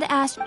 had asked...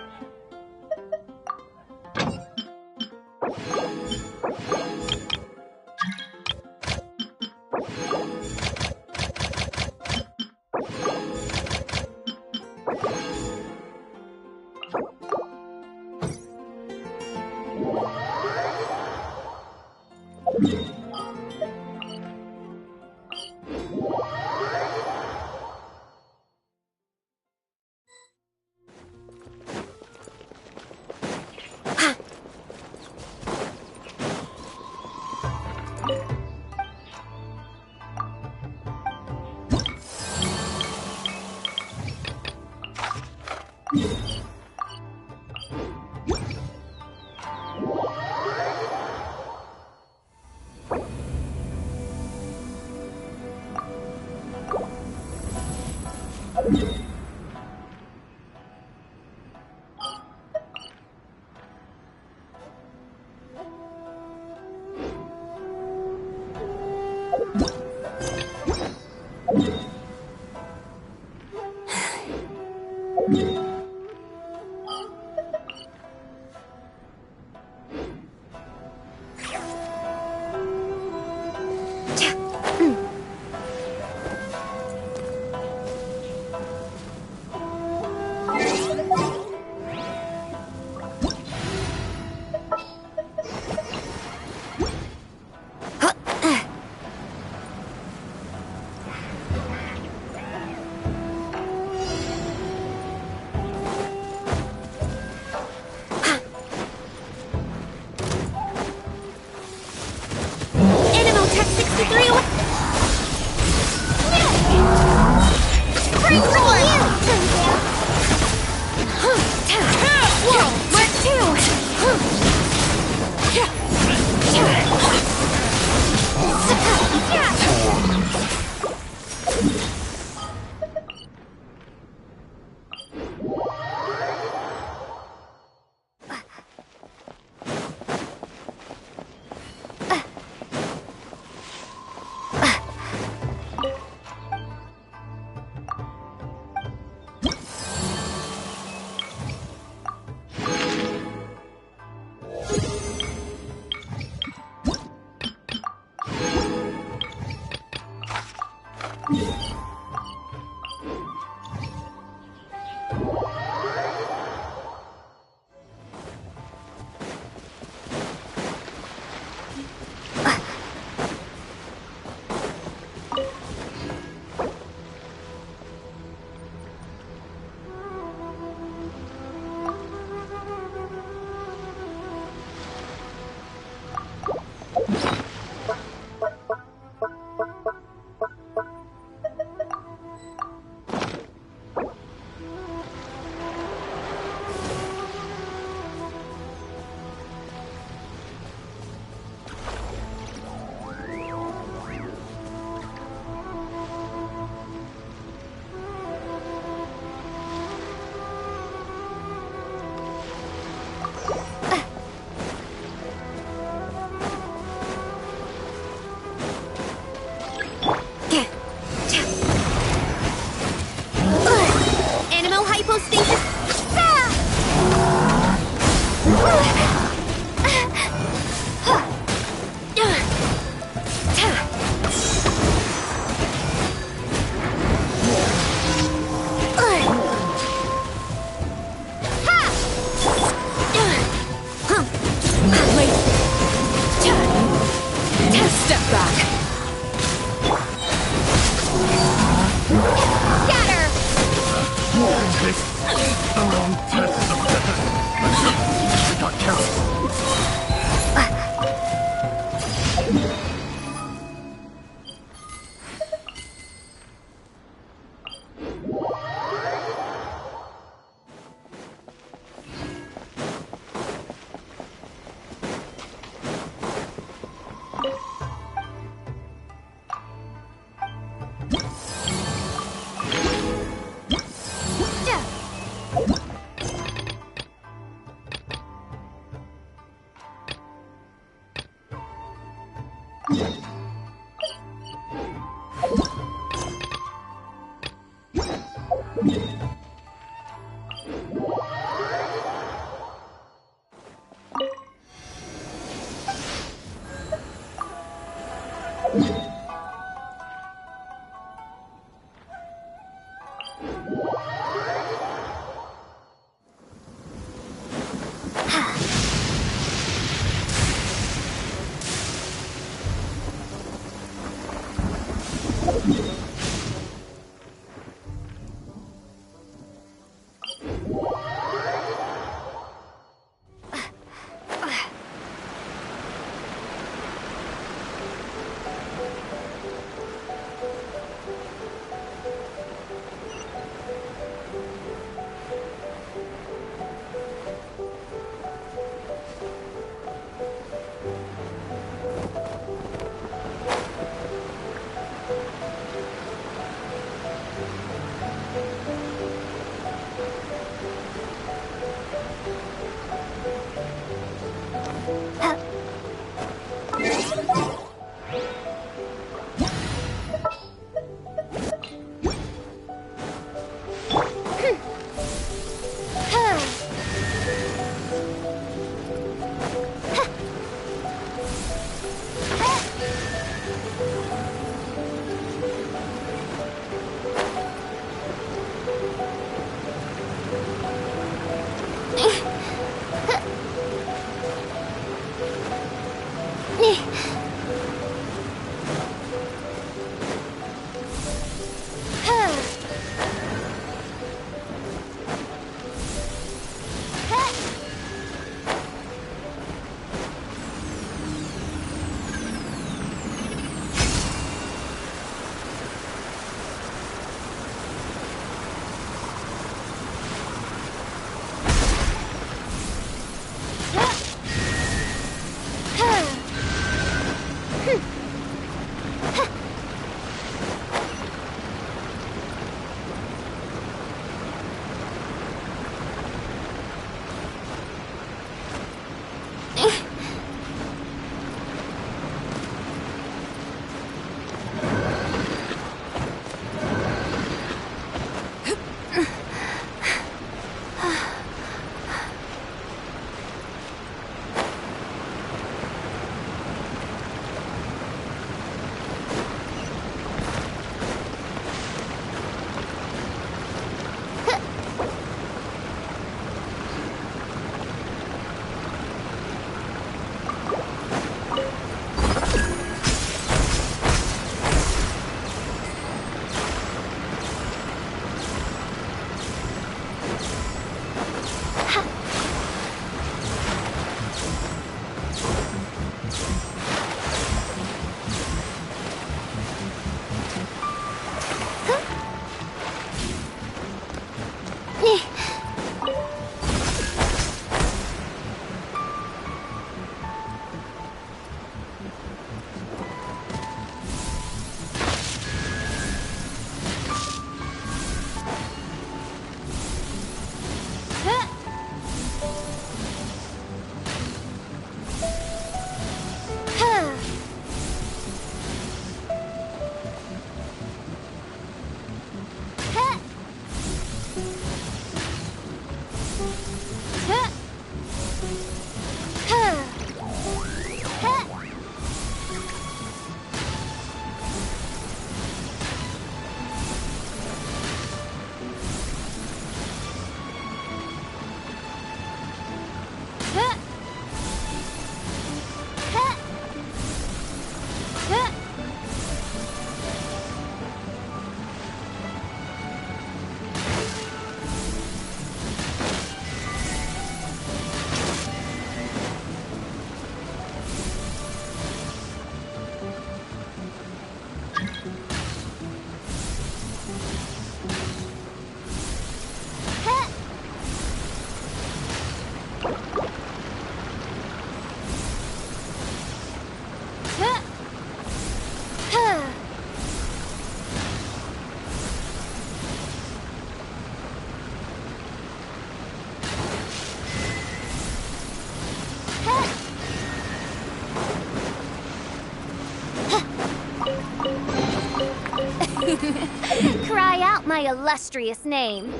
Cry out my illustrious name.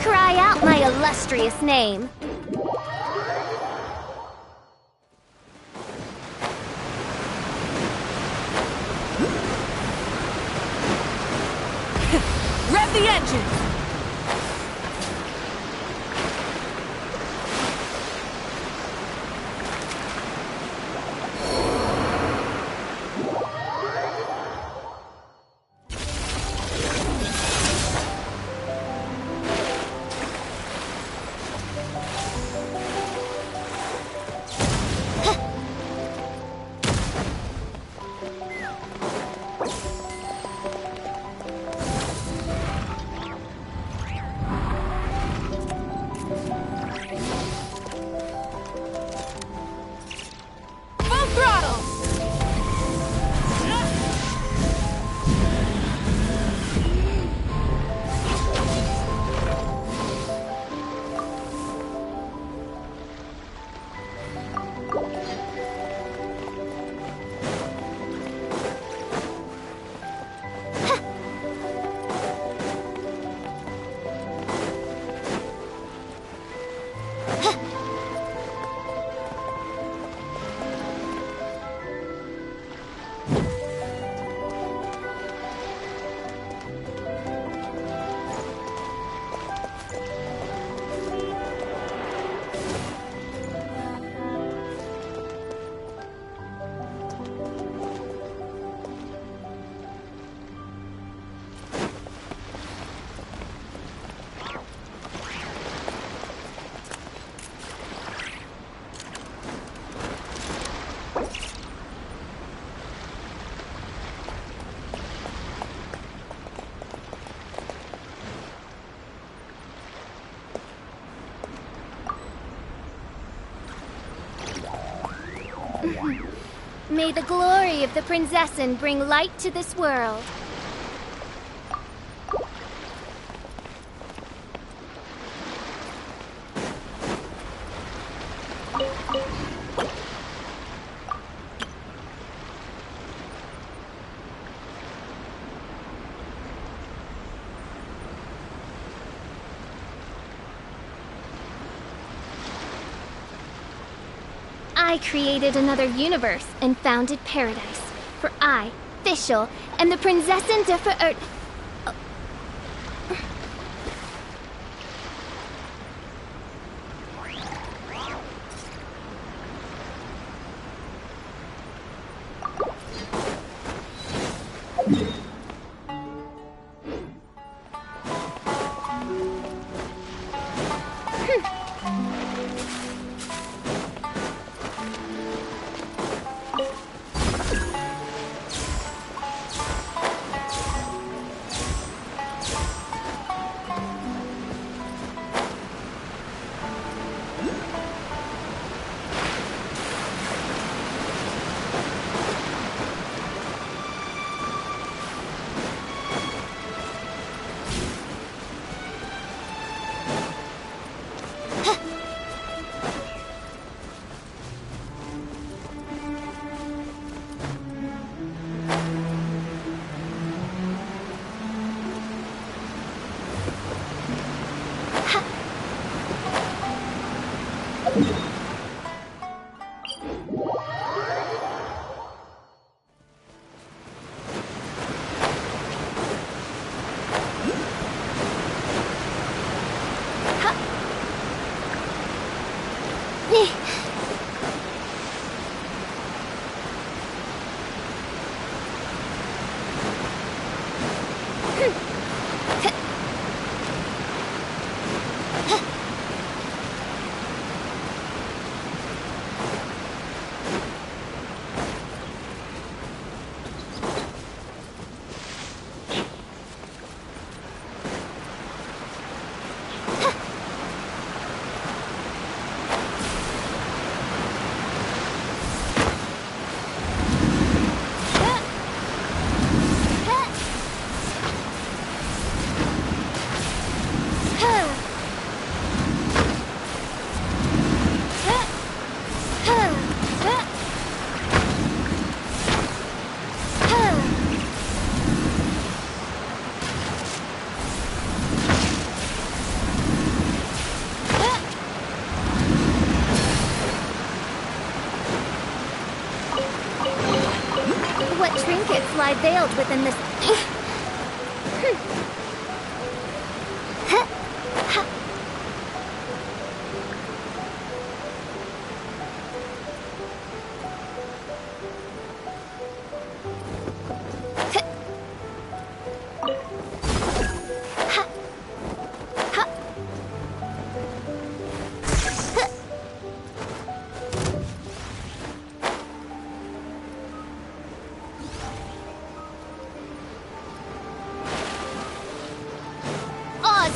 Cry out my illustrious name. Rev the engine! May the glory of the Prinzessin bring light to this world. I created another universe and founded paradise. For I, Fischl, am the Prinzessin de Ver... what trinkets lie veiled within this...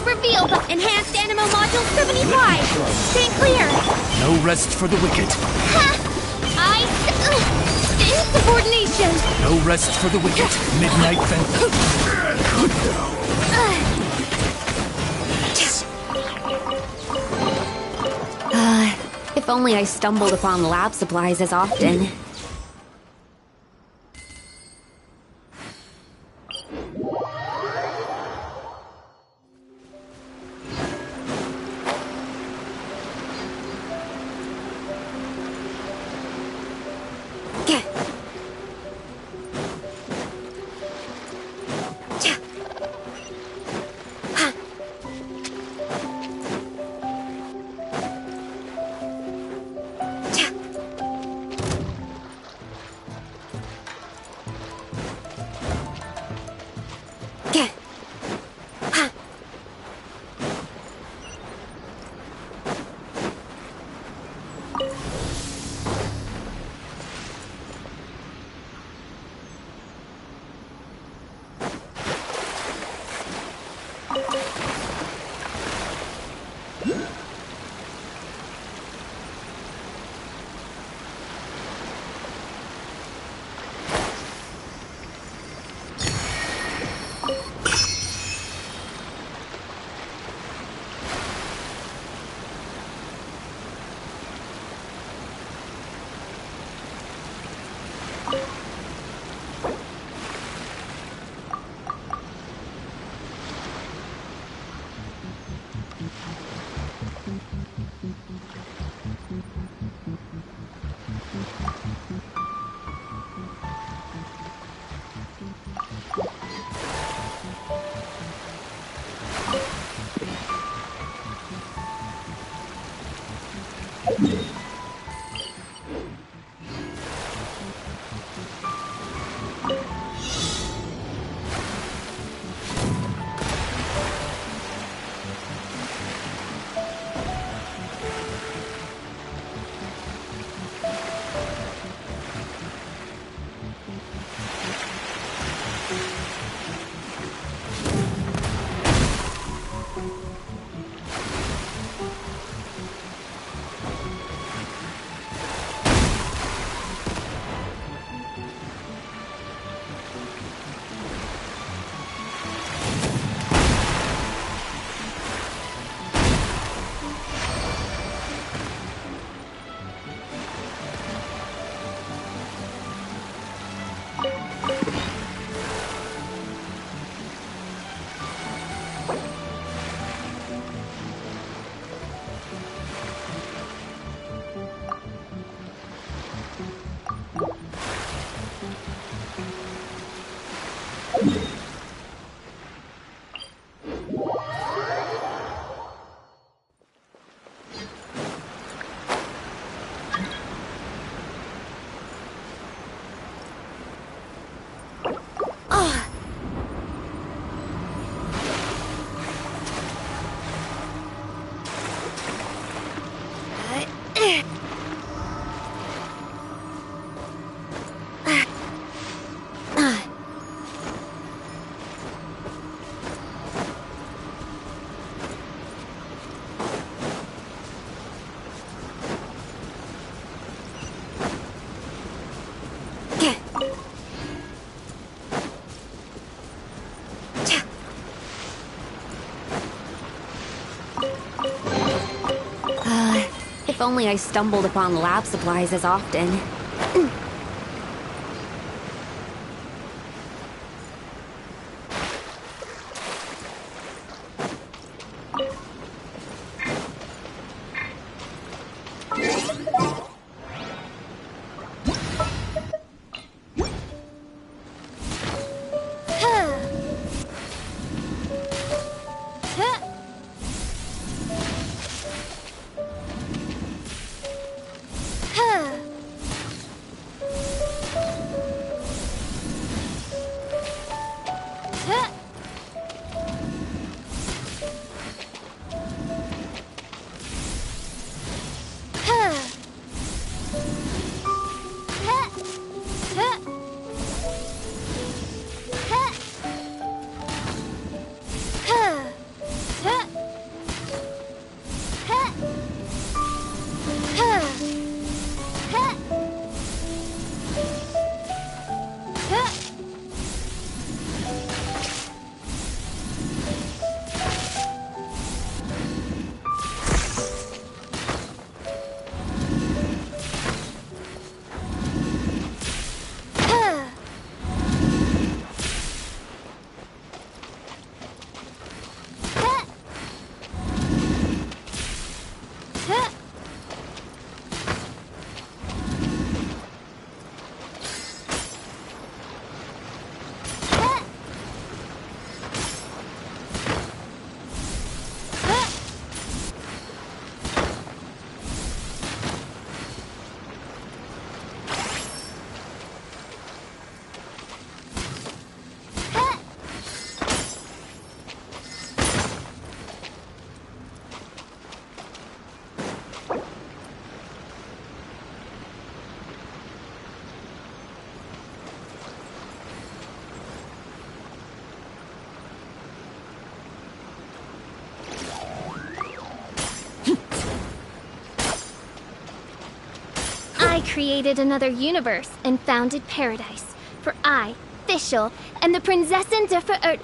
Reveal the enhanced animo module 75! Stay clear! No rest for the wicked. Insubordination! No rest for the wicked. Midnight If only I stumbled upon lab supplies as often. If only I stumbled upon lab supplies as often. I created another universe and founded paradise. For I, Fischl, am the Prinzessin der Verirrt...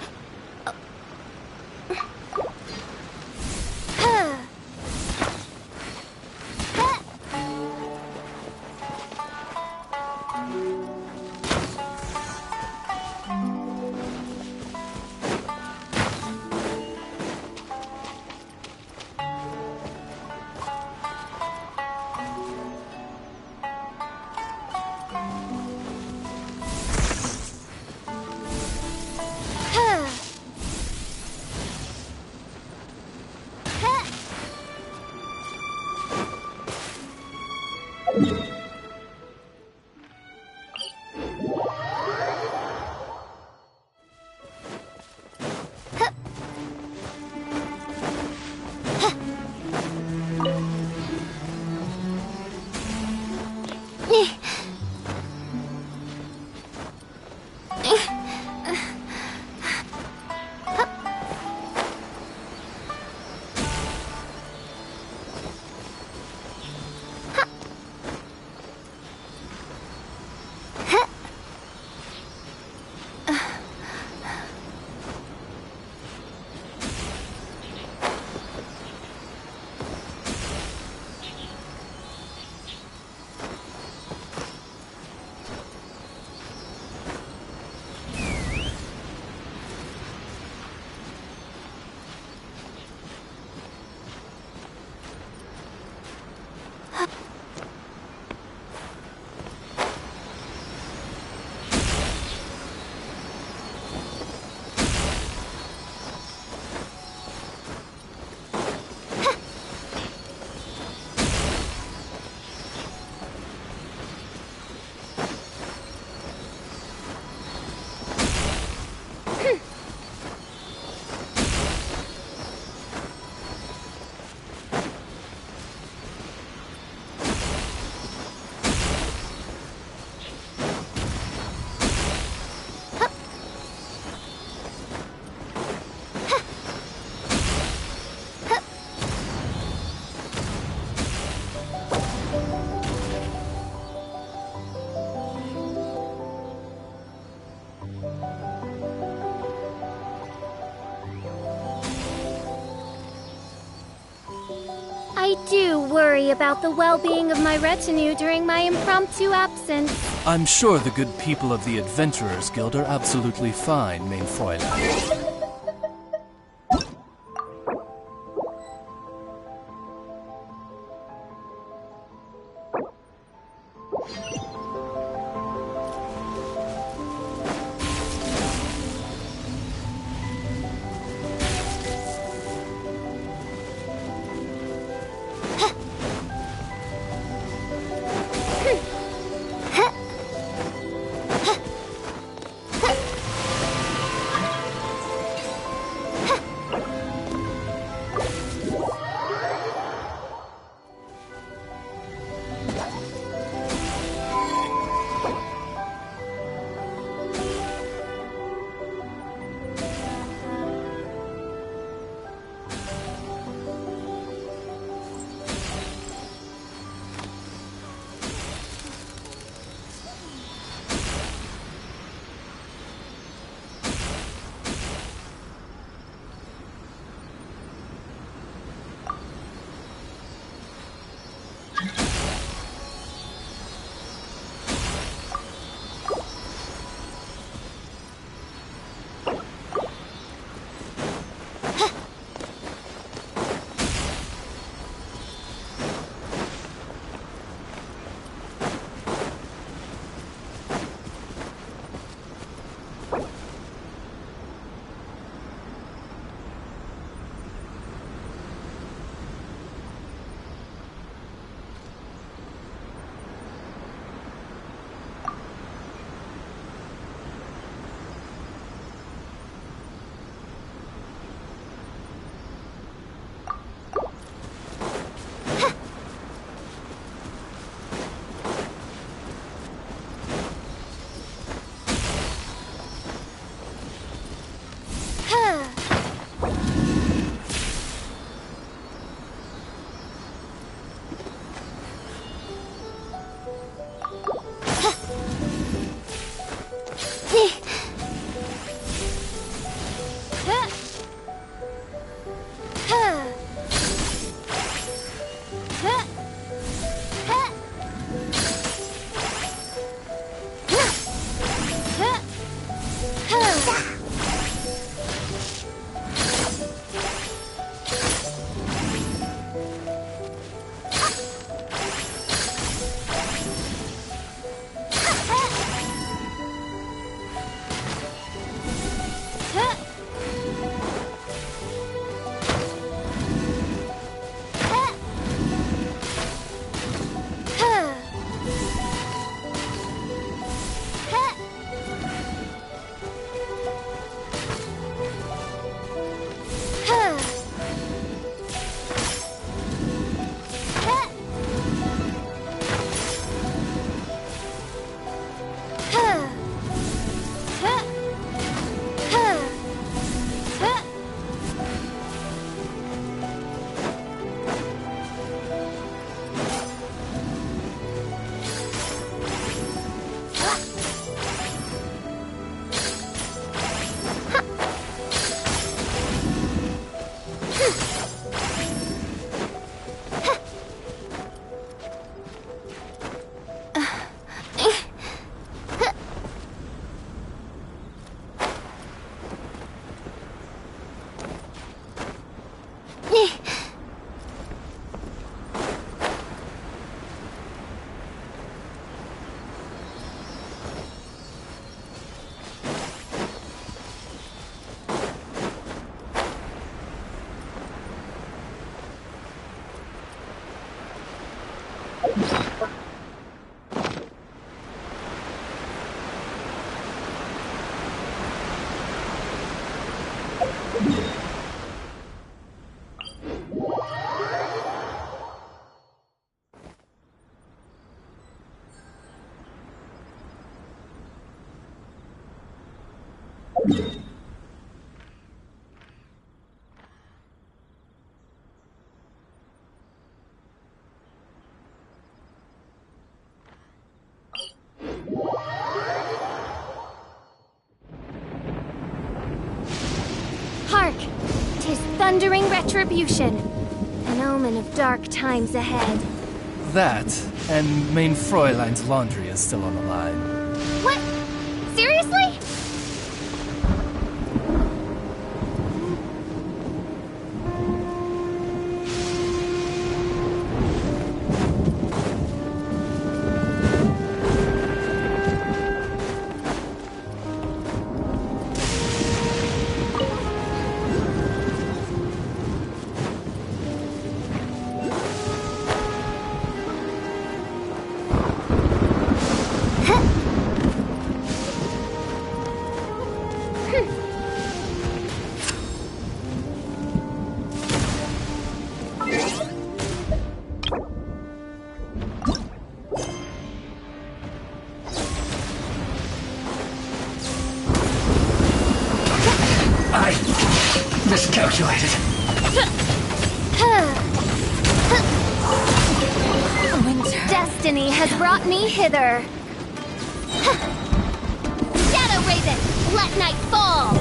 I do worry about the well-being of my retinue during my impromptu absence. I'm sure the good people of the Adventurers Guild are absolutely fine, mein Fräulein. Hark! 'Tis thundering retribution, an omen of dark times ahead. That, and main Fräulein's laundry is still on the line. What? Seriously? Miscalculated. Destiny has brought me hither. Shadow Raven, let night fall!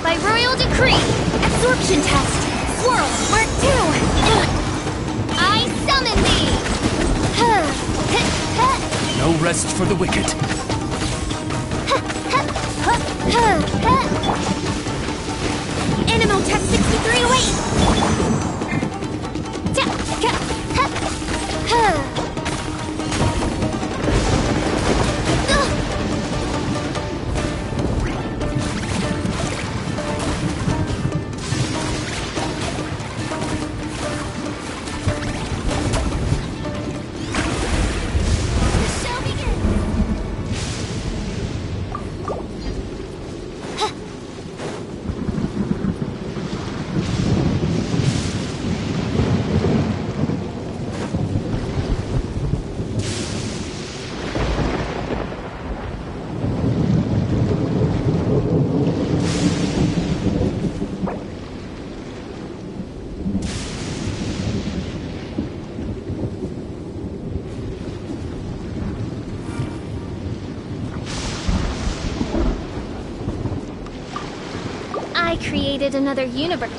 By royal decree, absorption test. Swirl, Mark 2. I summon thee. No rest for the wicked. Animal test 6308. I created another universe.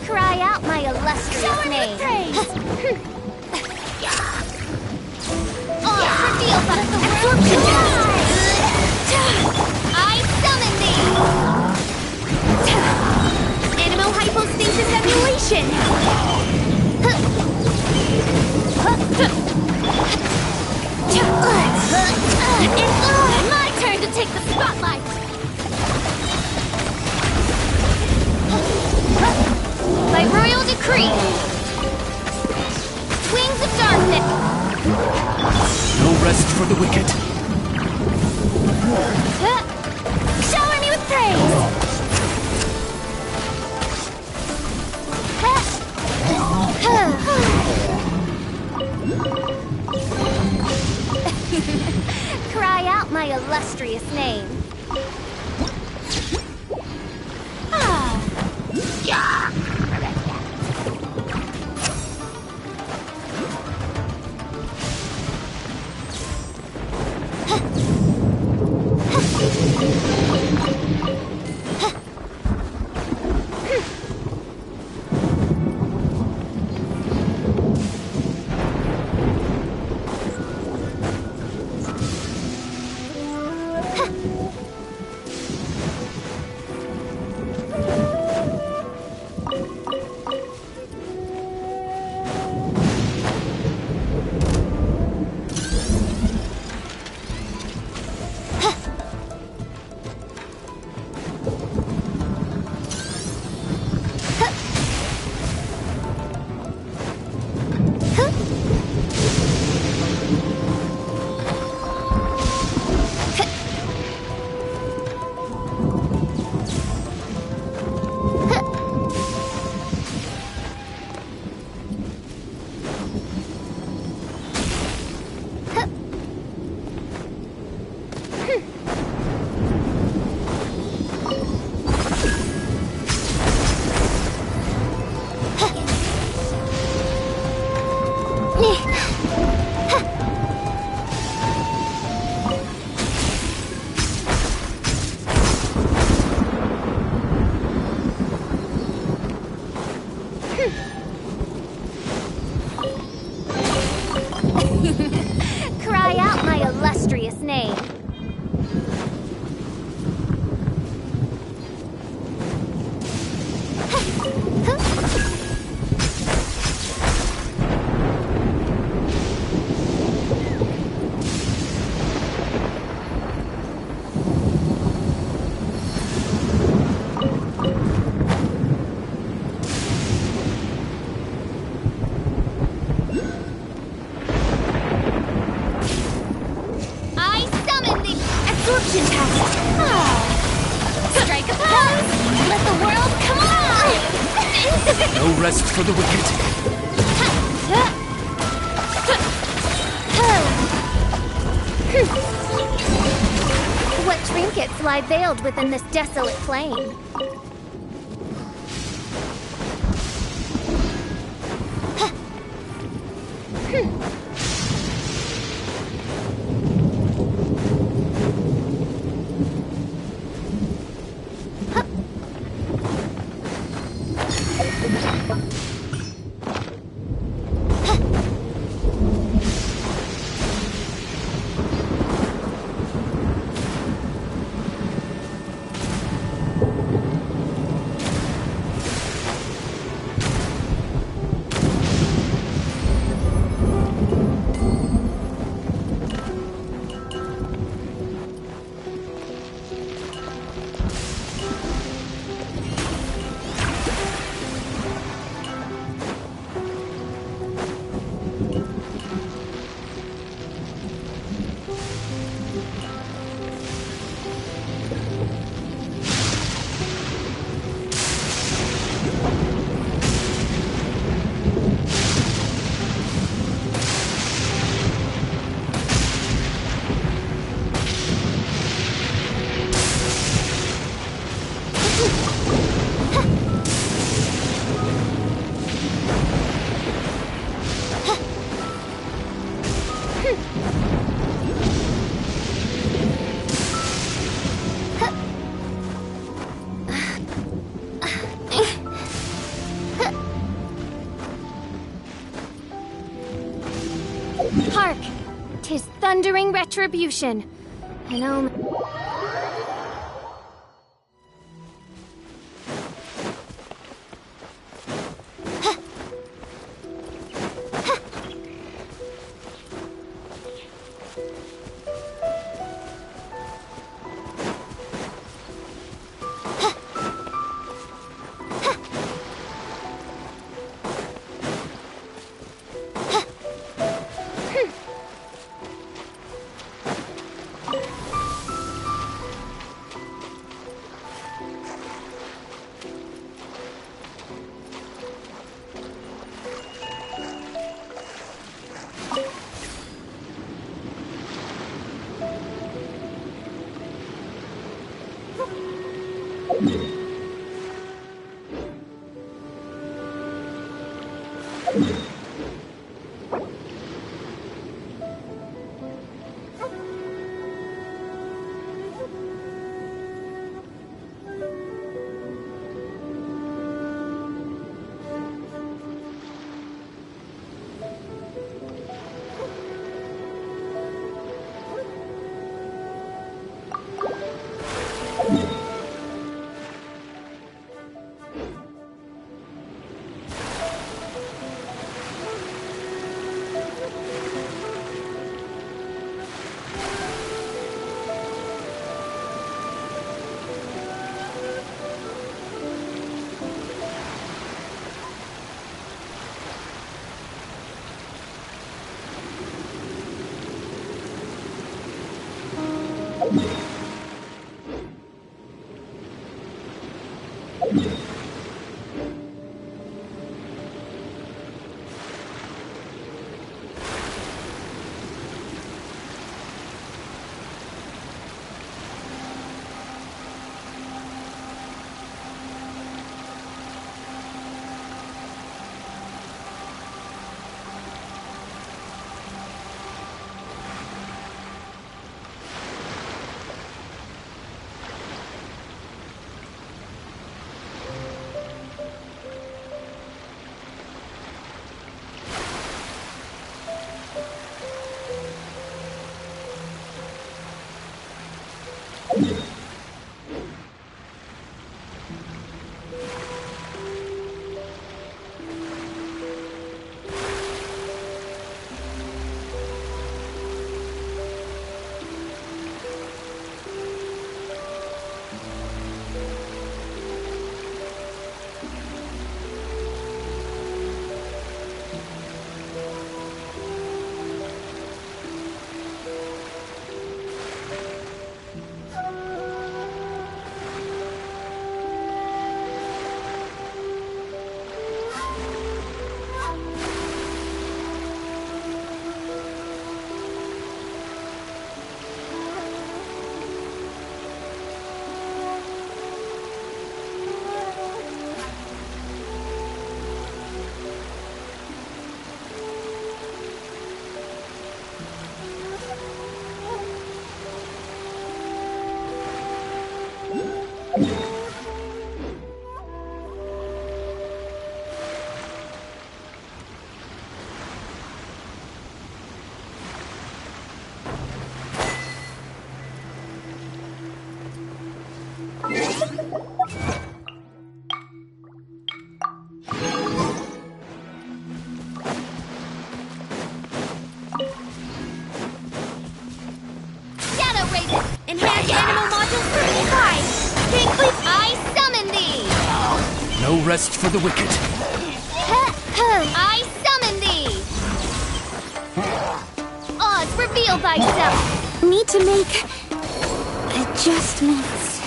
Cry out my illustrious name. Oh, reveal but the absorption test. I summon thee. Animal hypostasis emulation. It's my turn to take the spotlight. By royal decree, wings of darkness. No rest for the wicked. Shower me with praise. Cry out my illustrious name. Cry out my illustrious name. Absorption test! Strike a pose! Let the world come on! No rest for the wicked. What trinkets lie veiled within this desolate plain? rendering retribution. An omen. No rest for the wicked. I summon thee! Oz, reveal thyself! Need to make adjustments.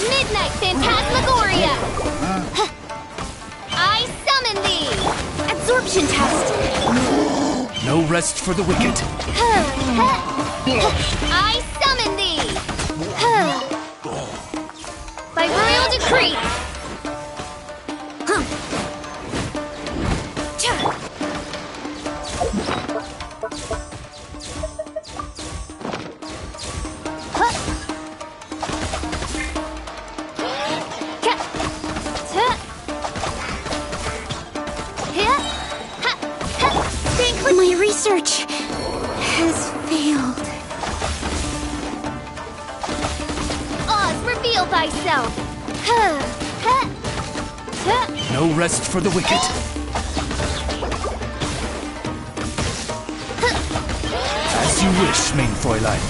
Midnight Phantasmagoria! I summon thee! Absorption test. No rest for the wicked. I summon thee! By royal decree! thyself. No rest for the wicked. As you wish, main Fräulein.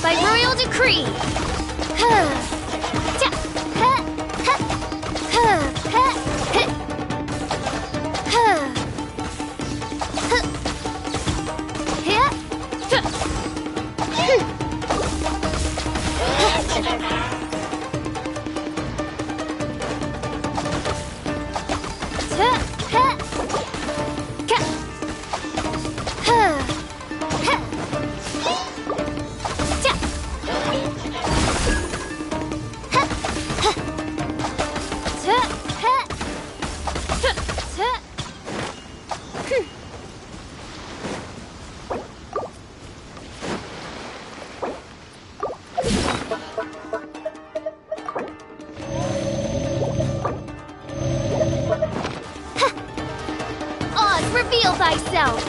By royal decree. Reveal thyself!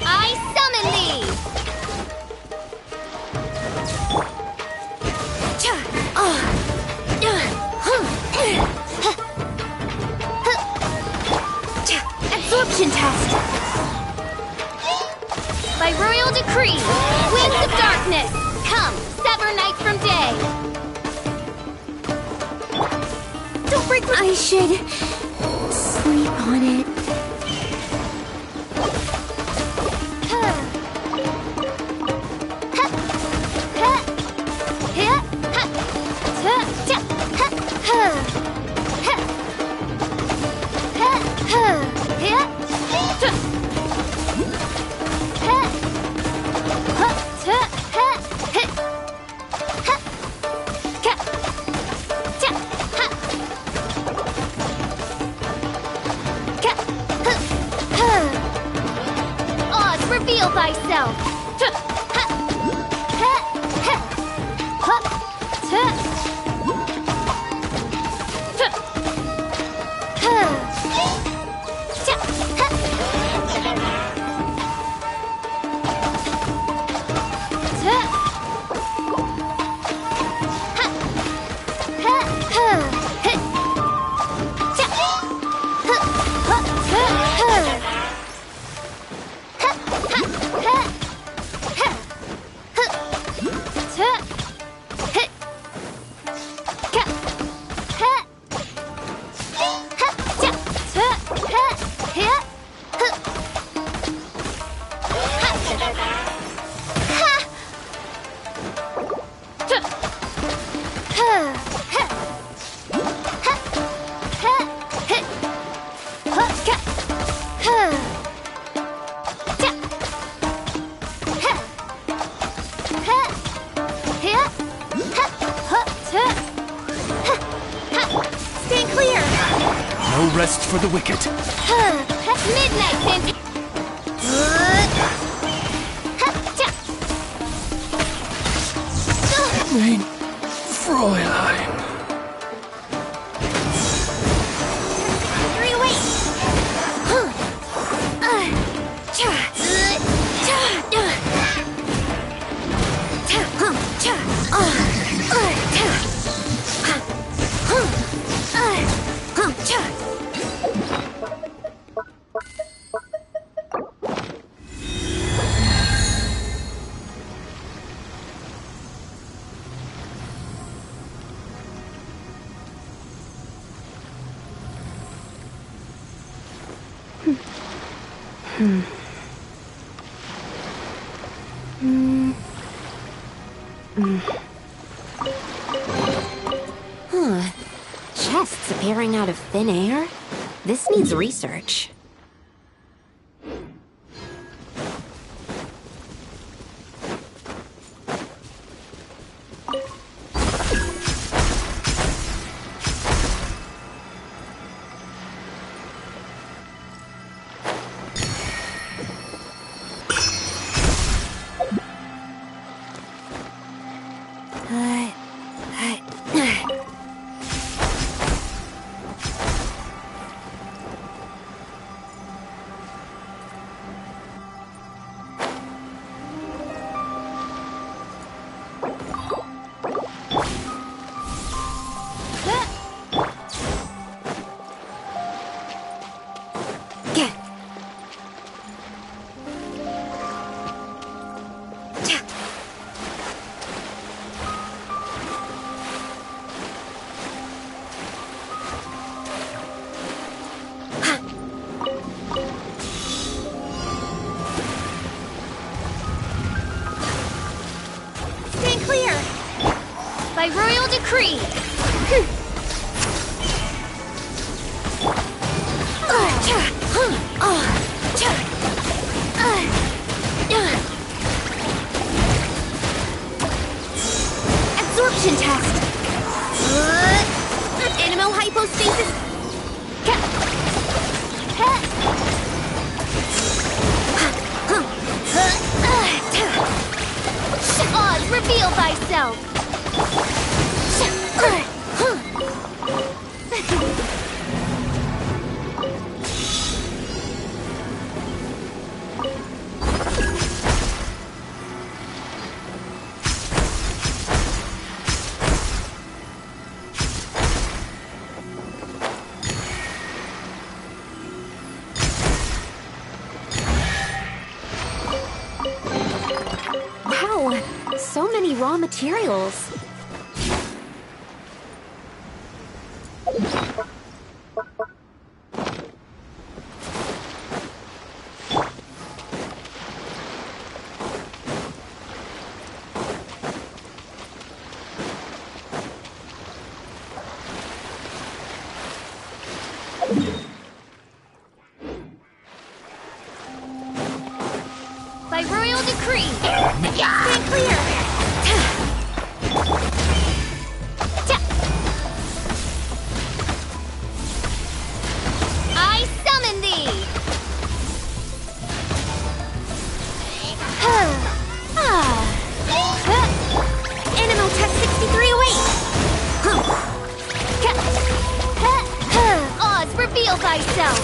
I summon thee! Absorption test! By royal decree, winds of darkness, come, sever night from day! Don't break my— I should sleep on it. Reveal thyself! Stay clear! No rest for the wicked. Midnight fantasy! Main Fräulein. Chests appearing out of thin air? This needs research. Stand clear! By royal decree! Absorption test! Animo hypostasis! Oz, reveal thyself! Wow, so many raw materials. By royal decree! Stand clear! I summon thee! Animal Tech 6308! Oz, reveal thyself!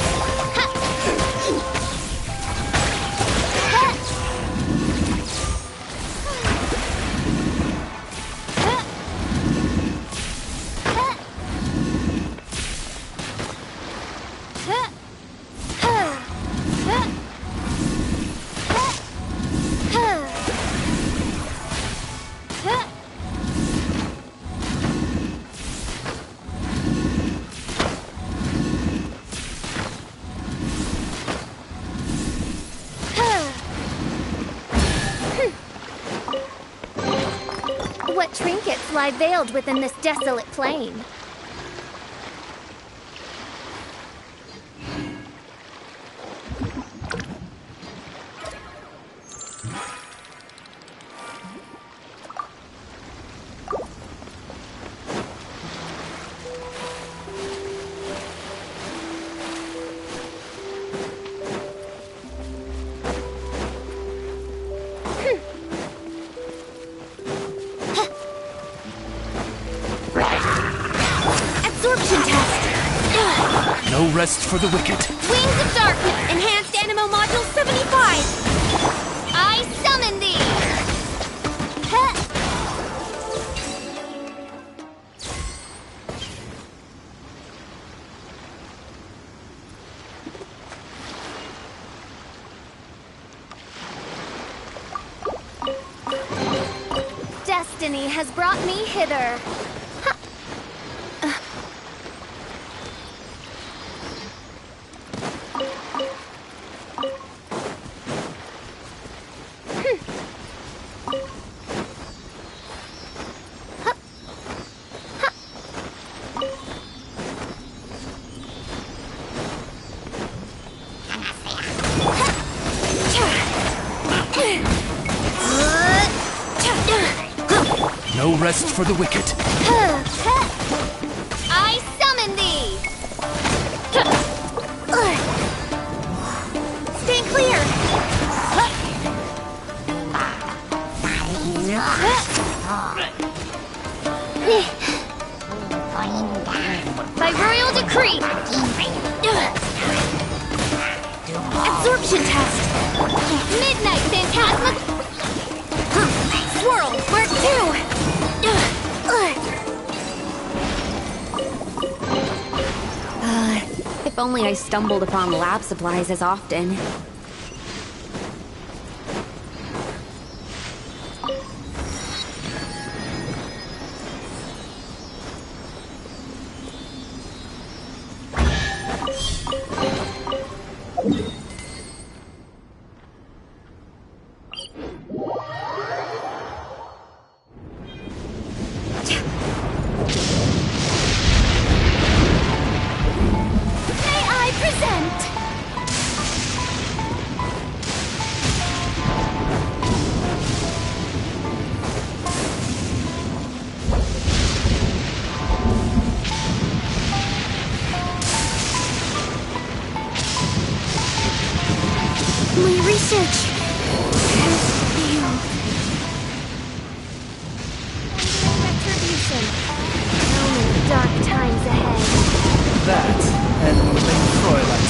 What trinkets lie veiled within this desolate plain? Absorption test! No rest for the wicked. Wings of Darkness! Enhanced Animo Module 75! I summon thee! Destiny has brought me hither. No rest for the wicked. I summon thee! Stand clear! By royal decree. Absorption test. Midnight phantasma. Swirl, mark 2. If only I stumbled upon lab supplies as often. My research has failed. Retribution. Only dark times ahead. That, and main Fräulein.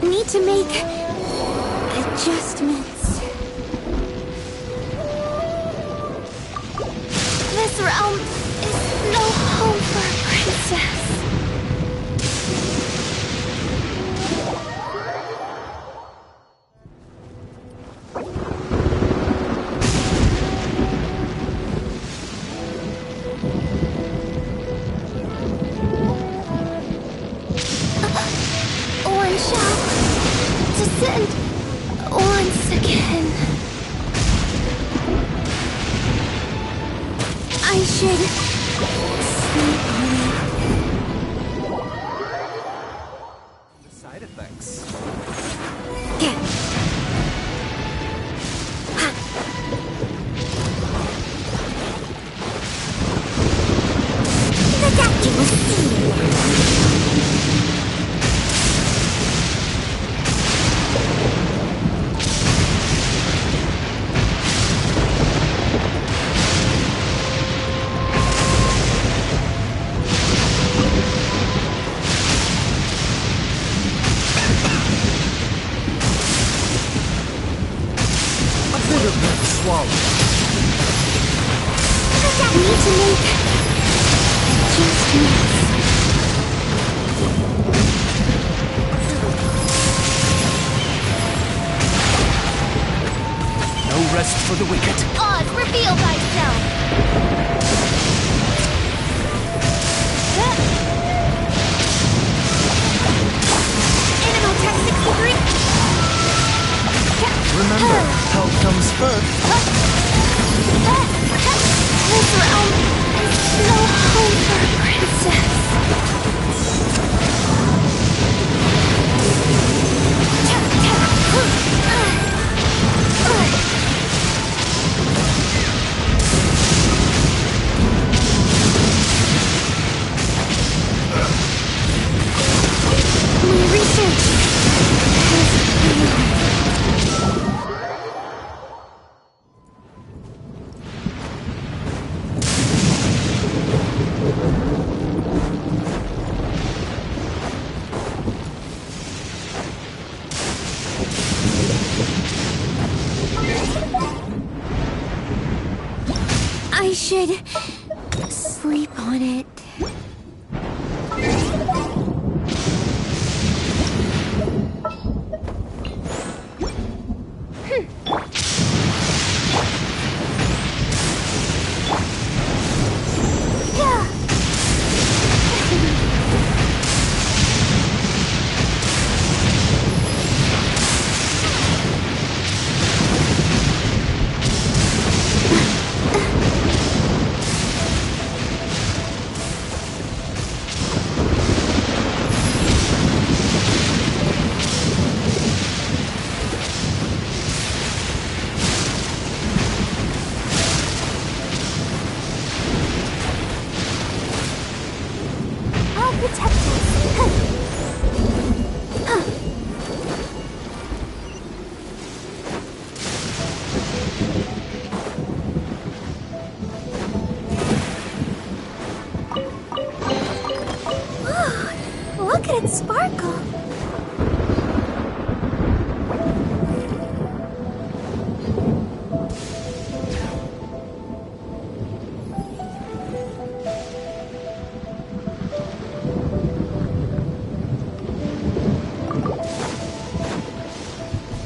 Need to make adjustments. This realm is no home for a princess. One shall descend once again. I should sleep on it. The side effects. The captain will see you. Swallow. I need to make adjustments. No rest for the wicked. Oz, reveal thyself! Animal Tech 63? Remember, health comes first. This realm is no home for a princess. My research has failed. I should sleep on it. protect us. Whoa, look at it sparkle.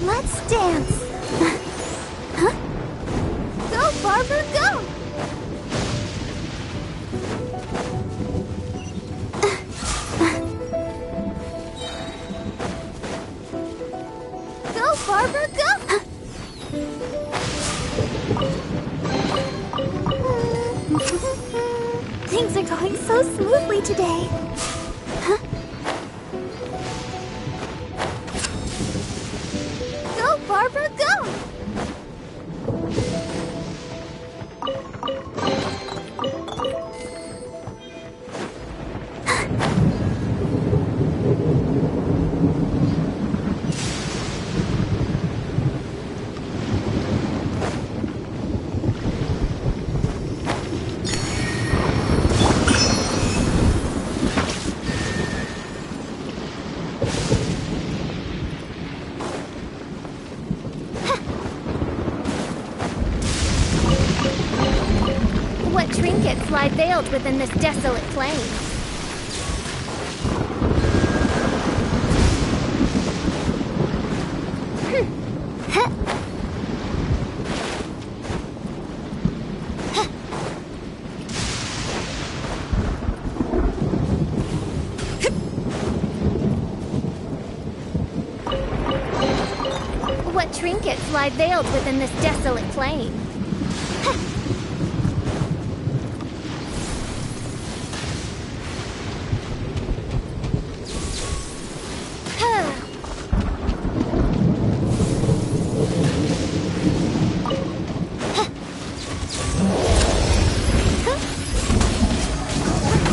Let's dance. Huh? Go, Barbara, go! Go, Barbara, go! Things are going so smoothly today. Go, Barbara, go! What trinkets lie veiled within this desolate plain? What trinkets lie veiled within this desolate plain?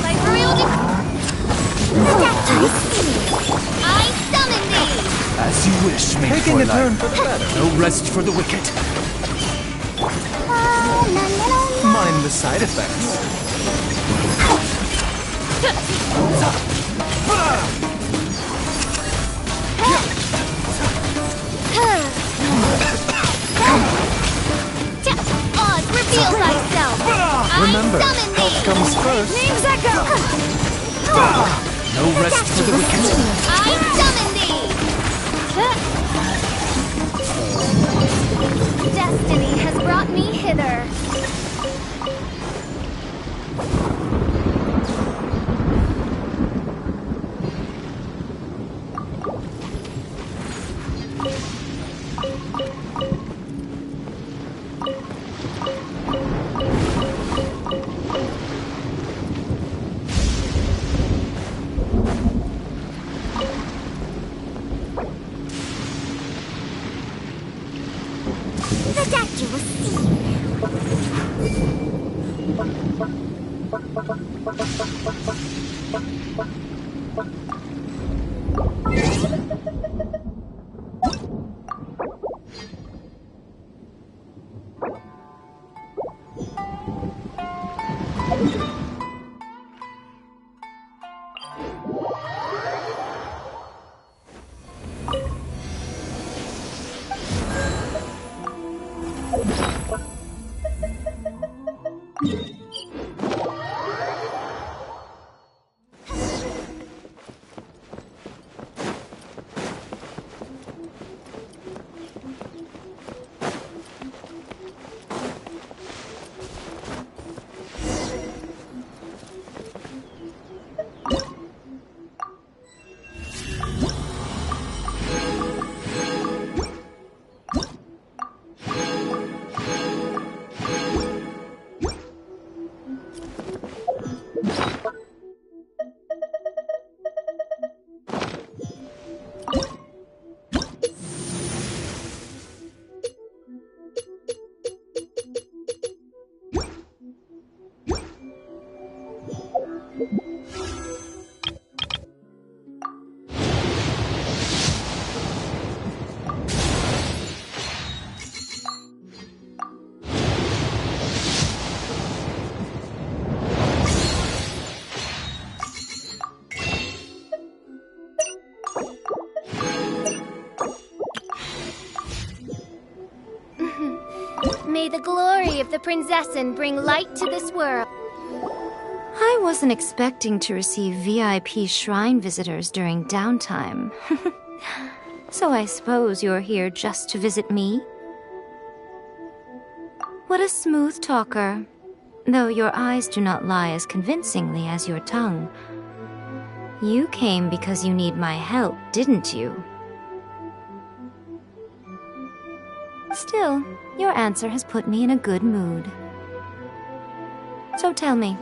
By royal I summon thee! As you wish, main Taking a Fräulein. turn for the better. No rest for the wicked. Mind the side effects. Oz, reveal thyself! Remember, I summon health thee! comes first. No rest for the wicked. I summon thee! Destiny has brought me hither. The statue was seen. May the glory of the Prinzessin bring light to this world. I wasn't expecting to receive VIP shrine visitors during downtime. So I suppose you're here just to visit me? What a smooth talker. Though your eyes do not lie as convincingly as your tongue. You came because you need my help, didn't you? Still, your answer has put me in a good mood. So tell me,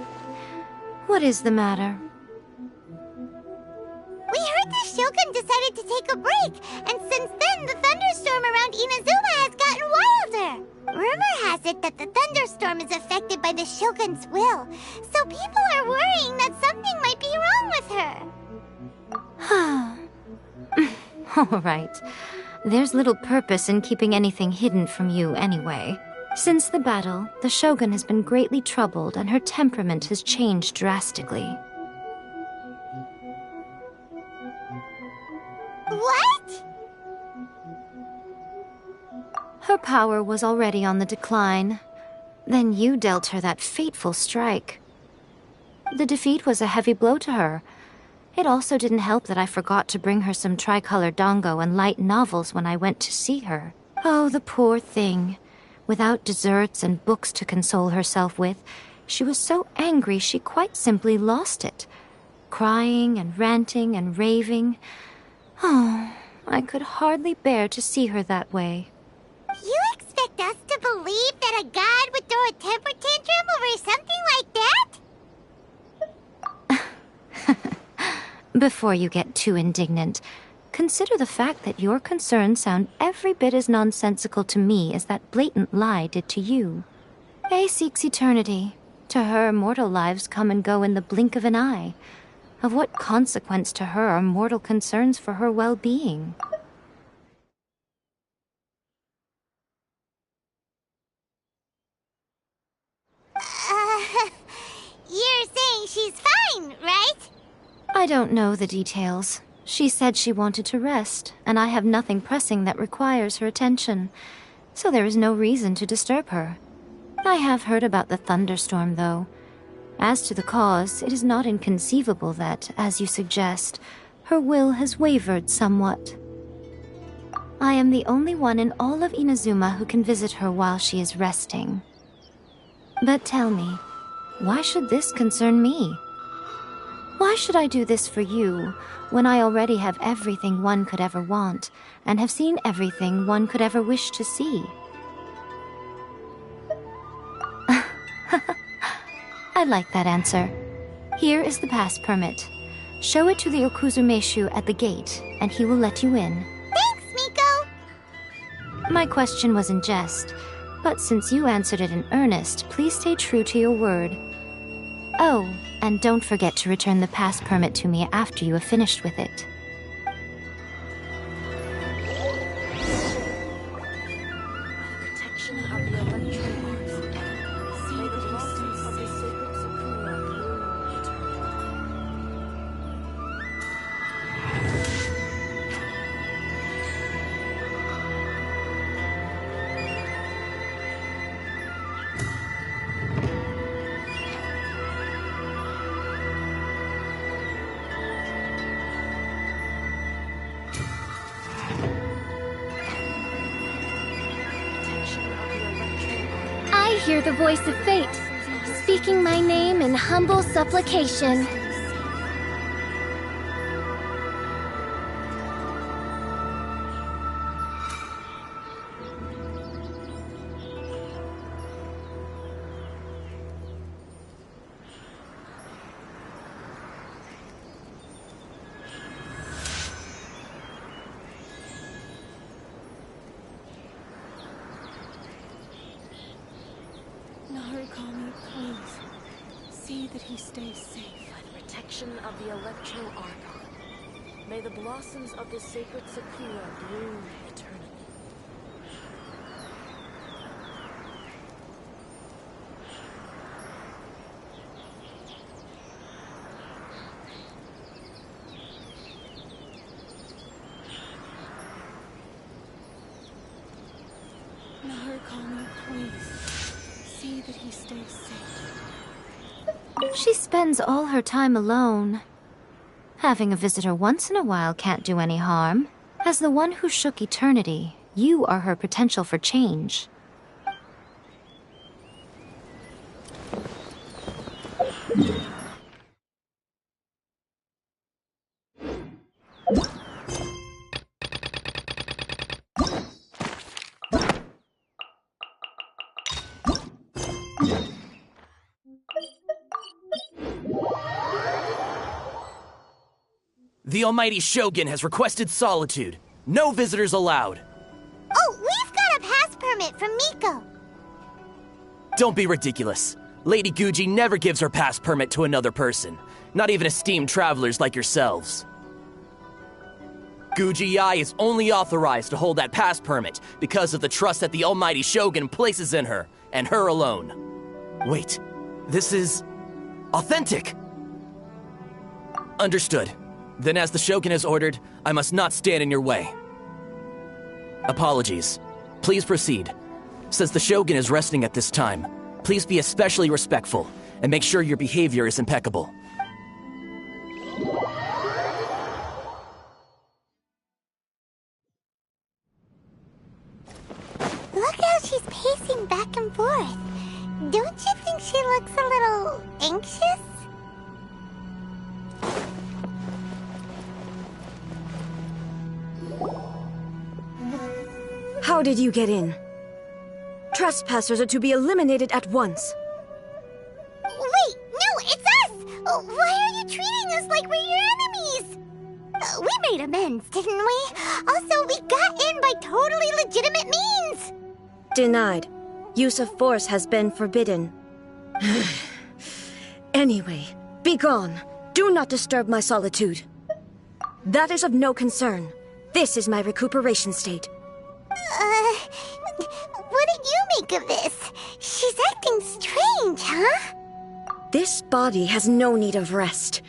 what is the matter? We heard the Shogun decided to take a break, and since then the thunderstorm around Inazuma has gotten wilder. Rumor has it that the thunderstorm is affected by the Shogun's will, so people are worrying that something might be wrong with her. All right. There's little purpose in keeping anything hidden from you anyway. Since the battle, the Shogun has been greatly troubled and her temperament has changed drastically. What? Her power was already on the decline. Then you dealt her that fateful strike. The defeat was a heavy blow to her. It also didn't help that I forgot to bring her some tricolor dango and light novels when I went to see her. Oh, the poor thing. Without desserts and books to console herself with, she was so angry she quite simply lost it. Crying and ranting and raving. Oh, I could hardly bear to see her that way. You expect us to believe that a god would throw a temper tantrum over something like that? Before you get too indignant, consider the fact that your concerns sound every bit as nonsensical to me as that blatant lie did to you. Faye seeks eternity. To her, mortal lives come and go in the blink of an eye. Of what consequence to her are mortal concerns for her well-being? You're saying she's fine, right? I don't know the details. She said she wanted to rest, and I have nothing pressing that requires her attention, so there is no reason to disturb her. I have heard about the thunderstorm, though. As to the cause, it is not inconceivable that, as you suggest, her will has wavered somewhat. I am the only one in all of Inazuma who can visit her while she is resting. But tell me, why should this concern me? Why should I do this for you, when I already have everything one could ever want, and have seen everything one could ever wish to see? I like that answer. Here is the pass permit. Show it to the Okuzumeshu at the gate, and he will let you in. Thanks, Miko! My question was in jest, but since you answered it in earnest, please stay true to your word. Oh, and don't forget to return the pass permit to me after you have finished with it. Protection of the electron arts. See the blossoms of the sacred sakura bloom eternally. I hear the voice of fate, speaking my name in humble supplication. Narukami, please. See that he stays safe. By the protection of the Electro Archon, may the blossoms of the sacred sakura bloom eternally. Narukami, please. She spends all her time alone. Having a visitor once in a while can't do any harm. As the one who shook eternity, you are her potential for change. The Almighty Shogun has requested solitude. No visitors allowed. Oh, we've got a pass permit from Miko. Don't be ridiculous. Lady Guji never gives her pass permit to another person, not even esteemed travelers like yourselves. Guji Ai is only authorized to hold that pass permit because of the trust that the Almighty Shogun places in her, and her alone. Wait, this is authentic. Understood. Then as the Shogun has ordered, I must not stand in your way. Apologies. Please proceed. Since the Shogun is resting at this time, please be especially respectful and make sure your behavior is impeccable. Look how she's pacing back and forth. Don't you think she looks a little anxious? How did you get in? Trespassers are to be eliminated at once. Wait, no, it's us! Why are you treating us like we're your enemies? We made amends, didn't we? Also, we got in by totally legitimate means! Denied. Use of force has been forbidden. Anyway, be gone. Do not disturb my solitude. That is of no concern. This is my recuperation state. What did you make of this? She's acting strange, huh? This body has no need of rest.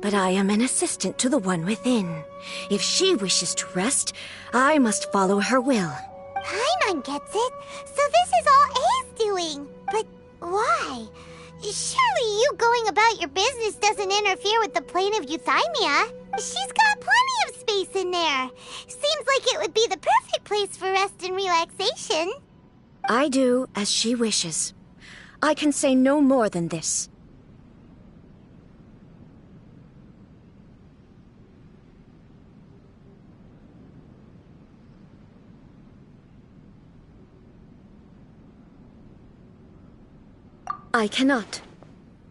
But I am an assistant to the one within. If she wishes to rest, I must follow her will. Paimon gets it. So this is all A's doing. But why? Surely you going about your business doesn't interfere with the plane of euthymia. She's got plenty of space in there. Seems like it would be the perfect place for rest and relaxation. I do as she wishes. I can say no more than this. I cannot.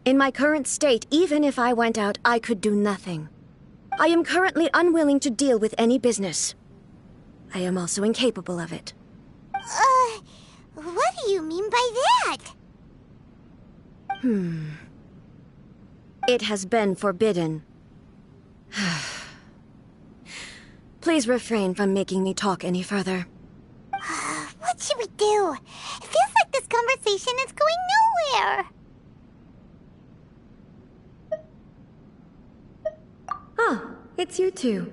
In my current state, even if I went out, I could do nothing. I am currently unwilling to deal with any business. I am also incapable of it. What do you mean by that? It has been forbidden. Please refrain from making me talk any further. What should we do? It feels like this conversation is going nowhere. Ah, it's you two.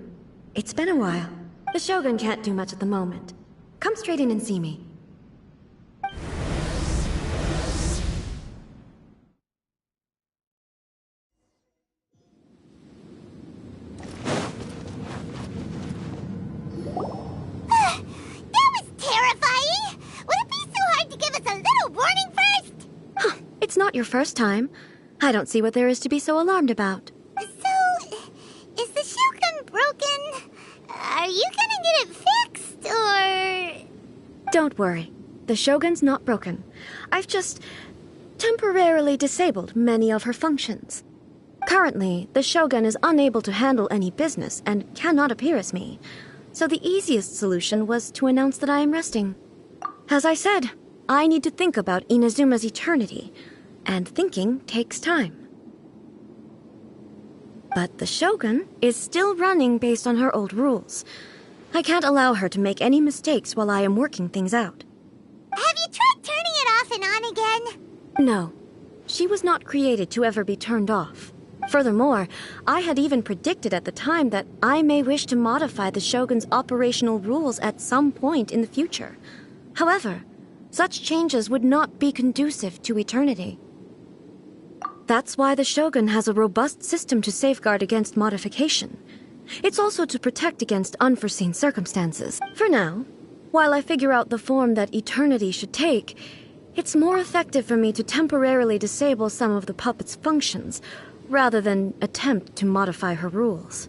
It's been a while. The Shogun can't do much at the moment. Come straight in and see me. That was terrifying! Would it be so hard to give us a little warning first? It's not your first time. I don't see what there is to be so alarmed about. So, is the Shogun broken? Are you gonna get it fixed, or...? Don't worry. The Shogun's not broken. I've just temporarily disabled many of her functions. Currently, the Shogun is unable to handle any business and cannot appear as me. So the easiest solution was to announce that I am resting. As I said, I need to think about Inazuma's eternity, and thinking takes time. But the Shogun is still running based on her old rules. I can't allow her to make any mistakes while I am working things out. Have you tried turning it off and on again? No, she was not created to ever be turned off. Furthermore, I had even predicted at the time that I may wish to modify the Shogun's operational rules at some point in the future. However, such changes would not be conducive to eternity. That's why the Shogun has a robust system to safeguard against modification. It's also to protect against unforeseen circumstances. For now, while I figure out the form that eternity should take, it's more effective for me to temporarily disable some of the puppet's functions, rather than attempt to modify her rules.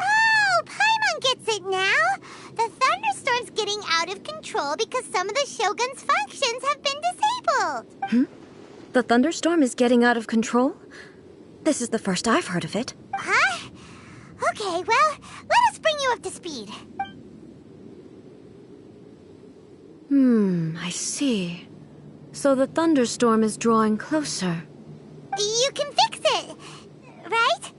Oh, Paimon gets it now! The thunderstorm's getting out of control because some of the Shogun's functions have been disabled. The thunderstorm is getting out of control? This is the first I've heard of it. Huh? Okay, well, let us bring you up to speed. I see. So the thunderstorm is drawing closer. You can fix it, right?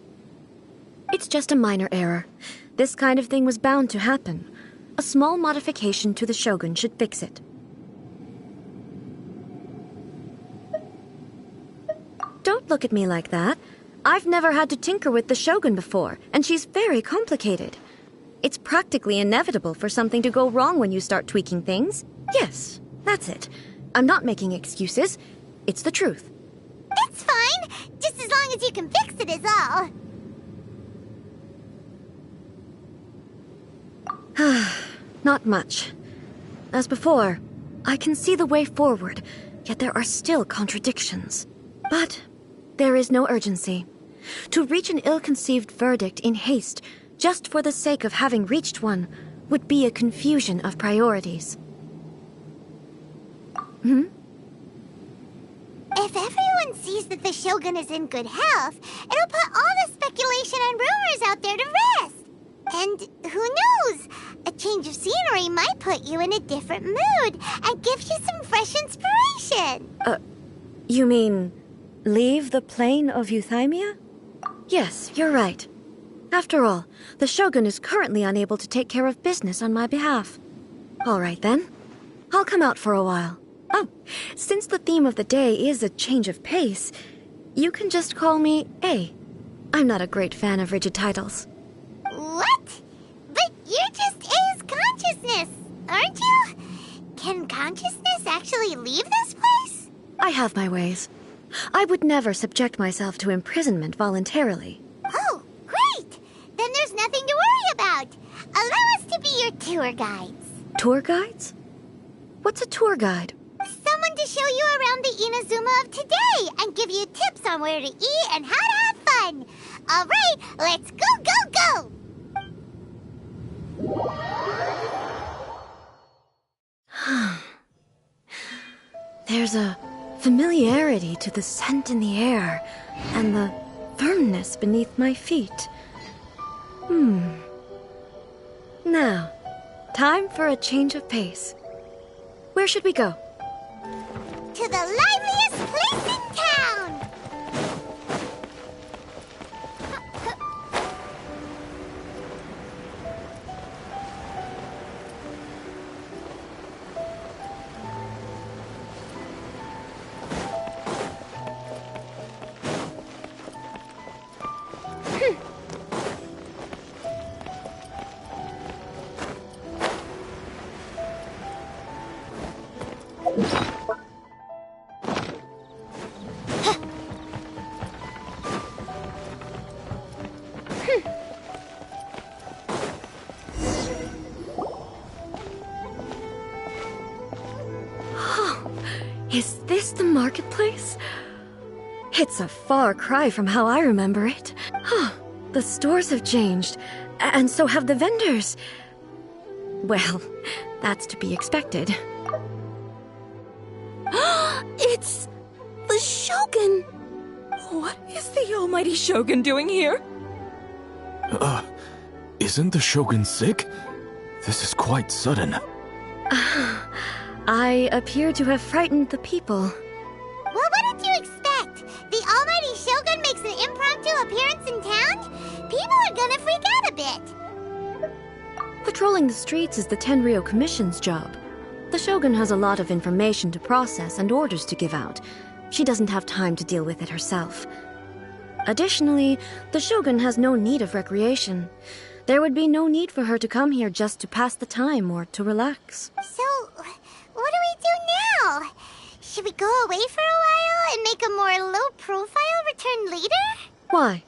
It's just a minor error. This kind of thing was bound to happen. A small modification to the Shogun should fix it. Don't look at me like that. I've never had to tinker with the Shogun before, and she's very complicated. It's practically inevitable for something to go wrong when you start tweaking things. Yes, that's it. I'm not making excuses. It's the truth. It's fine, just as long as you can fix it is all. Not much. As before, I can see the way forward, yet there are still contradictions. But there is no urgency. To reach an ill-conceived verdict in haste, just for the sake of having reached one, would be a confusion of priorities. If everyone sees that the Shogun is in good health, it'll put all the speculation and rumors out there to rest. And who knows? A change of scenery might put you in a different mood and give you some fresh inspiration. You mean leave the plane of euthymia? Yes, you're right. After all, the Shogun is currently unable to take care of business on my behalf. All right then. I'll come out for a while. Oh, since the theme of the day is a change of pace, you can just call me A. I'm not a great fan of rigid titles. Well, Can consciousness actually leave this place? I have my ways. I would never subject myself to imprisonment voluntarily. Oh, great! Then there's nothing to worry about. Allow us to be your tour guides. Tour guides? What's a tour guide? Someone to show you around the Inazuma of today and give you tips on where to eat and how to have fun. All right, let's go, go, go! There's a familiarity to the scent in the air and the firmness beneath my feet. Now, time for a change of pace. Where should we go? To the liveliest place in town! Is this the marketplace? It's a far cry from how I remember it. The stores have changed, and so have the vendors. Well, that's to be expected. It's the Shogun! What is the almighty Shogun doing here? Isn't the Shogun sick? This is quite sudden. I appear to have frightened the people. Well, what did you expect? The almighty Shogun makes an impromptu appearance in town? People are gonna freak out a bit. Patrolling the streets is the Tenryou Commission's job. The Shogun has a lot of information to process and orders to give out. She doesn't have time to deal with it herself. Additionally, the Shogun has no need of recreation. There would be no need for her to come here just to pass the time or to relax. So, what do we do now? Should we go away for a while and make a more low-profile return later? Why?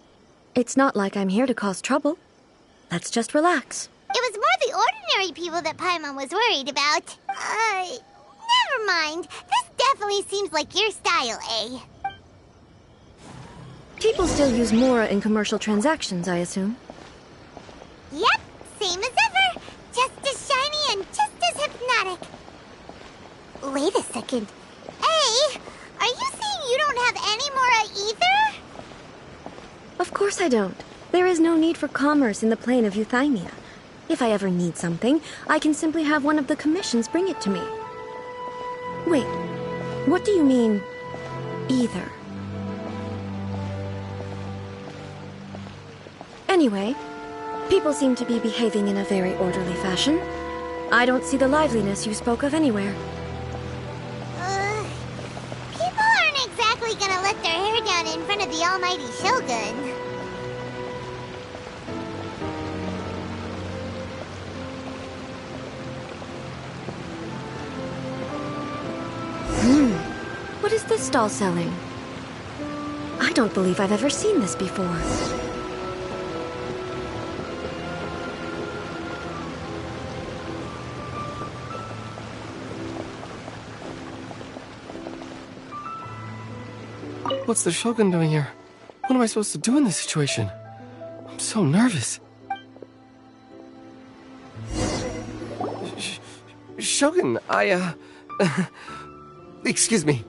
It's not like I'm here to cause trouble. Let's just relax. It was more the ordinary people that Paimon was worried about. Never mind. This definitely seems like your style, eh? People still use Mora in commercial transactions, I assume. Yep, same as ever. Just as shiny and just as hypnotic. Wait a second. Hey, are you saying you don't have any Mora either? Of course I don't. There is no need for commerce in the plane of Euthymia. If I ever need something, I can simply have one of the commissions bring it to me. Wait, what do you mean, either? Anyway, people seem to be behaving in a very orderly fashion. I don't see the liveliness you spoke of anywhere. People aren't exactly gonna let their hair down in front of the almighty Shogun. What is this stall selling? I don't believe I've ever seen this before. What's the Shogun doing here? What am I supposed to do in this situation? I'm so nervous. Shogun, excuse me.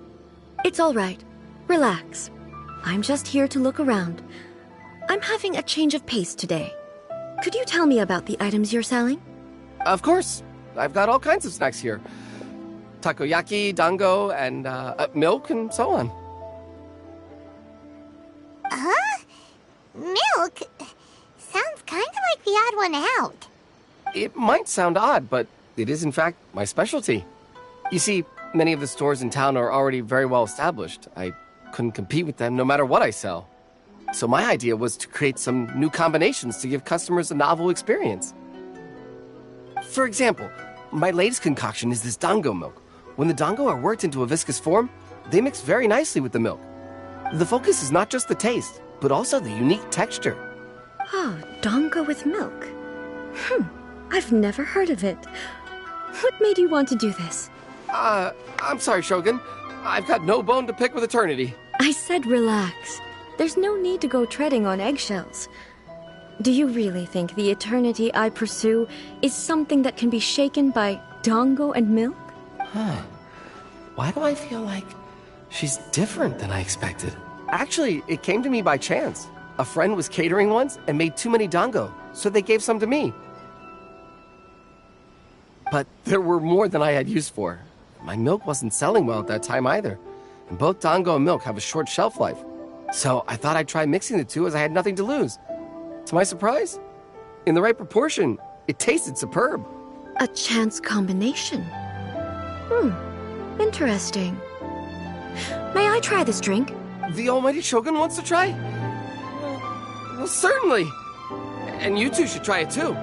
It's all right. Relax. I'm just here to look around. I'm having a change of pace today. Could you tell me about the items you're selling? Of course. I've got all kinds of snacks here. Takoyaki, dango, and milk, and so on. Huh? Milk? Sounds kind of like the odd one out. It might sound odd, but it is in fact my specialty. You see, many of the stores in town are already very well established. I couldn't compete with them no matter what I sell. So my idea was to create some new combinations to give customers a novel experience. For example, my latest concoction is this dango milk. When the dango are worked into a viscous form, they mix very nicely with the milk. The focus is not just the taste, but also the unique texture. Oh, dango with milk. I've never heard of it. What made you want to do this? I'm sorry, Shogun. I've got no bone to pick with eternity. I said relax. There's no need to go treading on eggshells. Do you really think the eternity I pursue is something that can be shaken by dango and milk? Why do I feel like she's different than I expected? Actually, it came to me by chance. A friend was catering once and made too many dango, so they gave some to me. But there were more than I had use for. My milk wasn't selling well at that time either, and both dango and milk have a short shelf life. So I thought I'd try mixing the two as I had nothing to lose. To my surprise, in the right proportion, it tasted superb. A chance combination. Interesting. May I try this drink? The almighty Shogun wants to try? Well, certainly. And you two should try it too.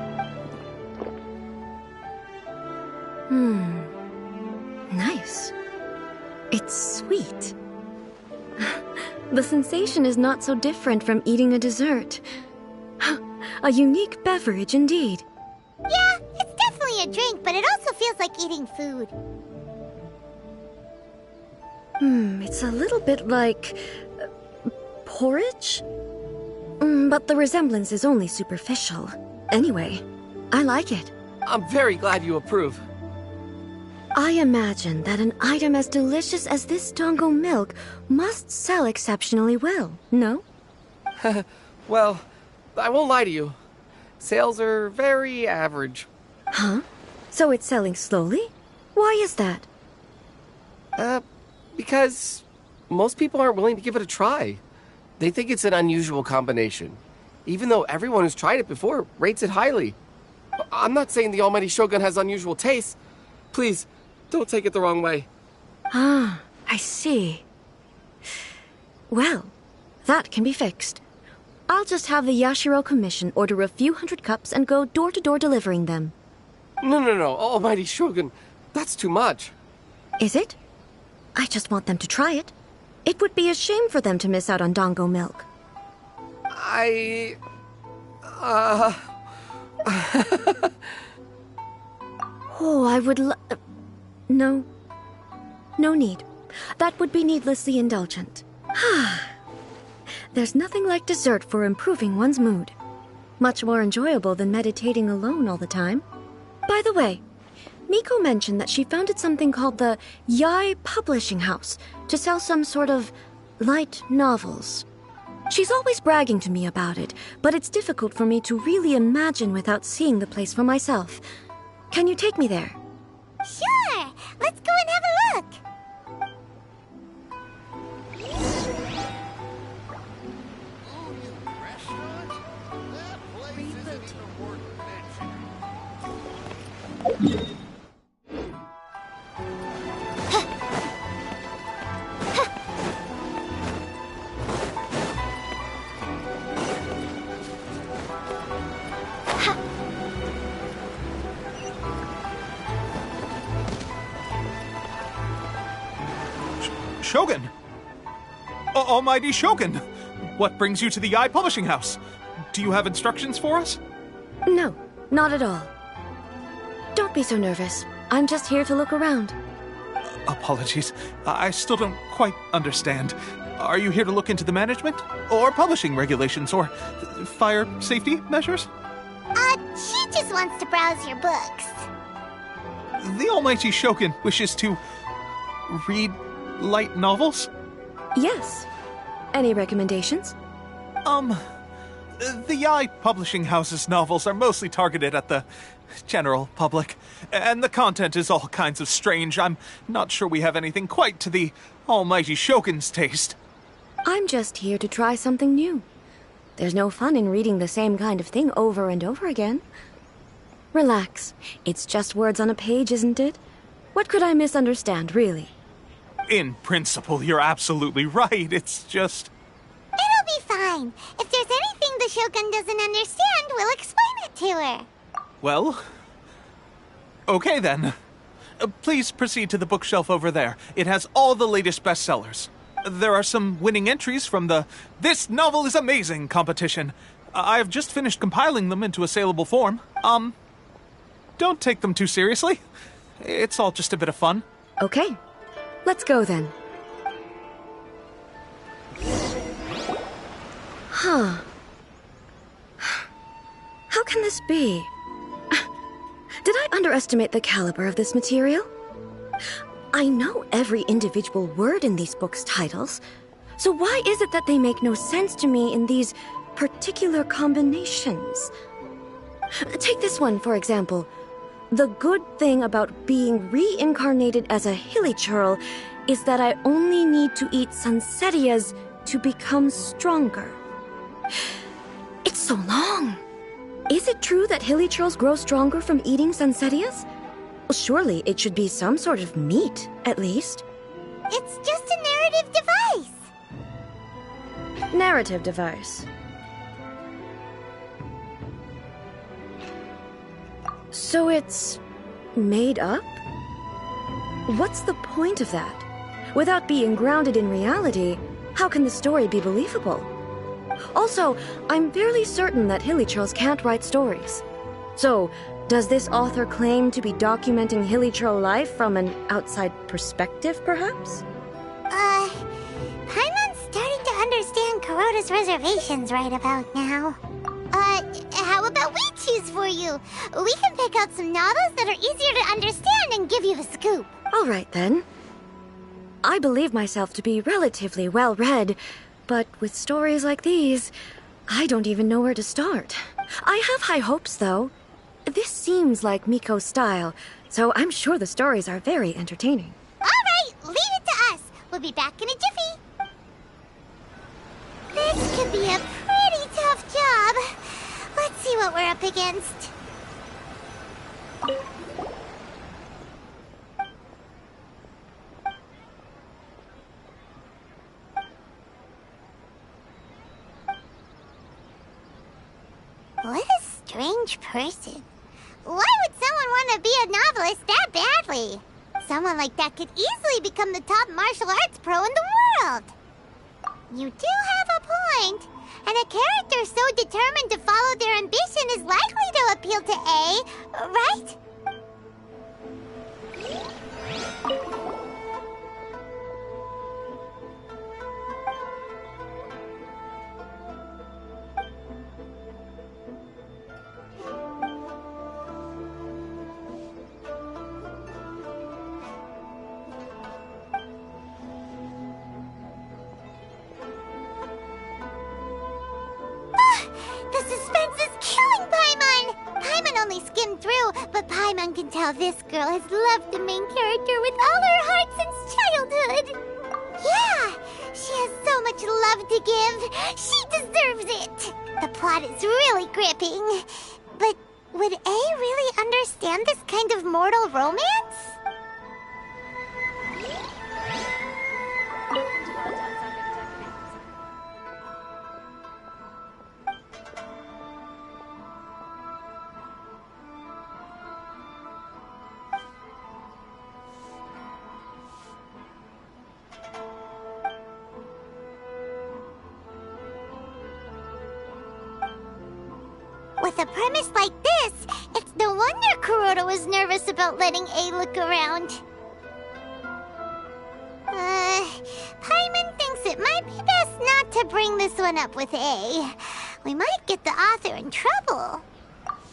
Nice. It's sweet. The sensation is not so different from eating a dessert. A unique beverage indeed. Yeah, it's definitely a drink, but it also feels like eating food. It's a little bit like porridge? But the resemblance is only superficial. Anyway, I like it. I'm very glad you approve. I imagine that an item as delicious as this dango milk must sell exceptionally well, no? Well, I won't lie to you. Sales are very average. Huh? So it's selling slowly? Why is that? Because most people aren't willing to give it a try. They think it's an unusual combination, even though everyone who's tried it before rates it highly. I'm not saying the almighty Shogun has unusual tastes. Please, don't take it the wrong way. Ah, I see. Well, that can be fixed. I'll just have the Yashiro Commission order a few hundred cups and go door-to-door delivering them. No, almighty Shogun. That's too much. Is it? I just want them to try it. It would be a shame for them to miss out on dango milk. Oh, I would No. No need. That would be needlessly indulgent. There's nothing like dessert for improving one's mood. Much more enjoyable than meditating alone all the time. By the way, Miko mentioned that she founded something called the Yai Publishing House to sell some sort of light novels. She's always bragging to me about it, but it's difficult for me to really imagine without seeing the place for myself. Can you take me there? Sure! Let's go and have a look! Shogun! Almighty Shogun! What brings you to the Yai Publishing House? Do you have instructions for us? No, not at all. Don't be so nervous. I'm just here to look around. Apologies. I still don't quite understand. Are you here to look into the management? Or publishing regulations? Or fire safety measures? She just wants to browse your books. The Almighty Shogun wishes to read light novels? Yes. Any recommendations? The Yai Publishing House's novels are mostly targeted at the general public, and the content is all kinds of strange. I'm not sure we have anything quite to the Almighty Shogun's taste. I'm just here to try something new. There's no fun in reading the same kind of thing over and over again. Relax. It's just words on a page, isn't it? What could I misunderstand, really? In principle, you're absolutely right. It's just... It'll be fine. If there's anything the Shogun doesn't understand, we'll explain it to her. Well... Okay then. Please proceed to the bookshelf over there. It has all the latest bestsellers. There are some winning entries from the "This Novel is Amazing" competition. I have just finished compiling them into a saleable form. Don't take them too seriously. It's all just a bit of fun. Okay, let's go then. Huh. How can this be? Did I underestimate the caliber of this material? I know every individual word in these books' titles, so why is it that they make no sense to me in these particular combinations? Take this one, for example. The good thing about being reincarnated as a hilly churl is that I only need to eat sunsetias to become stronger. It's so long. Is it true that hilly churls grow stronger from eating sunsetias? Well, surely it should be some sort of meat, at least. It's just a narrative device. Narrative device. So it's made up? What's the point of that? Without being grounded in reality, how can the story be believable? Also, I'm fairly certain that hilly churls can't write stories. So, does this author claim to be documenting hilly churl life from an outside perspective, perhaps? Paimon's starting to understand Kuroda's reservations right about now. How about we choose for you? We can pick out some novels that are easier to understand and give you the scoop. All right, then. I believe myself to be relatively well-read, but with stories like these, I don't even know where to start. I have high hopes, though. This seems like Miko's style, so I'm sure the stories are very entertaining. All right, leave it to us. We'll be back in a jiffy. This could be a pretty tough job. Let's see what we're up against. What a strange person. Why would someone want to be a novelist that badly? Someone like that could easily become the top martial arts pro in the world. You do have a point. And a character so determined to follow their ambition is likely to appeal to A, right? The suspense is killing Paimon! Paimon only skimmed through, but Paimon can tell this girl has loved the main character with all her heart since childhood. Yeah, she has so much love to give. She deserves it. The plot is really gripping. But would A really understand this kind of mortal romance? With a premise like this, it's no wonder Kuroda was nervous about letting A look around. Paimon thinks it might be best not to bring this one up with A. We might get the author in trouble.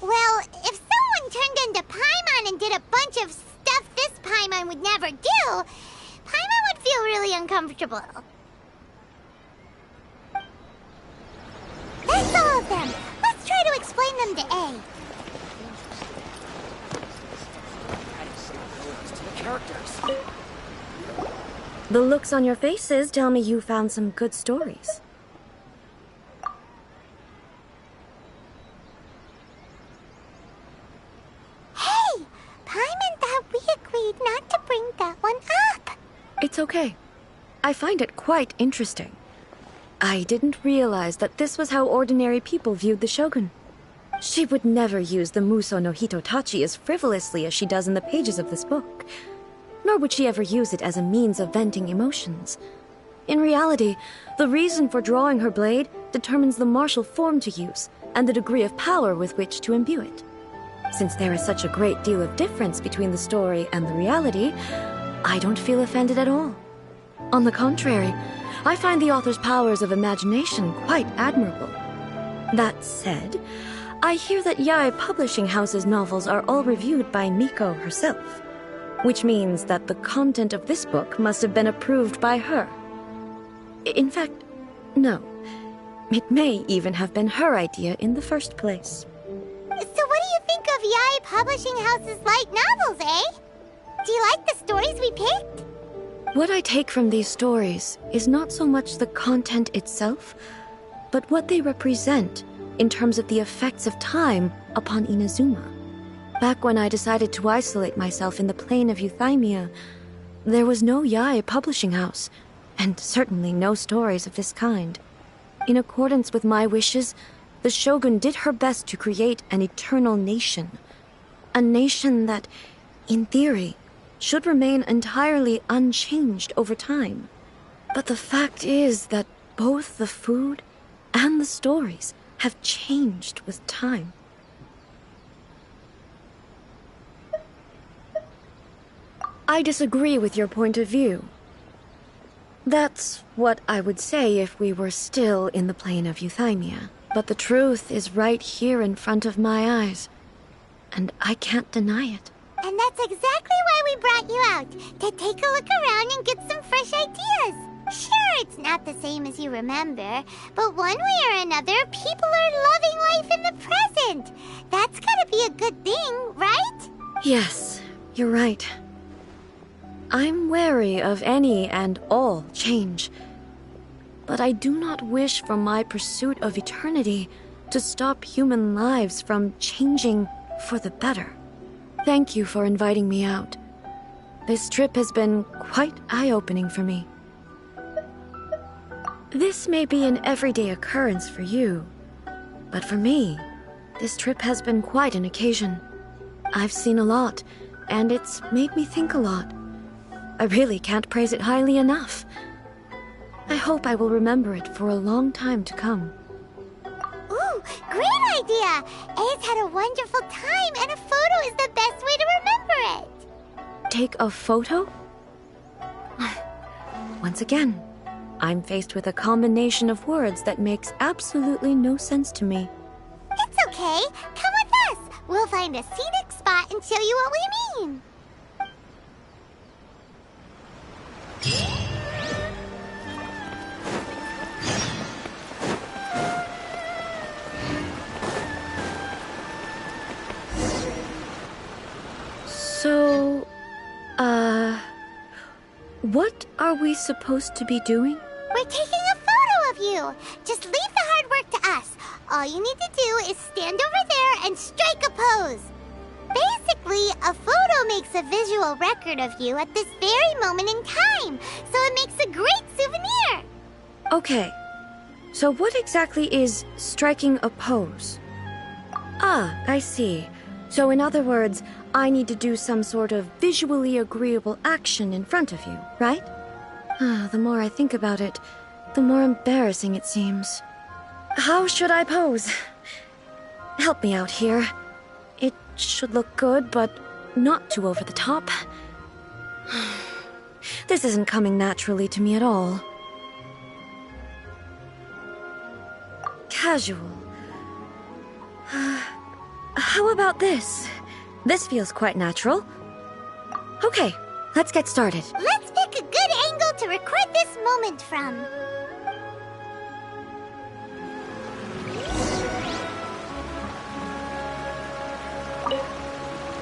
Well, if someone turned into Paimon and did a bunch of stuff this Paimon would never do, Paimon would feel really uncomfortable. That's all of them. Let's try to explain them to A. The looks on your faces tell me you found some good stories. Hey! Paimon thought we agreed not to bring that one up. It's okay. I find it quite interesting. I didn't realize that this was how ordinary people viewed the Shogun. She would never use the Muso no Hitotachi as frivolously as she does in the pages of this book. Nor would she ever use it as a means of venting emotions. In reality, the reason for drawing her blade determines the martial form to use and the degree of power with which to imbue it. Since there is such a great deal of difference between the story and the reality, I don't feel offended at all. On the contrary, I find the author's powers of imagination quite admirable. That said, I hear that Yae Publishing House's novels are all reviewed by Miko herself, which means that the content of this book must have been approved by her. In fact, no. It may even have been her idea in the first place. So what do you think of Yae Publishing House's light novels, eh? Do you like the stories we picked? What I take from these stories is not so much the content itself, but what they represent in terms of the effects of time upon Inazuma. Back when I decided to isolate myself in the plain of Euthymia, there was no Yae Publishing House, and certainly no stories of this kind. In accordance with my wishes, the Shogun did her best to create an eternal nation. A nation that, in theory, should remain entirely unchanged over time. But the fact is that both the food and the stories have changed with time. I disagree with your point of view. That's what I would say if we were still in the plane of Euthymia. But the truth is right here in front of my eyes, and I can't deny it. And that's exactly why we brought you out, to take a look around and get some fresh ideas. Sure, it's not the same as you remember, but one way or another, people are loving life in the present. That's gotta be a good thing, right? Yes, you're right. I'm wary of any and all change, but I do not wish for my pursuit of eternity to stop human lives from changing for the better. Thank you for inviting me out. This trip has been quite eye-opening for me. This may be an everyday occurrence for you, but for me, this trip has been quite an occasion. I've seen a lot, and it's made me think a lot. I really can't praise it highly enough. I hope I will remember it for a long time to come. Ooh, great idea! A's had a wonderful time, and a photo is the best way to remember it. Take a photo? Once again, I'm faced with a combination of words that makes absolutely no sense to me. It's okay. Come with us. We'll find a scenic spot and show you what we mean. So, what are we supposed to be doing? We're taking a photo of you. Just leave the hard work to us. All you need to do is stand over there and strike a pose. Basically, a photo makes a visual record of you at this very moment in time, so it makes a great souvenir. Okay, so what exactly is striking a pose? Ah, I see. So in other words, I need to do some sort of visually agreeable action in front of you, right? The more I think about it, the more embarrassing it seems. How should I pose? Help me out here. It should look good, but not too over the top. This isn't coming naturally to me at all. Casual. How about this? This feels quite natural. Okay, let's get started. Let's pick a good angle to record this moment from.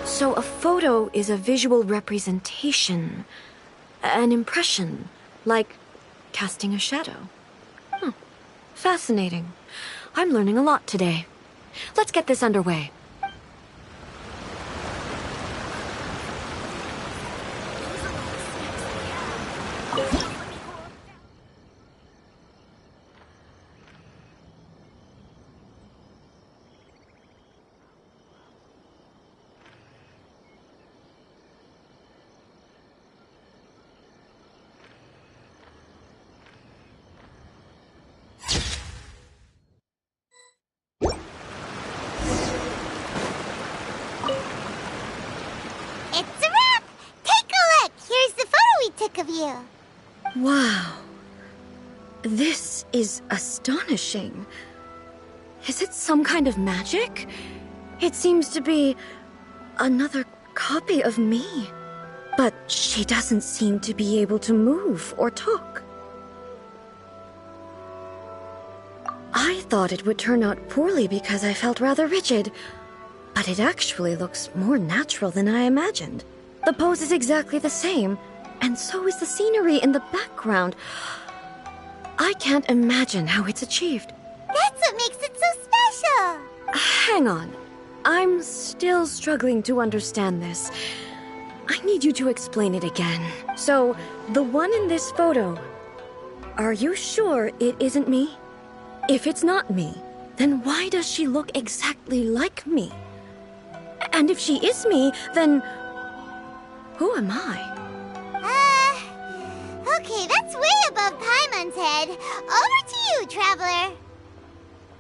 So a photo is a visual representation, an impression, like casting a shadow. Fascinating. I'm learning a lot today. Let's get this underway. of you. Wow. This is astonishing. Is it some kind of magic? It seems to be another copy of me. But she doesn't seem to be able to move or talk. I thought it would turn out poorly because I felt rather rigid, but it actually looks more natural than I imagined. The pose is exactly the same, and so is the scenery in the background. I can't imagine how it's achieved. That's what makes it so special. Hang on. I'm still struggling to understand this. I need you to explain it again. So, the one in this photo, are you sure it isn't me? If it's not me, then why does she look exactly like me? And if she is me, then who am I? Okay, that's way above Paimon's head. Over to you, Traveler.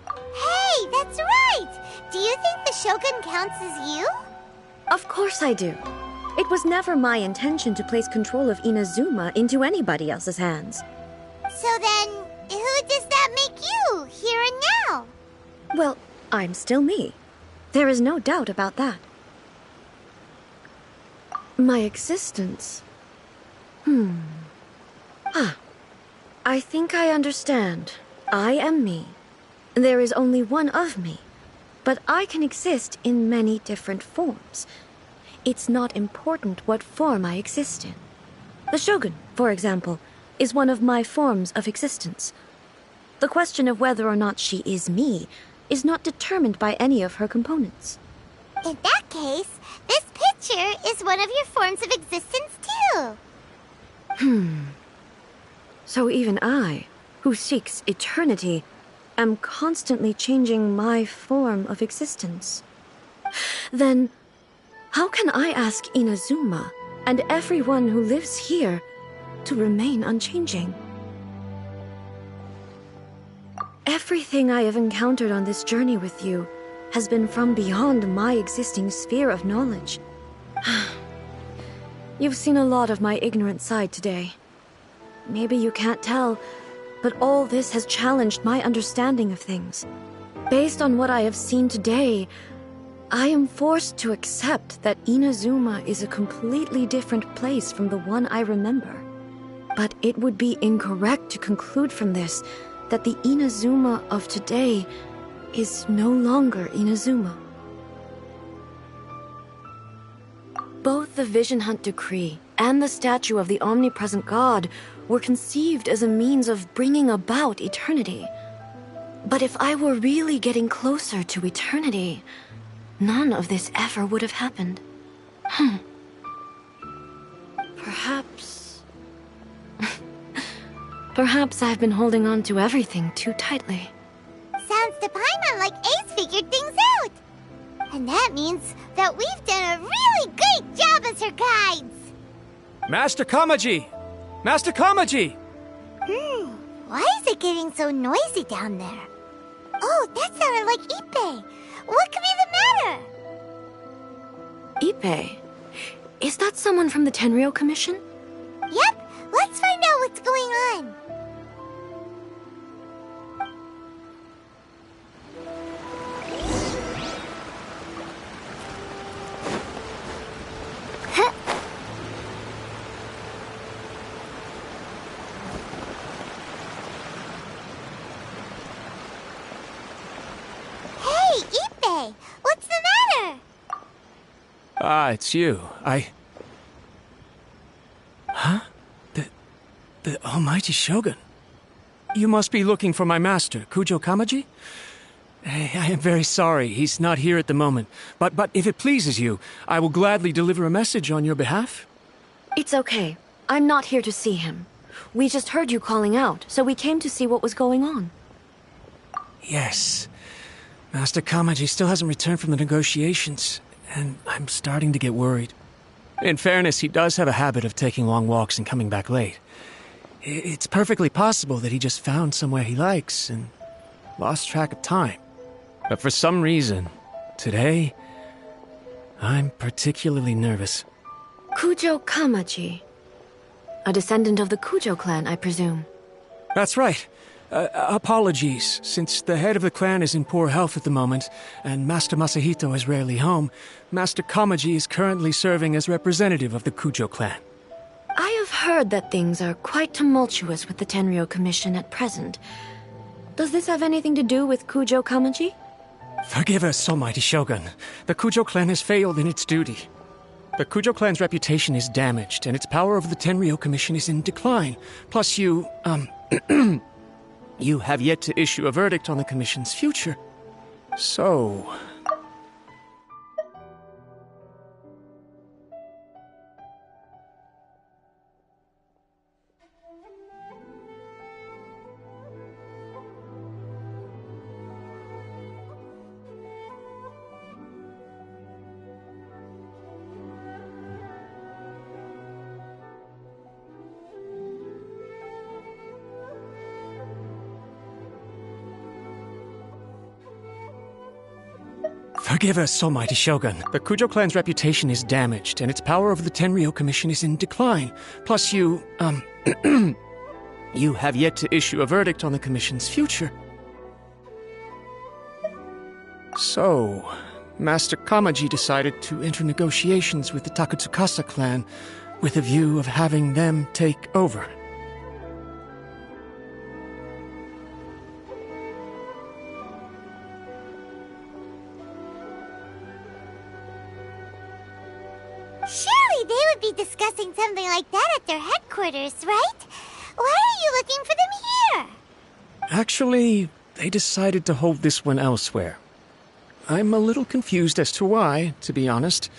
Hey, that's right! Do you think the Shogun counts as you? Of course I do. It was never my intention to place control of Inazuma into anybody else's hands. So then, who does that make you, here and now? Well, I'm still me. There is no doubt about that. My existence? I think I understand. I am me. There is only one of me, but I can exist in many different forms. It's not important what form I exist in. The Shogun, for example, is one of my forms of existence. The question of whether or not she is me is not determined by any of her components. In that case, this picture is one of your forms of existence too. So even I, who seeks eternity, am constantly changing my form of existence. Then, how can I ask Inazuma and everyone who lives here to remain unchanging? Everything I have encountered on this journey with you has been from beyond my existing sphere of knowledge. You've seen a lot of my ignorant side today. Maybe you can't tell, but all this has challenged my understanding of things. Based on what I have seen today, I am forced to accept that Inazuma is a completely different place from the one I remember. But it would be incorrect to conclude from this that the Inazuma of today is no longer Inazuma. Both the Vision Hunt Decree and the statue of the omnipresent God were conceived as a means of bringing about eternity. But if I were really getting closer to eternity, none of this ever would have happened. Perhaps... Perhaps I've been holding on to everything too tightly. Sounds to Paimon like Ace figured things out. And that means that we've done a really great job as her guides. Master Kamaji! Master Kamaji! Why is it getting so noisy down there? Oh, that sounded like Ippei. What could be the matter? Ippei? Is that someone from the Tenryou Commission? Yep, let's find out what's going on. Hey, Ippei, what's the matter? Ah, it's you. Huh? The Almighty Shogun. You must be looking for my master, Kujo Kamaji? I am very sorry, he's not here at the moment. But if it pleases you, I will gladly deliver a message on your behalf. It's okay. I'm not here to see him. We just heard you calling out, so we came to see what was going on. Yes. Master Kamaji still hasn't returned from the negotiations, and I'm starting to get worried. In fairness, he does have a habit of taking long walks and coming back late. It's perfectly possible that he just found somewhere he likes and lost track of time. But for some reason, today, I'm particularly nervous. Kujo Kamaji. A descendant of the Kujo clan, I presume. That's right. Apologies, since the head of the clan is in poor health at the moment, and Master Masahito is rarely home, Master Kamaji is currently serving as representative of the Kujo clan. I have heard that things are quite tumultuous with the Tenryo Commission at present. Does this have anything to do with Kujo Kamaji? Forgive us, Almighty Shogun. The Kujo clan has failed in its duty. The Kujo clan's reputation is damaged, and its power over the Tenryo Commission is in decline. Plus you, you have yet to issue a verdict on the Commission's future. So... Forgive us, Almighty Shogun. The Kujo clan's reputation is damaged, and its power over the Tenryo Commission is in decline. Plus you, you have yet to issue a verdict on the Commission's future. So, Master Kamaji decided to enter negotiations with the Takatsukasa clan with a view of having them take over. Surely they would be discussing something like that at their headquarters, right? Why are you looking for them here? Actually, they decided to hold this one elsewhere. I'm a little confused as to why, to be honest,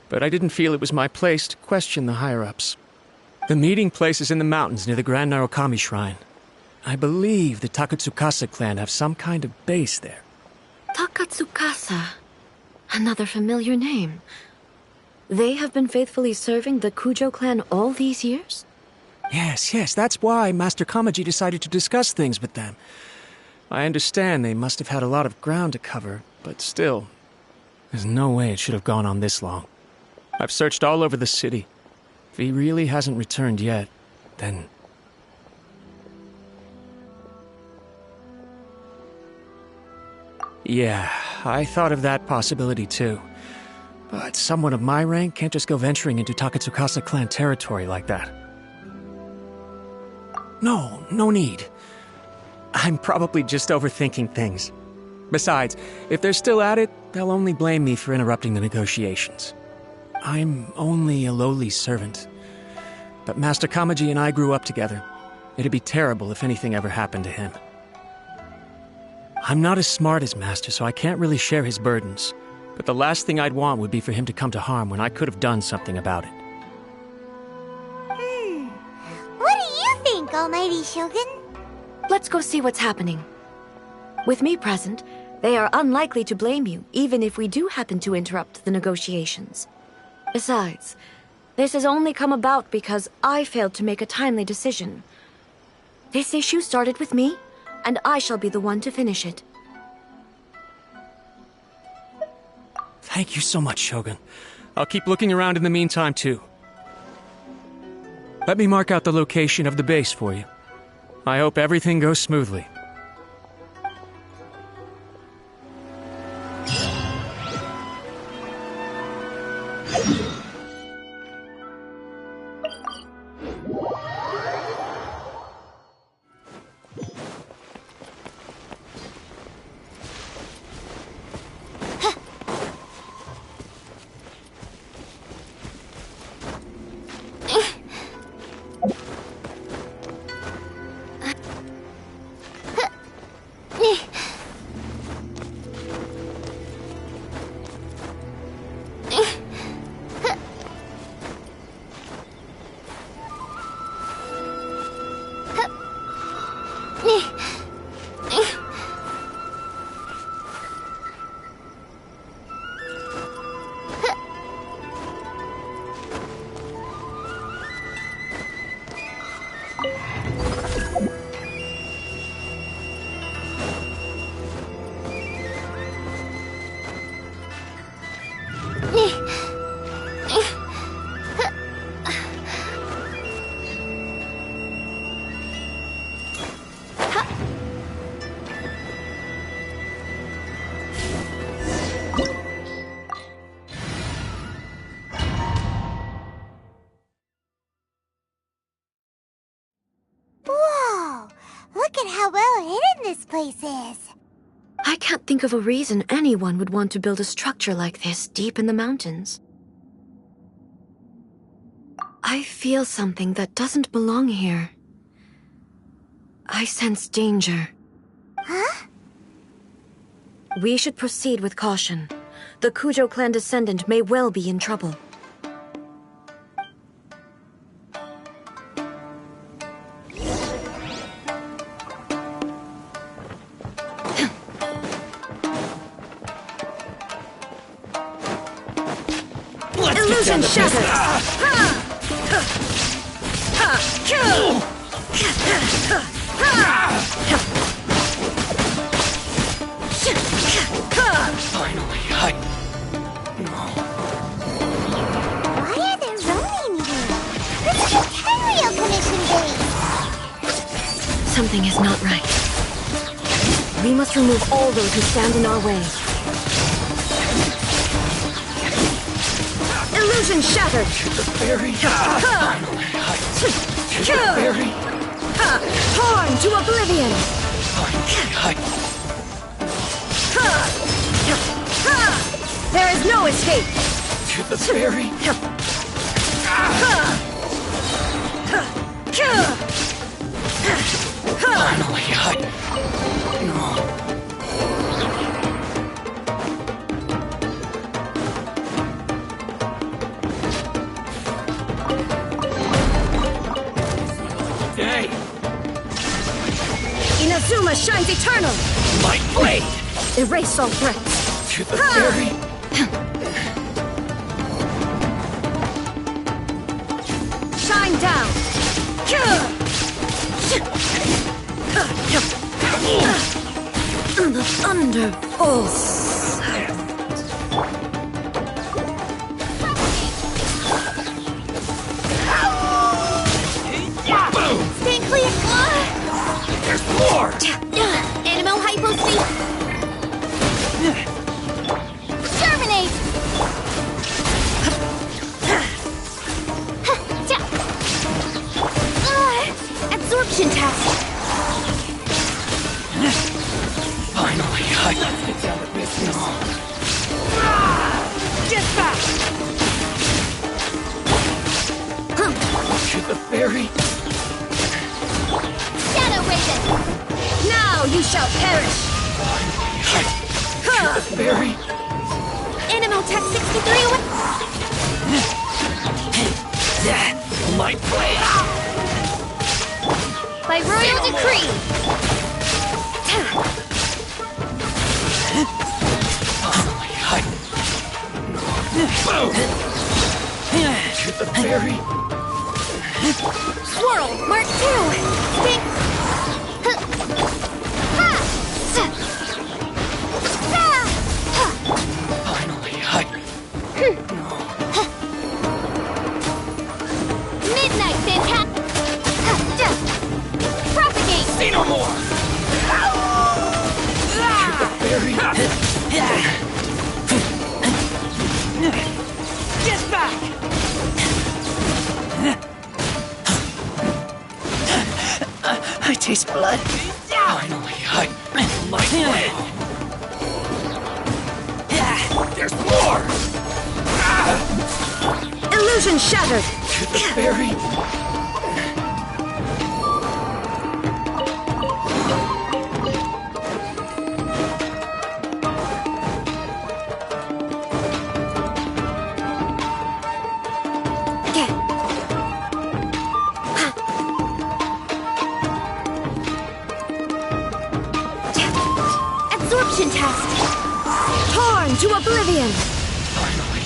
but I didn't feel it was my place to question the higher-ups. The meeting place is in the mountains near the Grand Narukami Shrine. I believe the Takatsukasa clan have some kind of base there. Takatsukasa. Another familiar name. They have been faithfully serving the Kujo clan all these years? Yes, that's why Master Kamaji decided to discuss things with them. I understand they must have had a lot of ground to cover, but still, there's no way it should have gone on this long. I've searched all over the city. If he really hasn't returned yet, then... Yeah, I thought of that possibility too. But someone of my rank can't just go venturing into Takatsukasa clan territory like that. No need. I'm probably just overthinking things. Besides, if they're still at it, they'll only blame me for interrupting the negotiations. I'm only a lowly servant. But Master Kamaji and I grew up together. It'd be terrible if anything ever happened to him. I'm not as smart as Master, so I can't really share his burdens. But the last thing I'd want would be for him to come to harm when I could have done something about it. What do you think, Almighty Shogun? Let's go see what's happening. With me present, they are unlikely to blame you, even if we do happen to interrupt the negotiations. Besides, this has only come about because I failed to make a timely decision. This issue started with me, and I shall be the one to finish it. Thank you so much, Shogun. I'll keep looking around in the meantime, too. Let me mark out the location of the base for you. I hope everything goes smoothly. at how well hidden this place is. I can't think of a reason anyone would want to build a structure like this deep in the mountains. I feel something that doesn't belong here. I sense danger. Huh? We should proceed with caution. The Kujo clan descendant may well be in trouble. Illusion shattered! Finally, Why are there Ronin here? This is a Kenryo Commission base! Something is not right. We must remove all those who stand in our way. Illusion shattered! Fairy! Finally, Fairy! Torn to oblivion! There is no escape! To the fairy! Finally, Hey! Inazuma shines eternal! My blade! Erase all threats! To the fairy! Shine down! The thunder pulse. Stay clear! There's more! Animal hypospace! Terminate! Absorption test! Finally, let's get down to business. Get back! To the fairy! Shadow Raven! Now you shall perish! To the fairy! Animal Tech 63 away! My blade! By royal decree! To the fairy! Swirl Mark 2! Think! Finally, Midnight Fantastic! Propagate! say no more! To the fairy! Get back! I taste blood. Finally, my blade! There's more! Illusion shattered! To the fairy! Absorption test! Torn to oblivion! Finally,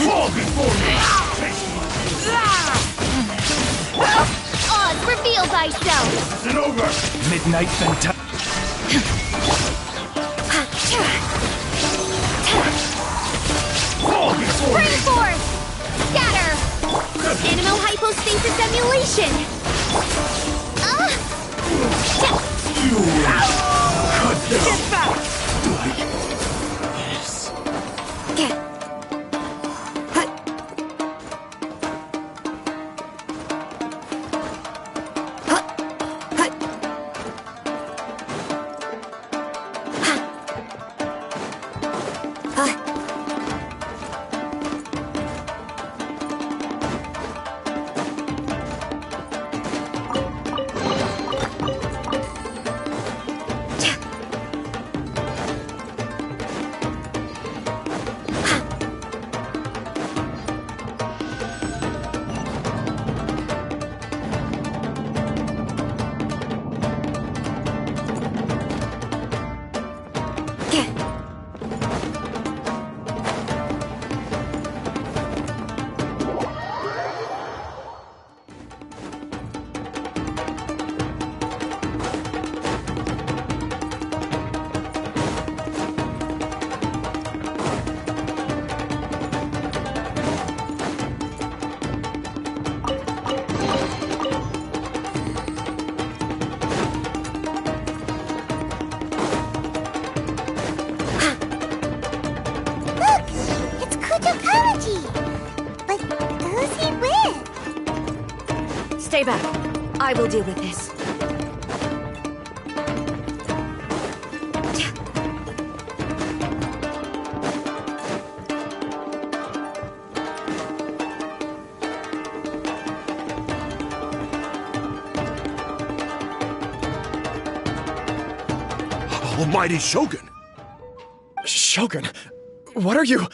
Fall before me! Oz, reveal thyself! Is it over? Midnight Fantastic. Fall before Bring me! forth! Scatter! Animal hypostasis emulation! Get back! Stay back. I will deal with this. Almighty Shogun! Shogun? What are you?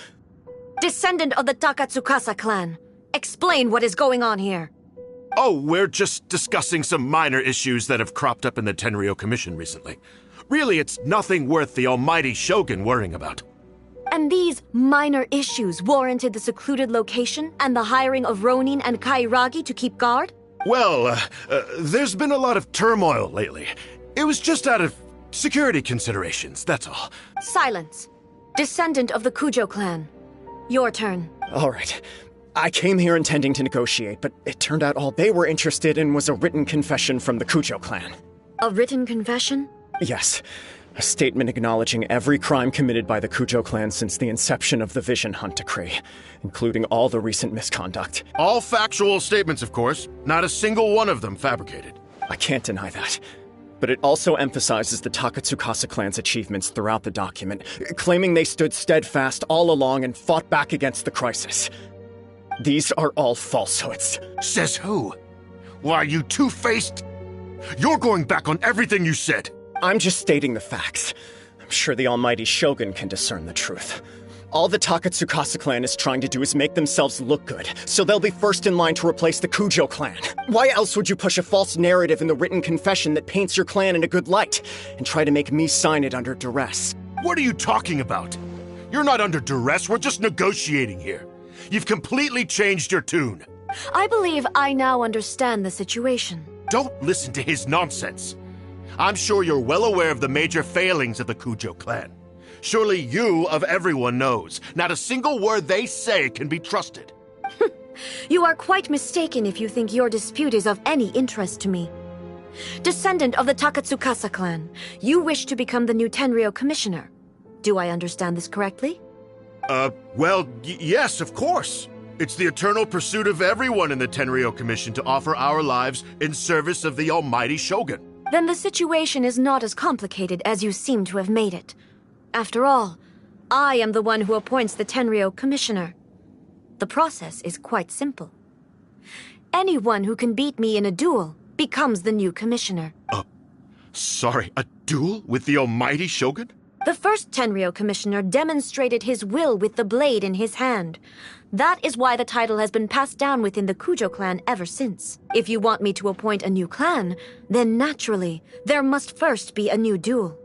Descendant of the Takatsukasa clan. Explain what is going on here. Oh, we're just discussing some minor issues that have cropped up in the Tenryou Commission recently. Really, it's nothing worth the almighty Shogun worrying about. And these minor issues warranted the secluded location and the hiring of Ronin and Kairagi to keep guard? Well, there's been a lot of turmoil lately. It was just out of security considerations, that's all. Silence. Descendant of the Kujo clan. Your turn. All right. I came here intending to negotiate, but it turned out all they were interested in was a written confession from the Kujo clan. A written confession? Yes. A statement acknowledging every crime committed by the Kujo clan since the inception of the Vision Hunt Decree, including all the recent misconduct. All factual statements, of course. Not a single one of them fabricated. I can't deny that. But it also emphasizes the Takatsukasa clan's achievements throughout the document, claiming they stood steadfast all along and fought back against the crisis. These are all falsehoods. Says who? Why, you two-faced... You're going back on everything you said. I'm just stating the facts. I'm sure the almighty Shogun can discern the truth. All the Takatsukasa clan is trying to do is make themselves look good, so they'll be first in line to replace the Kujo clan. Why else would you push a false narrative in the written confession that paints your clan in a good light, and try to make me sign it under duress? What are you talking about? You're not under duress, we're just negotiating here. You've completely changed your tune. I believe I now understand the situation. Don't listen to his nonsense. I'm sure you're well aware of the major failings of the Kujo clan. Surely you, of everyone, knows. Not a single word they say can be trusted. You are quite mistaken if you think your dispute is of any interest to me. Descendant of the Takatsukasa clan, you wish to become the new Tenryou commissioner. Do I understand this correctly? Well, yes, of course. It's the eternal pursuit of everyone in the Tenryou Commission to offer our lives in service of the almighty Shogun. Then the situation is not as complicated as you seem to have made it. After all, I am the one who appoints the Tenryou commissioner. The process is quite simple. Anyone who can beat me in a duel becomes the new commissioner. Sorry, a duel with the almighty Shogun? The first Tenryou commissioner demonstrated his will with the blade in his hand. That is why the title has been passed down within the Kujo clan ever since. If you want me to appoint a new clan, then naturally, there must first be a new duel.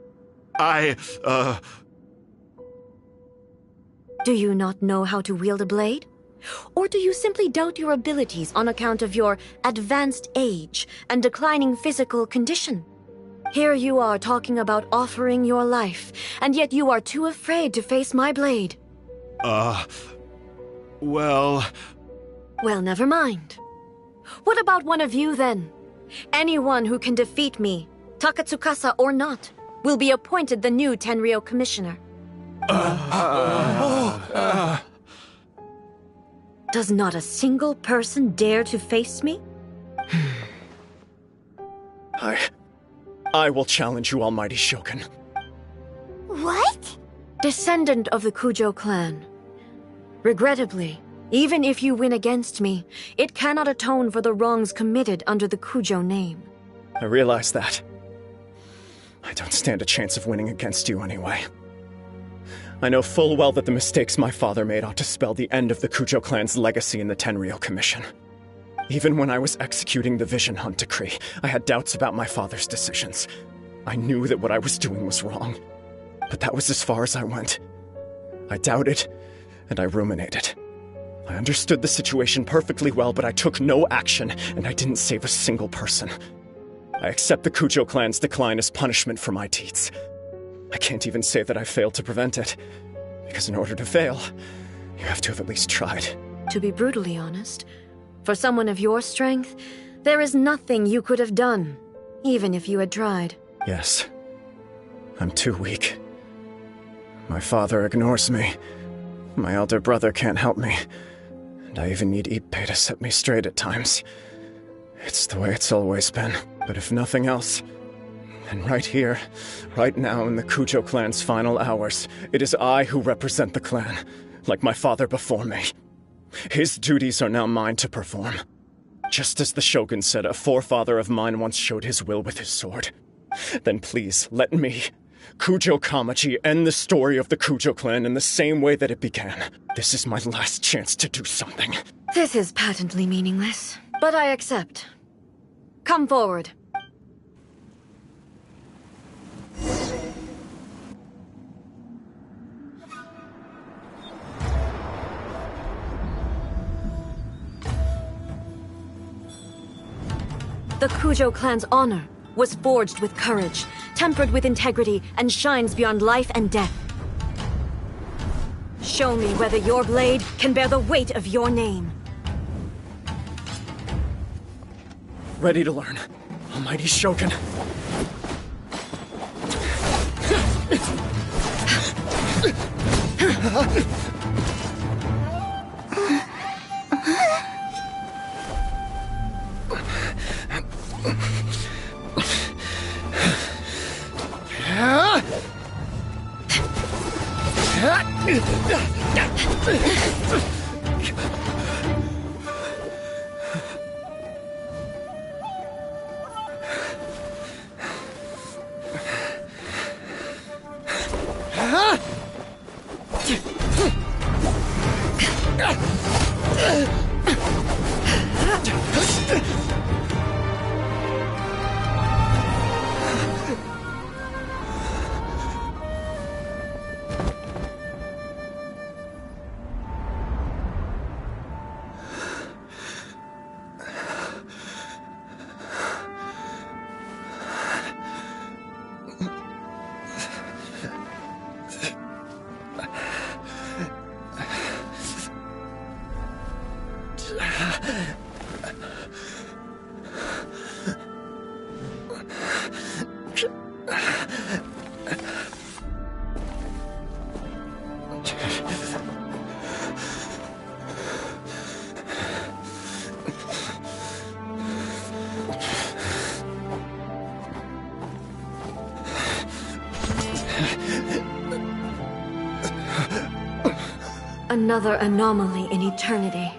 Do you not know how to wield a blade? Or do you simply doubt your abilities on account of your advanced age and declining physical condition? Here you are talking about offering your life, and yet you are too afraid to face my blade. Well, never mind. What about one of you, then? Anyone who can defeat me, Takatsukasa or not, will be appointed the new Tenryou Commissioner. Does not a single person dare to face me? I will challenge you, Almighty Shogun. What? Descendant of the Kujo clan. Regrettably, even if you win against me, it cannot atone for the wrongs committed under the Kujo name. I realize that. I don't stand a chance of winning against you anyway. I know full well that the mistakes my father made ought to spell the end of the Kujo clan's legacy in the Tenryou Commission. Even when I was executing the Vision Hunt decree, I had doubts about my father's decisions. I knew that what I was doing was wrong, but that was as far as I went. I doubted, and I ruminated. I understood the situation perfectly well, but I took no action, and I didn't save a single person. I accept the Kujo clan's decline as punishment for my deeds. I can't even say that I failed to prevent it, because in order to fail, you have to have at least tried. To be brutally honest, for someone of your strength, there is nothing you could have done, even if you had tried. Yes. I'm too weak. My father ignores me. My elder brother can't help me. And I even need Ippei to set me straight at times. It's the way it's always been. But if nothing else, then right here, right now in the Kujo clan's final hours, it is I who represent the clan, like my father before me. His duties are now mine to perform. Just as the Shogun said, a forefather of mine once showed his will with his sword. Then please, let me, Kujo Kamaji, end the story of the Kujo clan in the same way that it began. This is my last chance to do something. This is patently meaningless, but I accept. Come forward. The Kujo clan's honor was forged with courage, tempered with integrity, and shines beyond life and death. Show me whether your blade can bear the weight of your name. Ready to learn, Almighty Shogun. Another anomaly in eternity.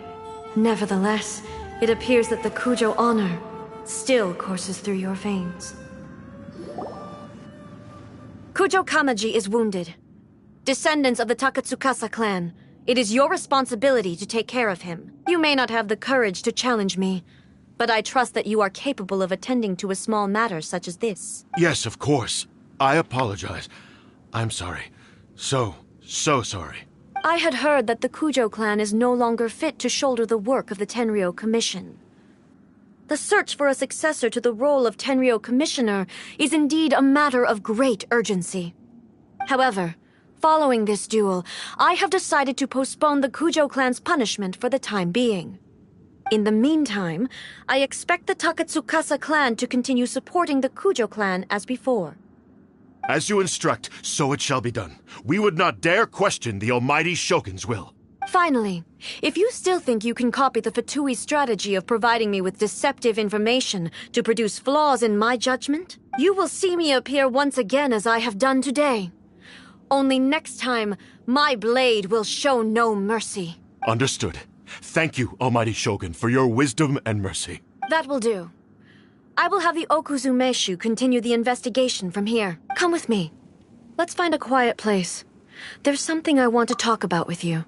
Nevertheless, it appears that the Kujo honor still courses through your veins. Kujo Kamaji is wounded. Descendants of the Takatsukasa clan, it is your responsibility to take care of him. You may not have the courage to challenge me, but I trust that you are capable of attending to a small matter such as this. Yes, of course. I apologize. I'm sorry. So sorry. I had heard that the Kujo clan is no longer fit to shoulder the work of the Tenryou Commission. The search for a successor to the role of Tenryou Commissioner is indeed a matter of great urgency. However, following this duel, I have decided to postpone the Kujo clan's punishment for the time being. In the meantime, I expect the Takatsukasa clan to continue supporting the Kujo clan as before. As you instruct, so it shall be done. We would not dare question the almighty Shogun's will. Finally, if you still think you can copy the Fatui strategy of providing me with deceptive information to produce flaws in my judgment, you will see me appear once again as I have done today. Only next time, my blade will show no mercy. Understood. Thank you, almighty Shogun, for your wisdom and mercy. That will do. I will have the Okuzumeshu continue the investigation from here. Come with me. Let's find a quiet place. There's something I want to talk about with you.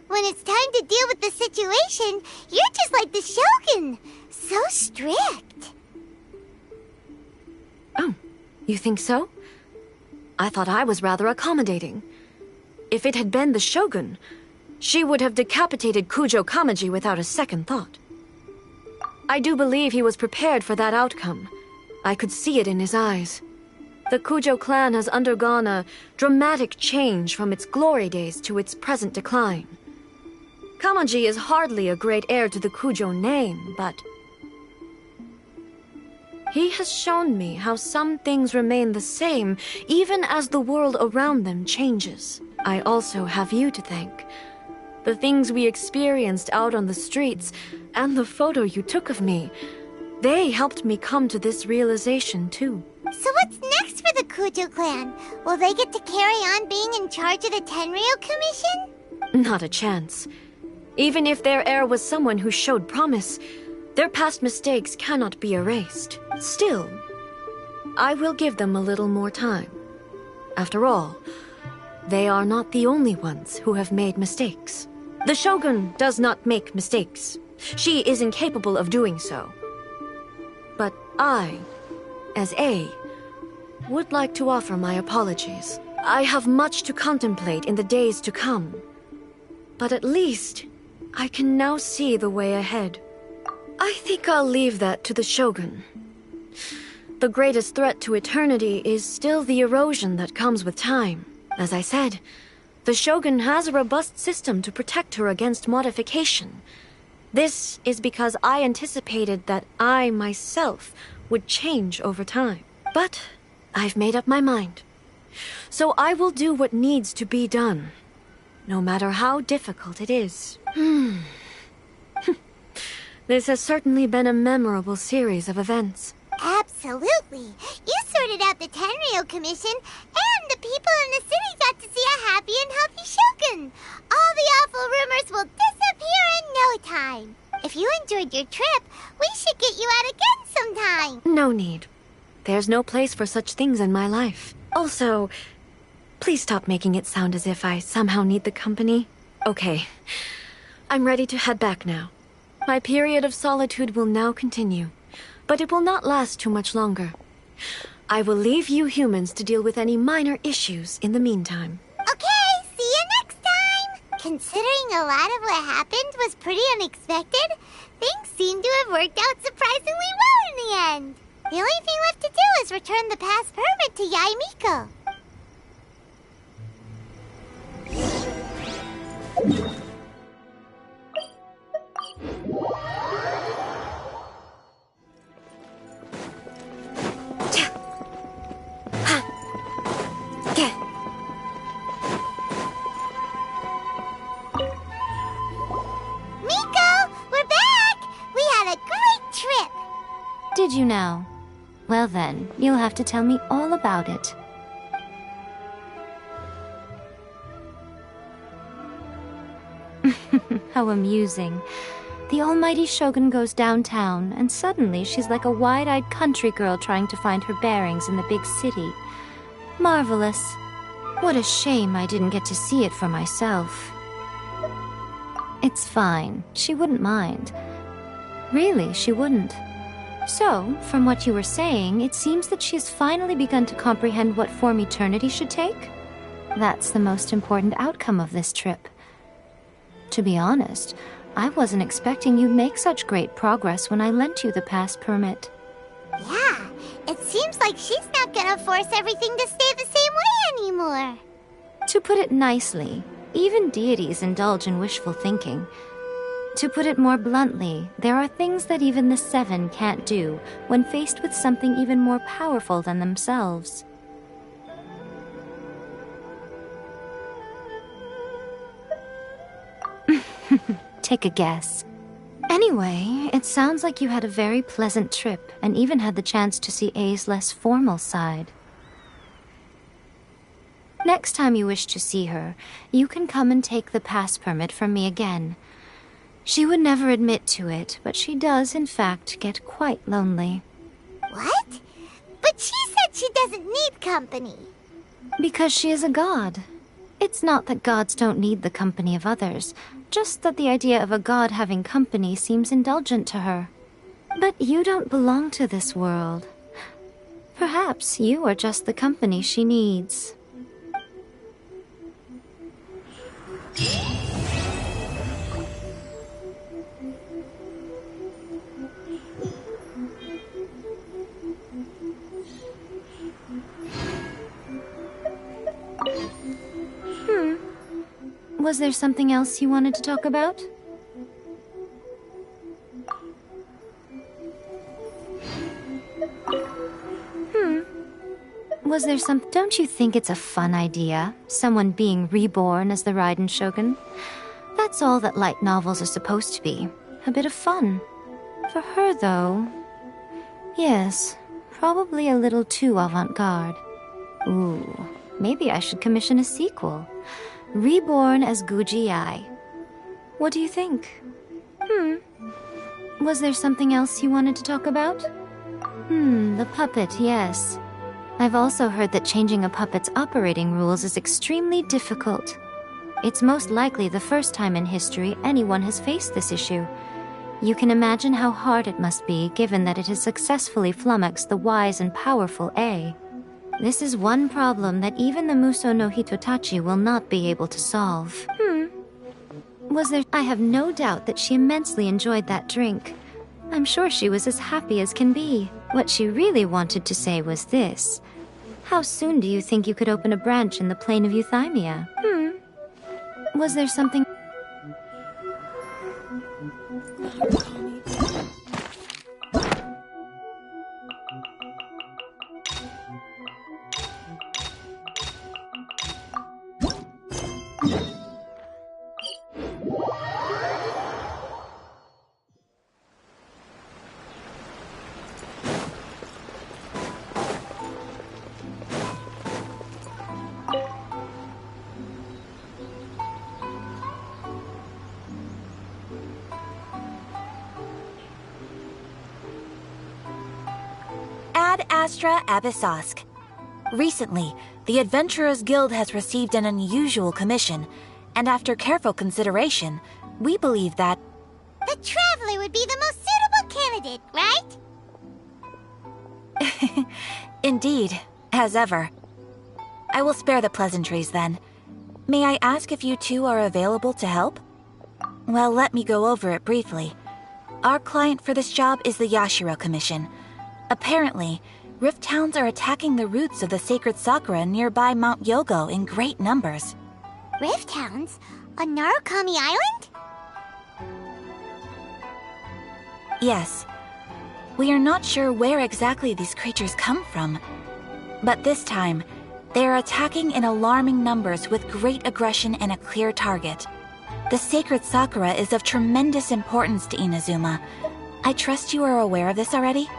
When it's time to deal with the situation, you're just like the Shogun. So strict. Oh, you think so? I thought I was rather accommodating. If it had been the Shogun, she would have decapitated Kujo Kamaji without a second thought. I do believe he was prepared for that outcome. I could see it in his eyes. The Kujo clan has undergone a dramatic change from its glory days to its present decline. Kamaji is hardly a great heir to the Kujo name, but he has shown me how some things remain the same even as the world around them changes. I also have you to thank. The things we experienced out on the streets and the photo you took of me, they helped me come to this realization too. So what's next for the Kujo clan? Will they get to carry on being in charge of the Tenryu Commission? Not a chance. Even if their heir was someone who showed promise, their past mistakes cannot be erased. Still, I will give them a little more time. After all, they are not the only ones who have made mistakes. The Shogun does not make mistakes. She is incapable of doing so. But I, as A, would like to offer my apologies. I have much to contemplate in the days to come. But at least, I can now see the way ahead. I think I'll leave that to the Shogun. The greatest threat to eternity is still the erosion that comes with time. As I said, the Shogun has a robust system to protect her against modification. This is because I anticipated that I myself would change over time. But I've made up my mind. So I will do what needs to be done, no matter how difficult it is. This has certainly been a memorable series of events. Absolutely. You sorted out the Tenryo Commission, and the people in the city got to see a happy and healthy Shogun. All the awful rumors will disappear in no time. If you enjoyed your trip, we should get you out again sometime. No need. There's no place for such things in my life. Also, please stop making it sound as if I somehow need the company. Okay, I'm ready to head back now. My period of solitude will now continue, but it will not last too much longer. I will leave you humans to deal with any minor issues in the meantime. Okay, see you next time! Considering a lot of what happened was pretty unexpected, things seem to have worked out surprisingly well in the end. The only thing left to do is return the pass permit to Yaimiko. Miko, we're back! We had a great trip! Did you now? Well then, you'll have to tell me all about it. How amusing. The almighty Shogun goes downtown, and suddenly she's like a wide-eyed country girl trying to find her bearings in the big city. Marvelous. What a shame I didn't get to see it for myself. It's fine. She wouldn't mind. Really, she wouldn't. So, from what you were saying, it seems that she has finally begun to comprehend what form eternity should take? That's the most important outcome of this trip. To be honest, I wasn't expecting you'd make such great progress when I lent you the pass permit. Yeah, it seems like she's not gonna force everything to stay the same way anymore. To put it nicely, even deities indulge in wishful thinking. To put it more bluntly, there are things that even the Seven can't do when faced with something even more powerful than themselves. Take a guess. Anyway, it sounds like you had a very pleasant trip and even had the chance to see A's less formal side. Next time you wish to see her, you can come and take the pass permit from me again. She would never admit to it, but she does, in fact, get quite lonely. What? But she said she doesn't need company. Because she is a god. It's not that gods don't need the company of others, just that the idea of a god having company seems indulgent to her. But you don't belong to this world. Perhaps you are just the company she needs. Was there something else you wanted to talk about? Was there some... Don't you think it's a fun idea? Someone being reborn as the Raiden Shogun? That's all that light novels are supposed to be. A bit of fun. For her, though... Yes, probably a little too avant-garde. Ooh, maybe I should commission a sequel. Reborn as Guji Ai. What do you think? Was there something else you wanted to talk about? The puppet, yes. I've also heard that changing a puppet's operating rules is extremely difficult. It's most likely the first time in history anyone has faced this issue. You can imagine how hard it must be, given that it has successfully flummoxed the wise and powerful A. This is one problem that even the Muso no Hitotachi will not be able to solve. Was there... I have no doubt that she immensely enjoyed that drink. I'm sure she was as happy as can be. What she really wanted to say was this. How soon do you think you could open a branch in the plain of Euthymia? Was there something... Astra Abyssosque. Recently, the Adventurers Guild has received an unusual commission, and after careful consideration, we believe that the Traveler would be the most suitable candidate, right? Indeed, as ever. I will spare the pleasantries then. May I ask if you two are available to help? Well, let me go over it briefly. Our client for this job is the Yashiro Commission. Apparently, Rift Hounds are attacking the roots of the sacred sakura nearby Mount Yogo in great numbers. Rift Hounds? On Narukami Island? Yes. We are not sure where exactly these creatures come from. But this time, they are attacking in alarming numbers with great aggression and a clear target. The sacred sakura is of tremendous importance to Inazuma. I trust you are aware of this already?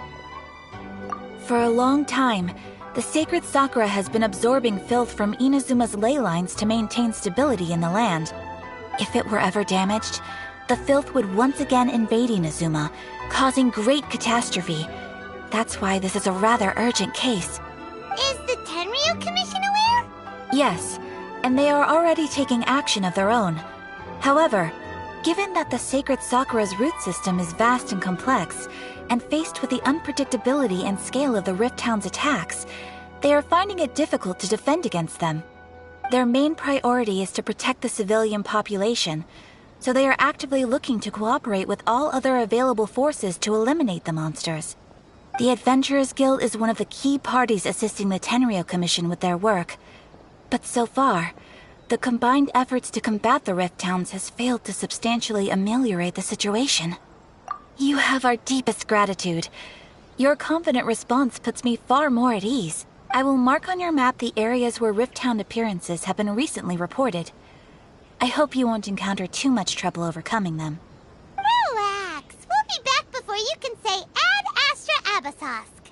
For a long time, the sacred sakura has been absorbing filth from Inazuma's ley lines to maintain stability in the land. If it were ever damaged, the filth would once again invade Inazuma, causing great catastrophe. That's why this is a rather urgent case. Is the Tenryo Commission aware? Yes, and they are already taking action of their own. However, given that the sacred sakura's root system is vast and complex, and faced with the unpredictability and scale of the Rift Hound's attacks, they are finding it difficult to defend against them. Their main priority is to protect the civilian population, so they are actively looking to cooperate with all other available forces to eliminate the monsters. The Adventurers Guild is one of the key parties assisting the Tenryo Commission with their work. But so far, the combined efforts to combat the Rift Hounds has failed to substantially ameliorate the situation. You have our deepest gratitude. Your confident response puts me far more at ease. I will mark on your map the areas where Rift Hound appearances have been recently reported. I hope you won't encounter too much trouble overcoming them. Relax. We'll be back before you can say Ad Astra Abyssosque.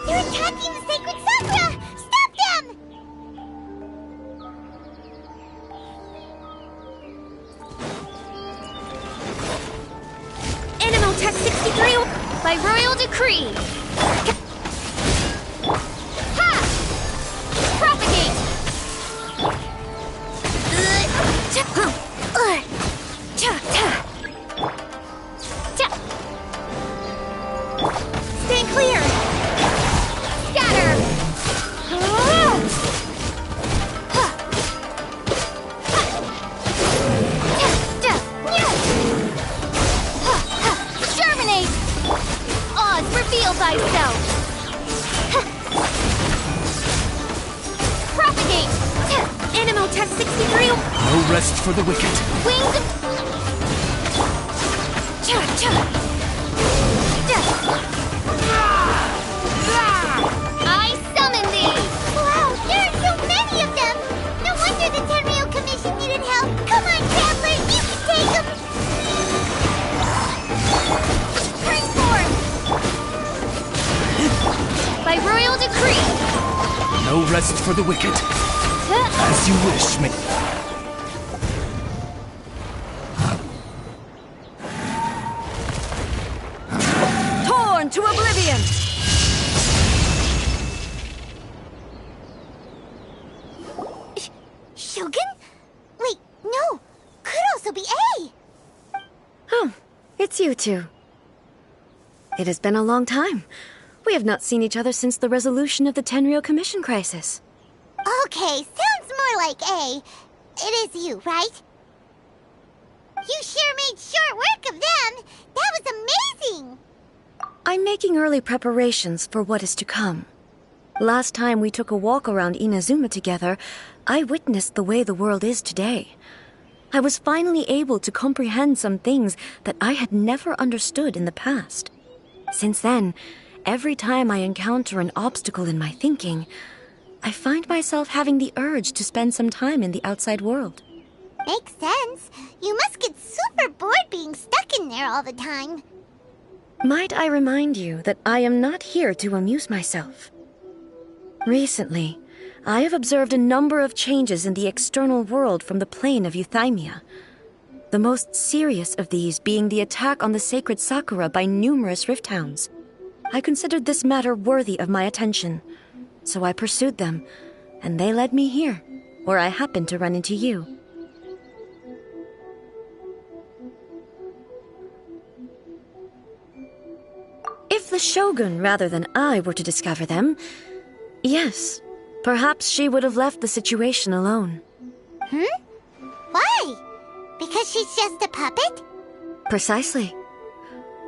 They're attacking the sacred sakura! Stop them! Animotech 63 by royal decree. Ha! Propagate! Stay clear! Scatter! Germinate! Oz, reveal thyself! Propagate! Animotech 63! No rest for the wicked. Wings of... I summon thee! Wow, there are so many of them! No wonder the Tenryo Commission needed help! Come on, Traveler, you can take them! Spring forth! By royal decree! No rest for the wicked. As you wish, Torn to oblivion! Shogun? Wait, no! Could also be A! Oh, it's you two. It has been a long time. We have not seen each other since the resolution of the Tenryo Commission crisis. Okay, sounds more like A. It is you, right? You sure made short work of them! That was amazing! I'm making early preparations for what is to come. Last time we took a walk around Inazuma together, I witnessed the way the world is today. I was finally able to comprehend some things that I had never understood in the past. Since then, every time I encounter an obstacle in my thinking, I find myself having the urge to spend some time in the outside world. Makes sense. You must get super bored being stuck in there all the time. Might I remind you that I am not here to amuse myself? Recently, I have observed a number of changes in the external world from the plane of Euthymia. The most serious of these being the attack on the sacred Sakura by numerous rift hounds. I considered this matter worthy of my attention, so I pursued them, and they led me here, where I happened to run into you. If the Shogun rather than I were to discover them, yes, perhaps she would have left the situation alone. Why? Because she's just a puppet? Precisely.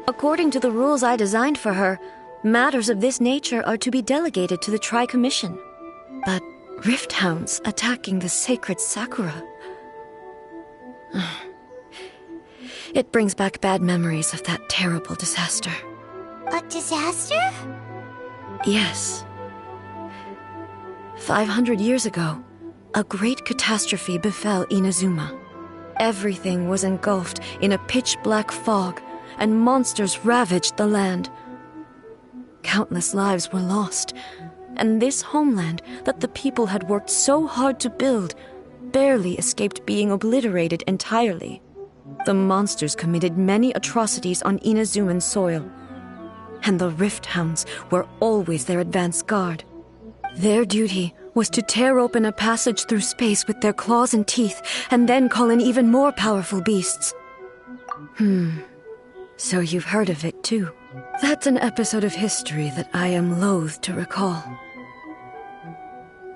According to the rules I designed for her, matters of this nature are to be delegated to the Tri-Commission. But rift hounds attacking the sacred Sakura... It brings back bad memories of that terrible disaster. A disaster? Yes. 500 years ago, a great catastrophe befell Inazuma. Everything was engulfed in a pitch-black fog, and monsters ravaged the land. Countless lives were lost, and this homeland that the people had worked so hard to build barely escaped being obliterated entirely. The monsters committed many atrocities on Inazuman soil, and the rift hounds were always their advance guard. Their duty was to tear open a passage through space with their claws and teeth, and then call in even more powerful beasts. So you've heard of it too. That's an episode of history that I am loath to recall.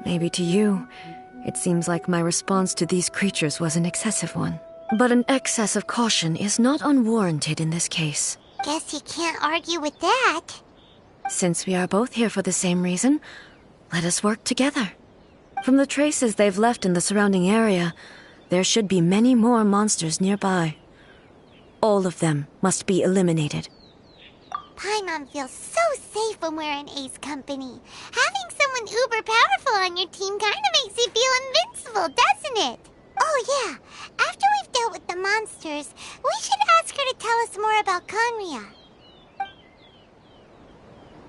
Maybe to you, it seems like my response to these creatures was an excessive one. But an excess of caution is not unwarranted in this case. Guess you can't argue with that. Since we are both here for the same reason, let us work together. From the traces they've left in the surrounding area, there should be many more monsters nearby. All of them must be eliminated. Paimon feels so safe when we're in Ace Company. Having someone uber powerful on your team kinda makes you feel invincible, doesn't it? Oh yeah, after we've dealt with the monsters, we should ask her to tell us more about Conria.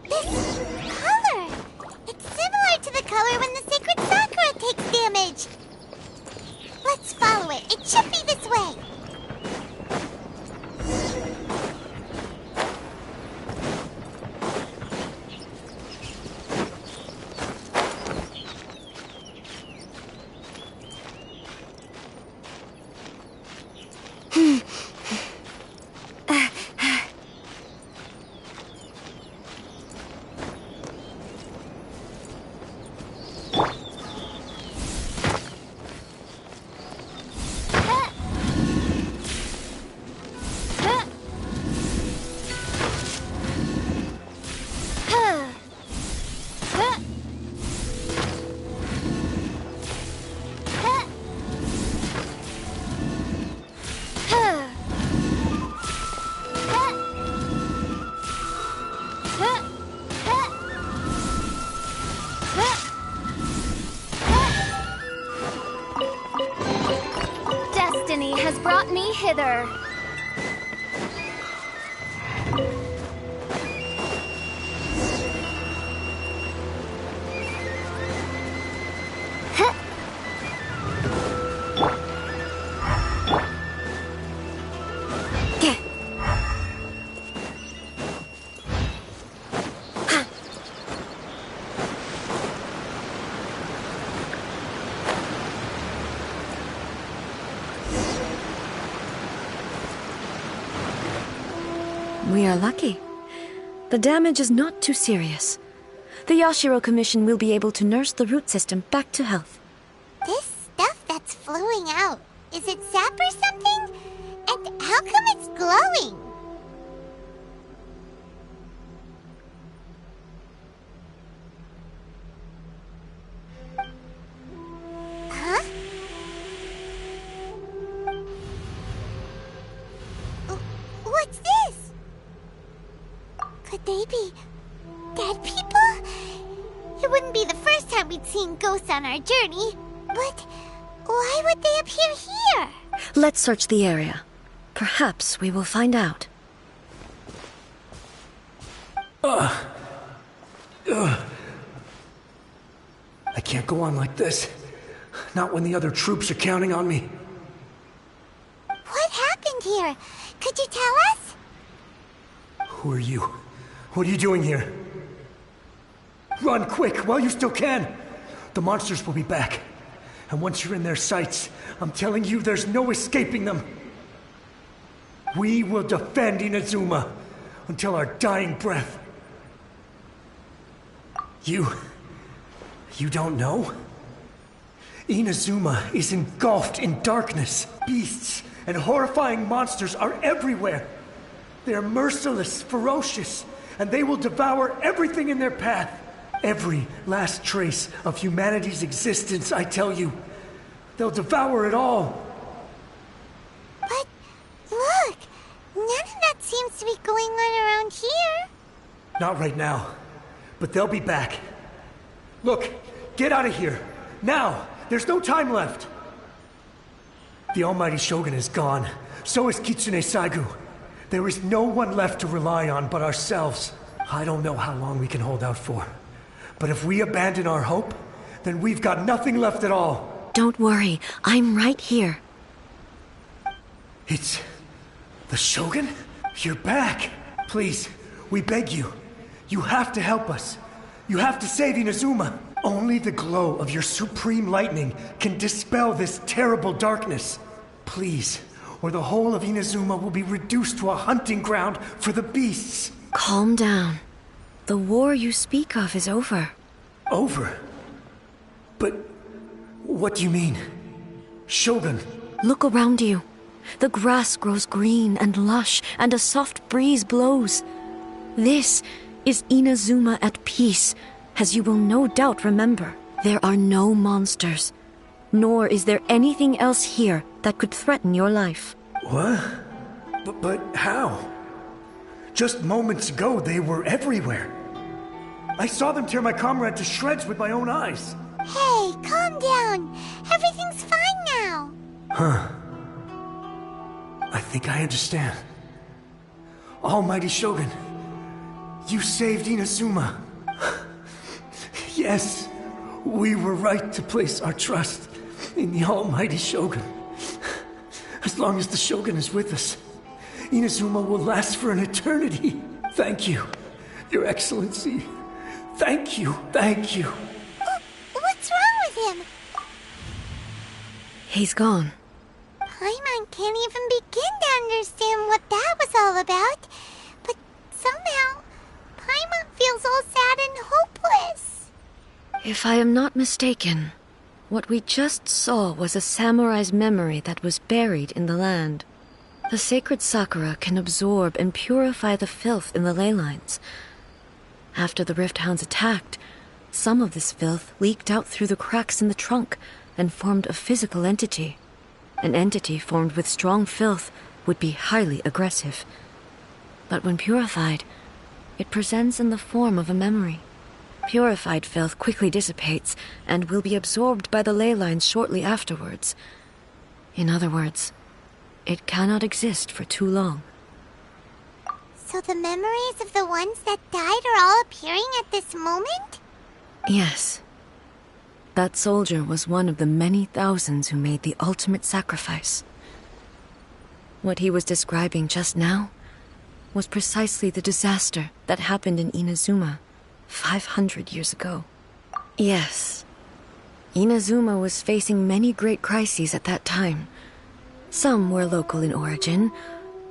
This color! It's similar to the color when the sacred Sakura takes damage. Let's follow it. It should be this way. Destiny has brought me hither. We are lucky. The damage is not too serious. The Yashiro Commission will be able to nurse the root system back to health. This stuff that's flowing out, is it sap or something? And how come it's glowing? Huh? What's this? Could they be dead people? It wouldn't be the first time we'd seen ghosts on our journey. But why would they appear here? Let's search the area. Perhaps we will find out. I can't go on like this. Not when the other troops are counting on me. What happened here? Could you tell us? Who are you? What are you doing here? Run quick while you still can! The monsters will be back. And once you're in their sights, I'm telling you there's no escaping them. We will defend Inazuma until our dying breath. You don't know? Inazuma is engulfed in darkness. Beasts and horrifying monsters are everywhere. They are merciless, ferocious, and they will devour everything in their path. Every last trace of humanity's existence, I tell you. They'll devour it all. But look, none of that seems to be going on around here. Not right now, but they'll be back. Look, get out of here. Now! There's no time left! The Almighty Shogun is gone. So is Kitsune Saigu. There is no one left to rely on but ourselves. I don't know how long we can hold out for. But if we abandon our hope, then we've got nothing left at all. Don't worry, I'm right here. It's... the Shogun? You're back! Please, we beg you. You have to help us. You have to save Inazuma. Only the glow of your supreme lightning can dispel this terrible darkness. Please, or the whole of Inazuma will be reduced to a hunting ground for the beasts. Calm down. The war you speak of is over. Over? But what do you mean? Shogun? Look around you. The grass grows green and lush, and a soft breeze blows. This is Inazuma at peace, as you will no doubt remember. There are no monsters, nor is there anything else here that could threaten your life. What? But how? Just moments ago, they were everywhere. I saw them tear my comrade to shreds with my own eyes. Hey, calm down. Everything's fine now. Huh. I think I understand. Almighty Shogun, you saved Inazuma. Yes, we were right to place our trust in the Almighty Shogun. As long as the Shogun is with us, Inazuma will last for an eternity. Thank you, Your Excellency. Thank you, thank you. What's wrong with him? He's gone. Paimon can't even begin to understand what that was all about. But somehow, Paimon feels all sad and hopeless. If I am not mistaken, what we just saw was a samurai's memory that was buried in the land. The sacred sakura can absorb and purify the filth in the ley lines. After the Rift Hounds attacked, some of this filth leaked out through the cracks in the trunk and formed a physical entity. An entity formed with strong filth would be highly aggressive. But when purified, it presents in the form of a memory. Purified filth quickly dissipates and will be absorbed by the ley lines shortly afterwards. In other words, it cannot exist for too long. So the memories of the ones that died are all appearing at this moment? Yes. That soldier was one of the many thousands who made the ultimate sacrifice. What he was describing just now was precisely the disaster that happened in Inazuma 500 years ago. Yes. Inazuma was facing many great crises at that time. Some were local in origin,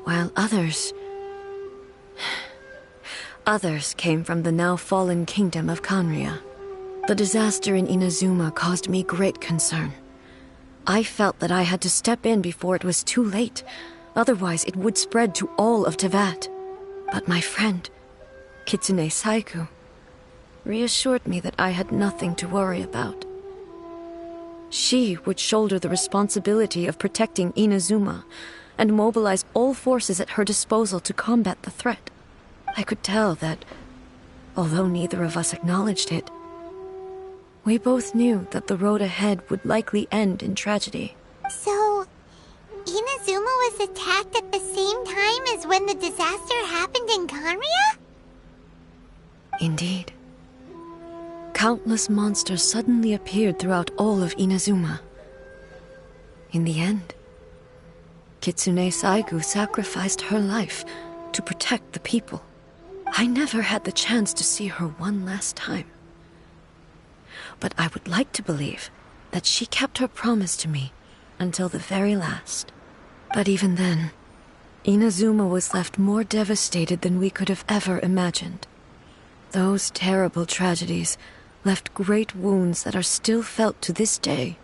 while others came from the now fallen kingdom of Kanria. The disaster in Inazuma caused me great concern. I felt that I had to step in before it was too late, Otherwise, it would spread to all of Tevat. But my friend, Kitsune Saiku, reassured me that I had nothing to worry about. She would shoulder the responsibility of protecting Inazuma and mobilize all forces at her disposal to combat the threat. I could tell that, although neither of us acknowledged it, we both knew that the road ahead would likely end in tragedy. So, Inazuma was attacked at the same time as when the disaster happened in Kanria? Indeed. Countless monsters suddenly appeared throughout all of Inazuma. In the end, Kitsune Saigu sacrificed her life to protect the people. I never had the chance to see her one last time. But I would like to believe that she kept her promise to me until the very last. But even then, Inazuma was left more devastated than we could have ever imagined. Those terrible tragedies left great wounds that are still felt to this day,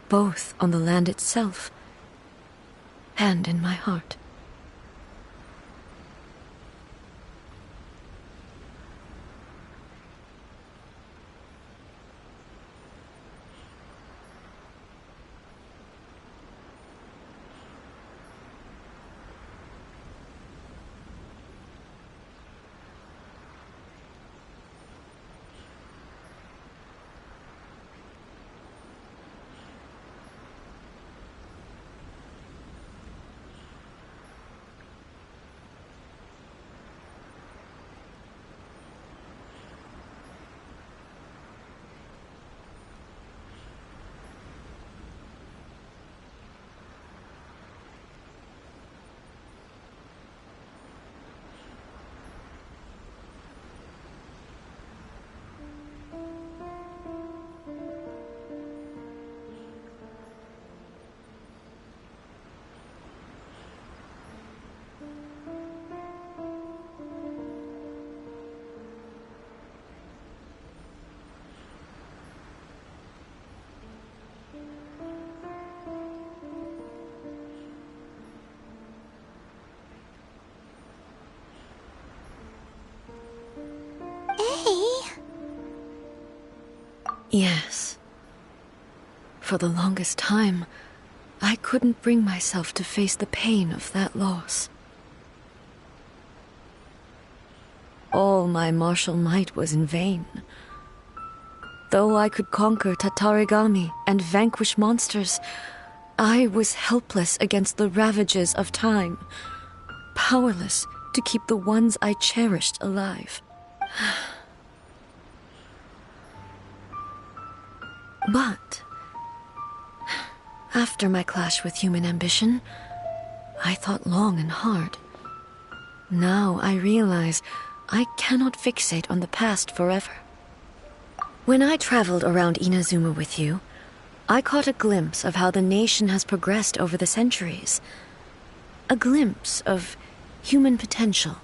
both on the land itself and in my heart. Yes. For the longest time, I couldn't bring myself to face the pain of that loss. All my martial might was in vain. Though I could conquer Tatarigami and vanquish monsters, I was helpless against the ravages of time, powerless to keep the ones I cherished alive. But after my clash with human ambition, I thought long and hard. Now I realize I cannot fixate on the past forever. When I traveled around Inazuma with you, I caught a glimpse of how the nation has progressed over the centuries. A glimpse of human potential.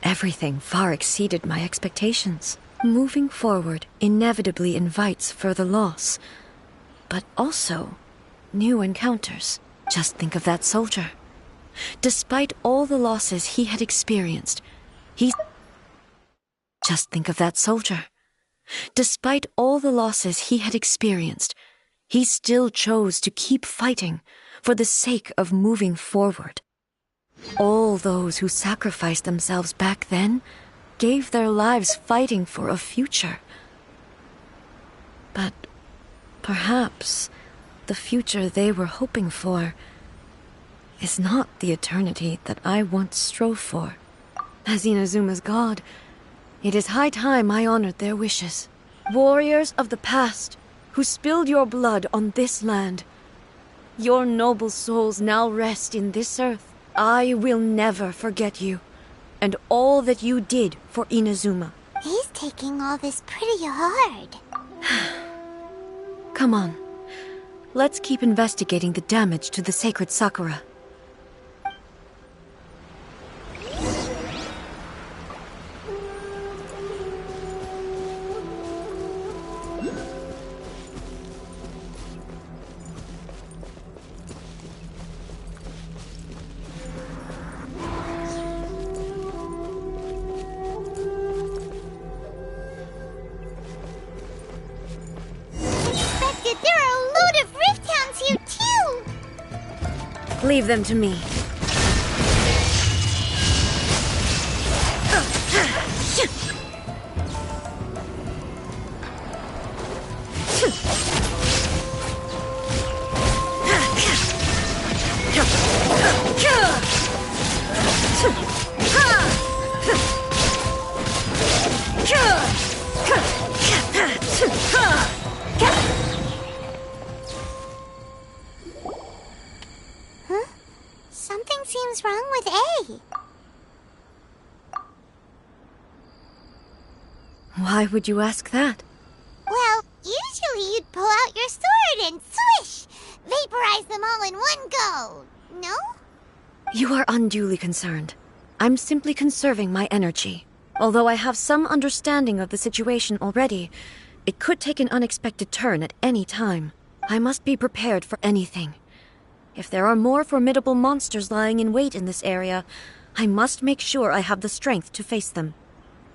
Everything far exceeded my expectations. Moving forward inevitably invites further loss, but also new encounters. Just think of that soldier. Despite all the losses he had experienced, Just think of that soldier. Despite all the losses he had experienced, he still chose to keep fighting for the sake of moving forward. All those who sacrificed themselves back then gave their lives fighting for a future. But perhaps the future they were hoping for is not the eternity that I once strove for. As Inazuma's god, it is high time I honored their wishes. Warriors of the past, who spilled your blood on this land, your noble souls now rest in this earth. I will never forget you, and all that you did for Inazuma. He's taking all this pretty hard. Come on. Let's keep investigating the damage to the sacred Sakura. Leave them to me. Huh? Something seems wrong with A. Why would you ask that? Well, usually you'd pull out your sword and swish! Vaporize them all in one go, no? You are unduly concerned. I'm simply conserving my energy. Although I have some understanding of the situation already, it could take an unexpected turn at any time. I must be prepared for anything. If there are more formidable monsters lying in wait in this area, I must make sure I have the strength to face them.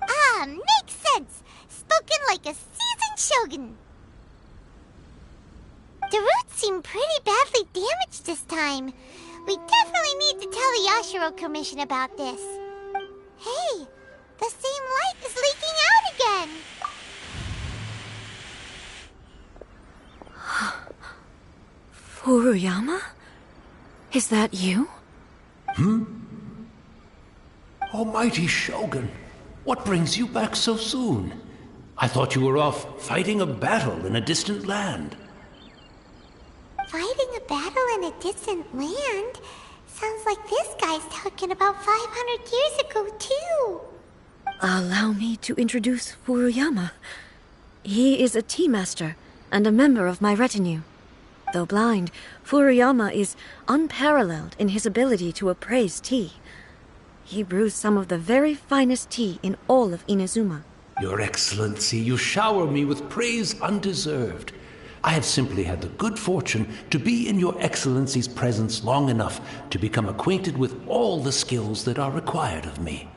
Ah, makes sense! Spoken like a seasoned shogun. The roots seem pretty badly damaged this time. We definitely need to tell the Yashiro Commission about this. Hey, the same light is leaking out again! Furuyama? Is that you? Almighty Shogun, what brings you back so soon? I thought you were off fighting a battle in a distant land. Fighting a battle in a distant land? Sounds like this guy's talking about 500 years ago, too. Allow me to introduce Furuyama. He is a tea master and a member of my retinue. Though blind, Furuyama is unparalleled in his ability to appraise tea. He brews some of the very finest tea in all of Inazuma. Your Excellency, you shower me with praise undeserved. I have simply had the good fortune to be in Your Excellency's presence long enough to become acquainted with all the skills that are required of me.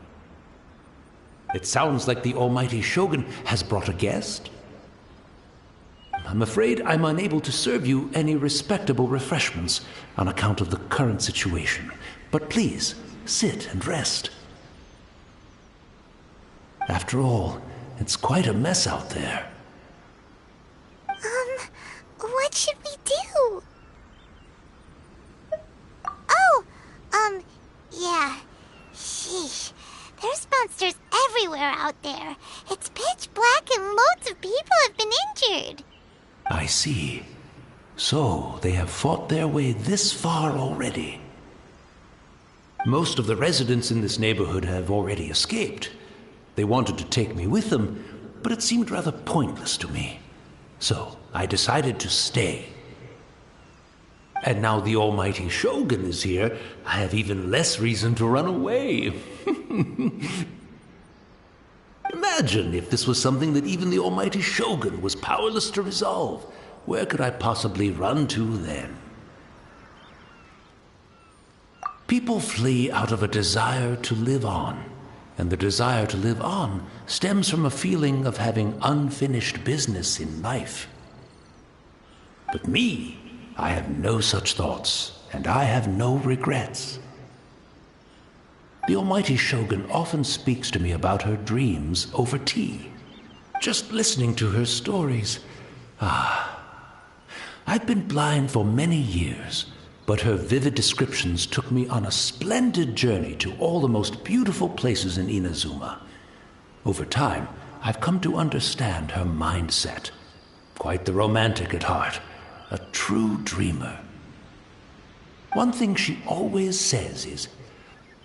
It sounds like the Almighty Shogun has brought a guest. I'm afraid I'm unable to serve you any respectable refreshments on account of the current situation. But please, sit and rest. After all, it's quite a mess out there. What should we do? Oh, yeah. Sheesh. There's monsters everywhere out there. It's pitch black and loads of people have been injured. I see. So, they have fought their way this far already. Most of the residents in this neighborhood have already escaped. They wanted to take me with them, but it seemed rather pointless to me. So, I decided to stay. And now the Almighty Shogun is here, I have even less reason to run away. Imagine if this was something that even the Almighty Shogun was powerless to resolve. Where could I possibly run to then? People flee out of a desire to live on, and the desire to live on stems from a feeling of having unfinished business in life. But me, I have no such thoughts, and I have no regrets. The Almighty Shogun often speaks to me about her dreams over tea. Just listening to her stories. I've been blind for many years, but her vivid descriptions took me on a splendid journey to all the most beautiful places in Inazuma. Over time, I've come to understand her mindset. Quite the romantic at heart, a true dreamer. One thing she always says is,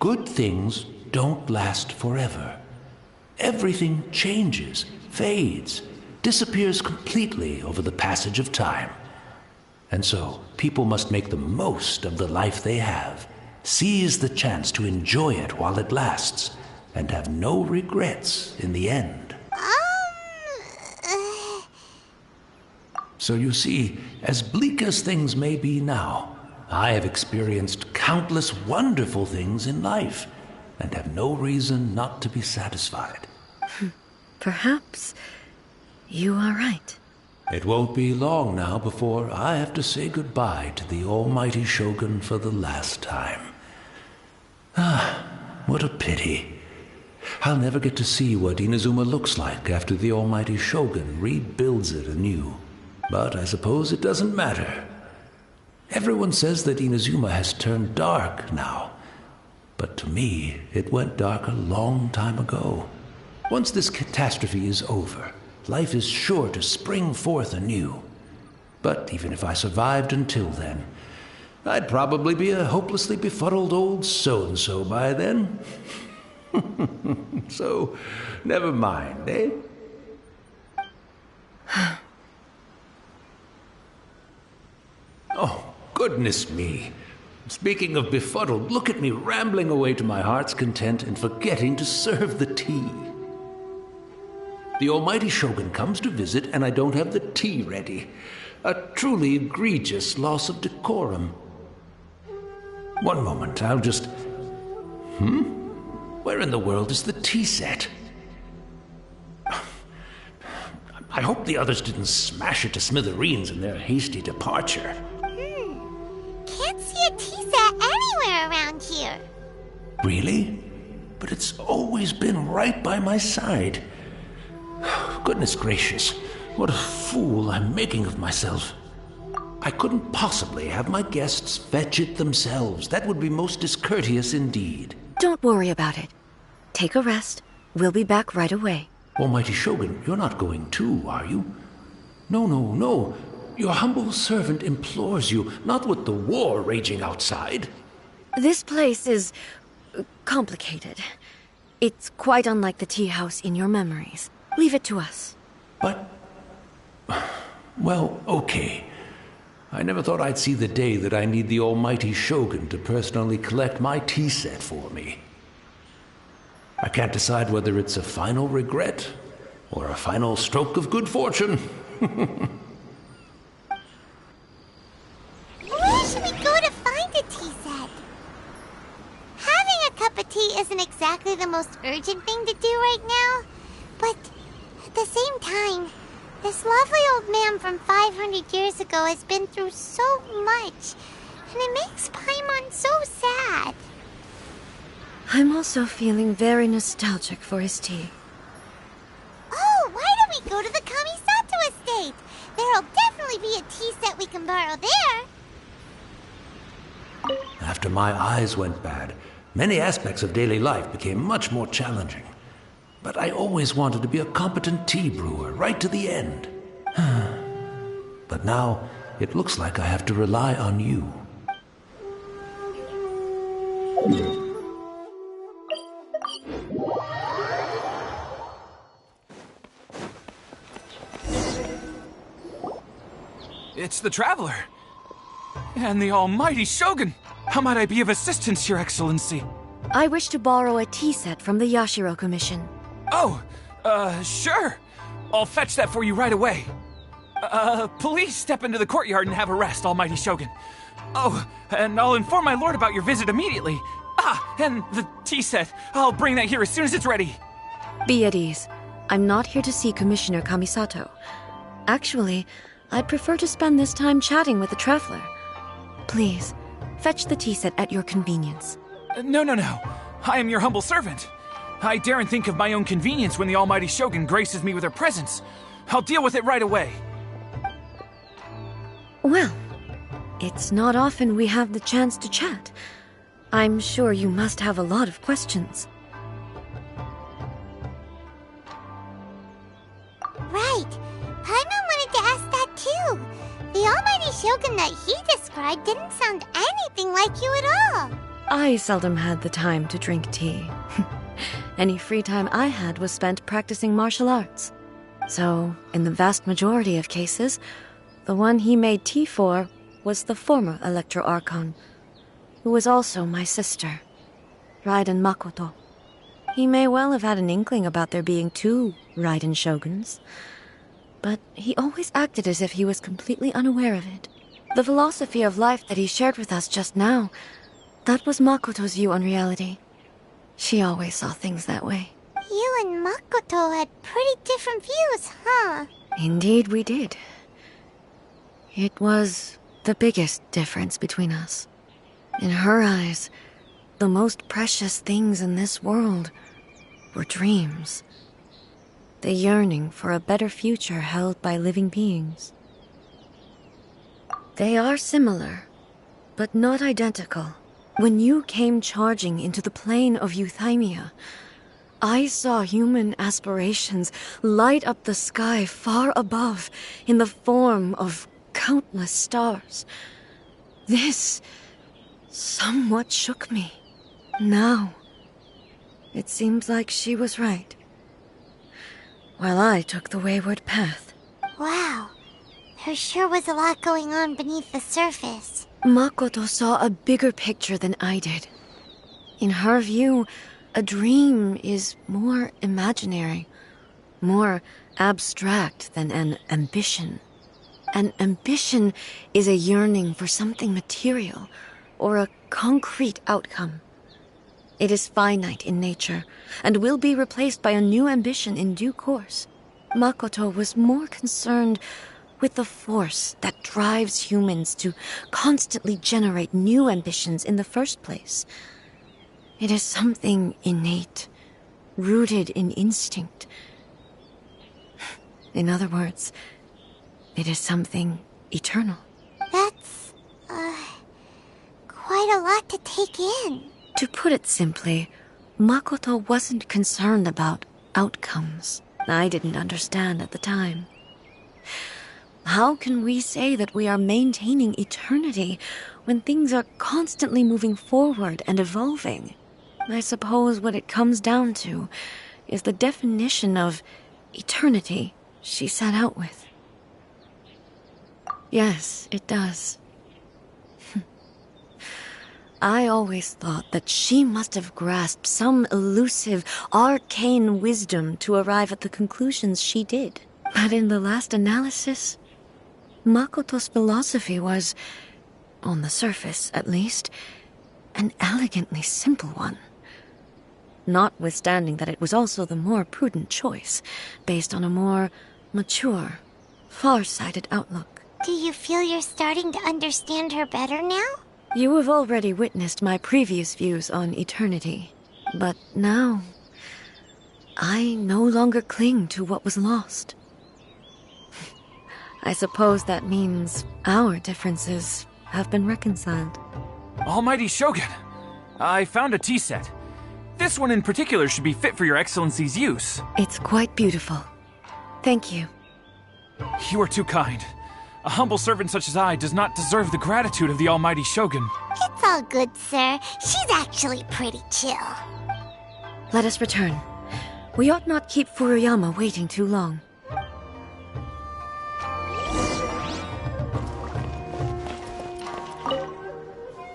good things don't last forever. Everything changes, fades, disappears completely over the passage of time. And so, people must make the most of the life they have, seize the chance to enjoy it while it lasts, and have no regrets in the end. So you see, as bleak as things may be now, I have experienced countless wonderful things in life, and have no reason not to be satisfied. Perhaps you are right. It won't be long now before I have to say goodbye to the almighty Shogun for the last time. Ah, what a pity. I'll never get to see what Inazuma looks like after the almighty Shogun rebuilds it anew. But I suppose it doesn't matter. Everyone says that Inazuma has turned dark now. But to me, it went dark a long time ago. Once this catastrophe is over, life is sure to spring forth anew. But even if I survived until then, I'd probably be a hopelessly befuddled old so-and-so by then. So, never mind, eh? Oh, goodness me. Speaking of befuddled, look at me rambling away to my heart's content and forgetting to serve the tea. The almighty Shogun comes to visit and I don't have the tea ready. A truly egregious loss of decorum. One moment, I'll just... Where in the world is the tea set? I hope the others didn't smash it to smithereens in their hasty departure. Can't see a tea set anywhere around here. Really? But it's always been right by my side. Goodness gracious, what a fool I'm making of myself. I couldn't possibly have my guests fetch it themselves. That would be most discourteous indeed. Don't worry about it. Take a rest. We'll be back right away. Almighty Shogun, you're not going too, are you? No. Your humble servant implores you, not with the war raging outside. This place is... complicated. It's quite unlike the tea house in your memories. Leave it to us. But... well, okay. I never thought I'd see the day that I need the almighty Shogun to personally collect my tea set for me. I can't decide whether it's a final regret or a final stroke of good fortune. Where should we go to find a tea set? Having a cup of tea isn't exactly the most urgent thing to do right now, but at the same time, this lovely old man from 500 years ago has been through so much, and it makes Paimon so sad. I'm also feeling very nostalgic for his tea. Oh, why don't we go to the Kamisato estate? There'll definitely be a tea set we can borrow there. After my eyes went bad, many aspects of daily life became much more challenging. But I always wanted to be a competent tea brewer right to the end. But now, it looks like I have to rely on you. It's the Traveler. And the almighty Shogun. How might I be of assistance, Your Excellency? I wish to borrow a tea set from the Yashiro Commission. Oh, sure. I'll fetch that for you right away. Please step into the courtyard and have a rest, almighty Shogun. Oh, and I'll inform my lord about your visit immediately. Ah, and the tea set. I'll bring that here as soon as it's ready. Be at ease. I'm not here to see Commissioner Kamisato. Actually, I'd prefer to spend this time chatting with the Traveler. Please, fetch the tea set at your convenience. No. I am your humble servant. I daren't think of my own convenience when the almighty Shogun graces me with her presence. I'll deal with it right away. Well, it's not often we have the chance to chat. I'm sure you must have a lot of questions. Right. Paimon wanted to ask that too. The almighty Shogun that he described didn't sound anything like you at all. I seldom had the time to drink tea. Any free time I had was spent practicing martial arts. So, in the vast majority of cases, the one he made tea for was the former Electro Archon, who was also my sister, Raiden Makoto. He may well have had an inkling about there being two Raiden Shoguns, but he always acted as if he was completely unaware of it. The philosophy of life that he shared with us just now, that was Makoto's view on reality. She always saw things that way. You and Makoto had pretty different views, huh? Indeed we did. It was the biggest difference between us. In her eyes, the most precious things in this world were dreams. The yearning for a better future held by living beings. They are similar, but not identical. When you came charging into the plane of Euthymia, I saw human aspirations light up the sky far above in the form of countless stars. This somewhat shook me. Now, it seems like she was right, while I took the wayward path. Wow, there sure was a lot going on beneath the surface. Makoto saw a bigger picture than I did. In her view, a dream is more imaginary, more abstract than an ambition. An ambition is a yearning for something material or a concrete outcome. It is finite in nature and will be replaced by a new ambition in due course. Makoto was more concerned with the force that drives humans to constantly generate new ambitions in the first place. It is something innate, rooted in instinct. In other words, it is something eternal. That's, quite a lot to take in. To put it simply, Makoto wasn't concerned about outcomes. I didn't understand at the time. How can we say that we are maintaining eternity when things are constantly moving forward and evolving? I suppose what it comes down to is the definition of eternity she set out with. Yes, it does. I always thought that she must have grasped some elusive, arcane wisdom to arrive at the conclusions she did. But in the last analysis, Makoto's philosophy was, on the surface at least, an elegantly simple one. Notwithstanding that it was also the more prudent choice, based on a more mature, far-sighted outlook. Do you feel you're starting to understand her better now? You have already witnessed my previous views on eternity, but now I no longer cling to what was lost. I suppose that means our differences have been reconciled. Almighty Shogun, I found a tea set. This one in particular should be fit for your Excellency's use. It's quite beautiful. Thank you. You are too kind. A humble servant such as I does not deserve the gratitude of the Almighty Shogun. It's all good, sir. She's actually pretty chill. Let us return. We ought not keep Furuyama waiting too long.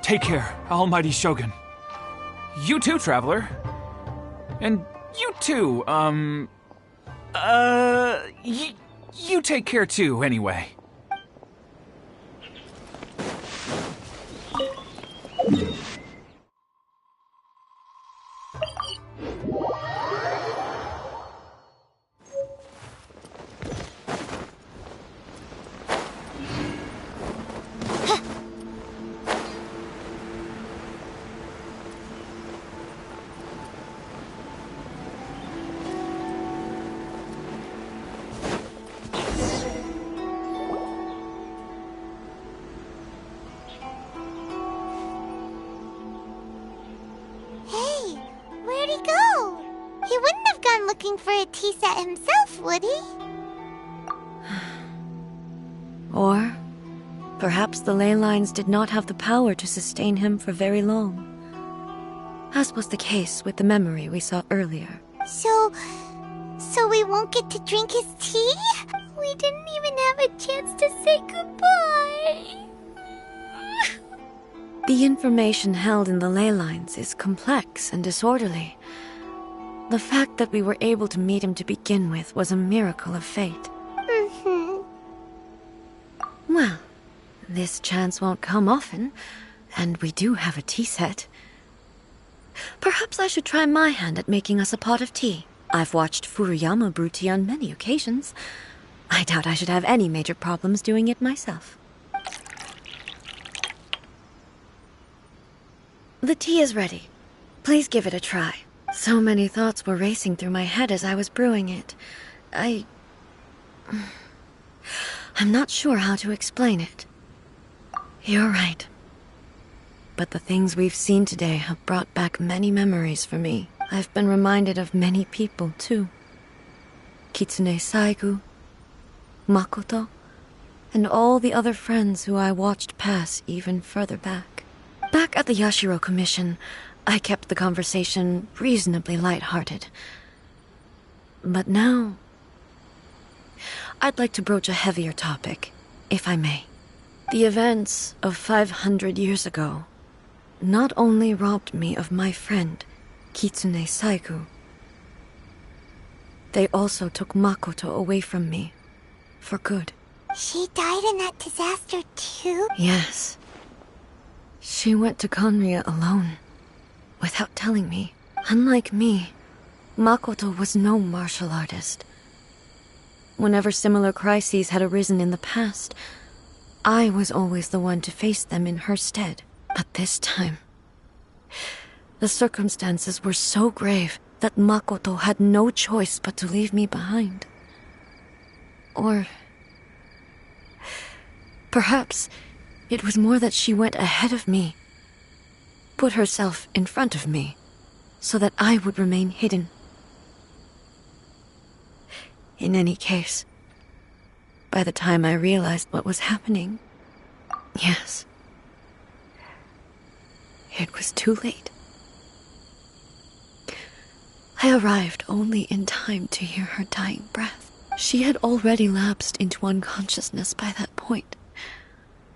Take care, Almighty Shogun. You too, traveler. And you too, you take care too, anyway. For a tea set himself, would he? Or perhaps the ley lines did not have the power to sustain him for very long, as was the case with the memory we saw earlier. So we won't get to drink his tea? We didn't even have a chance to say goodbye. The information held in the ley lines is complex and disorderly. The fact that we were able to meet him to begin with was a miracle of fate. Well, this chance won't come often, and we do have a tea set. Perhaps I should try my hand at making us a pot of tea. I've watched Furuyama brew tea on many occasions. I doubt I should have any major problems doing it myself. The tea is ready. Please give it a try. So many thoughts were racing through my head as I was brewing it. I'm not sure how to explain it. You're right. But the things we've seen today have brought back many memories for me. I've been reminded of many people, too. Kitsune Saigu, Makoto, and all the other friends who I watched pass even further back. Back at the Yashiro Commission, I kept the conversation reasonably lighthearted. But now, I'd like to broach a heavier topic, if I may. The events of 500 years ago not only robbed me of my friend, Kitsune Saigu, they also took Makoto away from me, for good. She died in that disaster too? Yes. She went to Conria alone, without telling me. Unlike me, Makoto was no martial artist. Whenever similar crises had arisen in the past, I was always the one to face them in her stead. But this time, the circumstances were so grave that Makoto had no choice but to leave me behind. Or perhaps it was more that she went ahead of me, put herself in front of me, so that I would remain hidden. In any case, by the time I realized what was happening, yes, it was too late. I arrived only in time to hear her dying breath. She had already lapsed into unconsciousness by that point,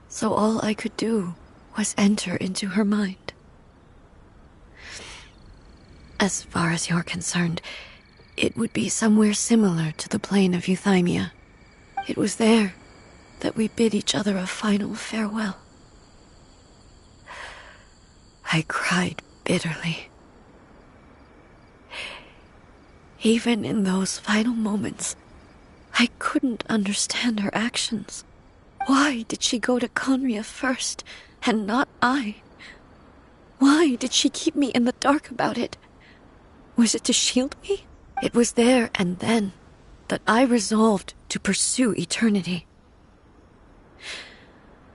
so all I could do was enter into her mind. As far as you're concerned, it would be somewhere similar to the plane of Euthymia. It was there that we bid each other a final farewell. I cried bitterly. Even in those final moments, I couldn't understand her actions. Why did she go to Conria first, and not I? Why did she keep me in the dark about it? Was it to shield me? It was there and then that I resolved to pursue eternity.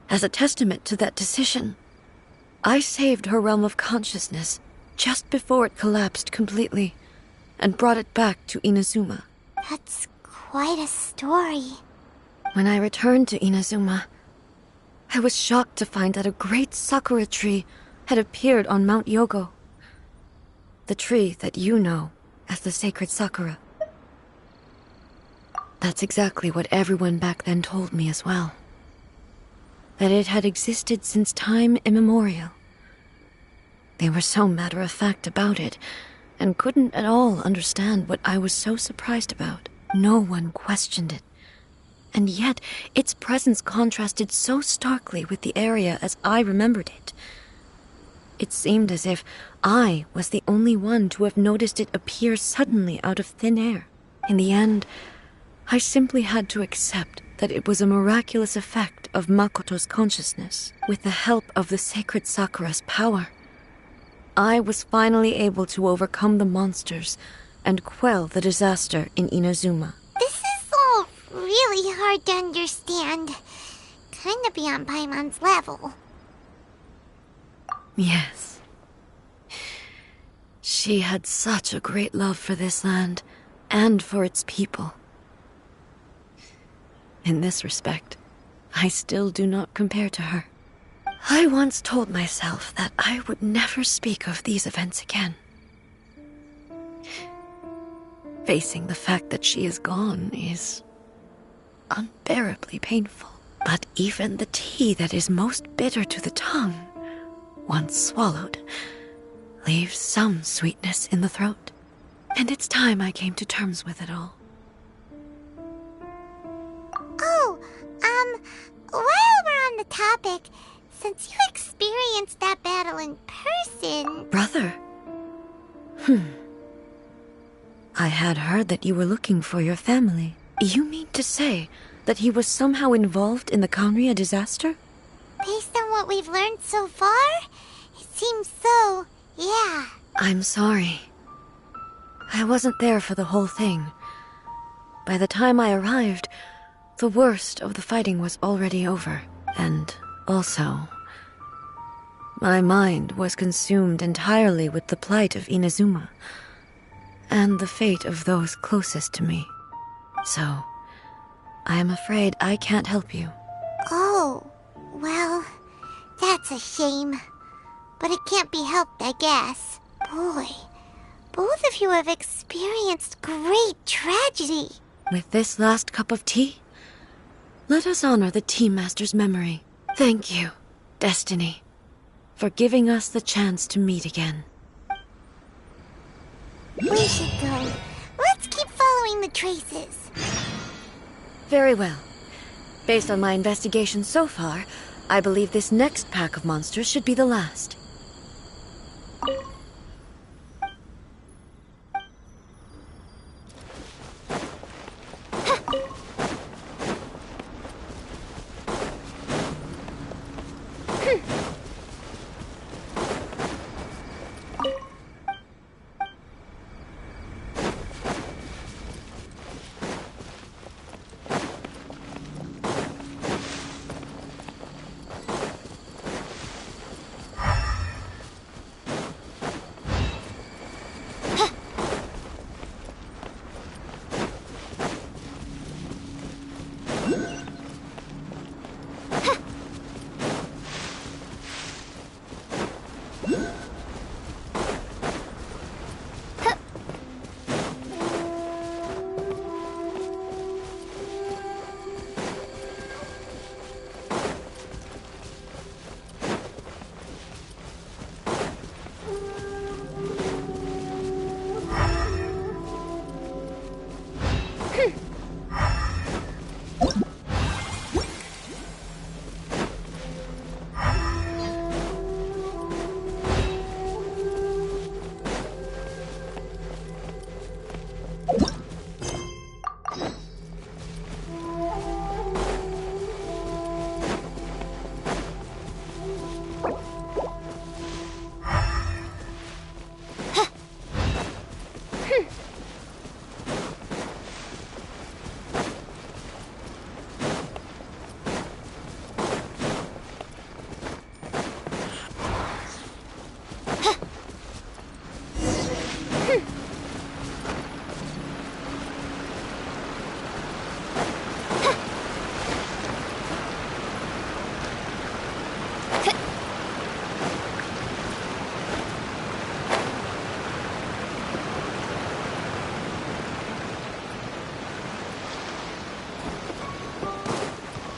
As a testament to that decision, I saved her realm of consciousness just before it collapsed completely, and brought it back to Inazuma. That's quite a story. When I returned to Inazuma, I was shocked to find that a great sakura tree had appeared on Mount Yogo. The tree that you know as the sacred sakura. That's exactly what everyone back then told me as well. That it had existed since time immemorial. They were so matter-of-fact about it, and couldn't at all understand what I was so surprised about. No one questioned it. And yet, its presence contrasted so starkly with the area as I remembered it. It seemed as if I was the only one to have noticed it appear suddenly out of thin air. In the end, I simply had to accept that it was a miraculous effect of Makoto's consciousness. With the help of the sacred Sakura's power, I was finally able to overcome the monsters and quell the disaster in Inazuma. This is all really hard to understand. Kinda beyond Paimon's level. Yes. She had such a great love for this land, and for its people. In this respect, I still do not compare to her. I once told myself that I would never speak of these events again. Facing the fact that she is gone is unbearably painful. But even the tea that is most bitter to the tongue, once swallowed, leaves some sweetness in the throat. And it's time I came to terms with it all. Oh, while we're on the topic, since you experienced that battle in person... Brother? I had heard that you were looking for your family. You mean to say that he was somehow involved in the Conria disaster? Based on what we've learned so far, it seems so... yeah. I'm sorry. I wasn't there for the whole thing. By the time I arrived, the worst of the fighting was already over. And also, my mind was consumed entirely with the plight of Inazuma and the fate of those closest to me. So, I am afraid I can't help you. Oh, well, that's a shame. But it can't be helped, I guess. Boy, both of you have experienced great tragedy. With this last cup of tea, let us honor the Tea Master's memory. Thank you, Destiny, for giving us the chance to meet again. We should go. Let's keep following the traces. Very well. Based on my investigation so far, I believe this next pack of monsters should be the last.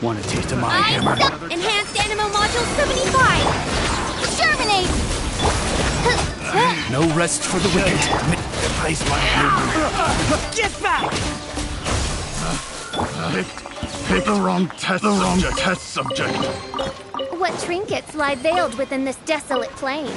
Want a taste of my hammer? Enhanced Animo Module 75! Germinate! No rest for the wicked. Place my hammer. Get back! Pick the wrong test subject. What trinkets lie veiled within this desolate plain?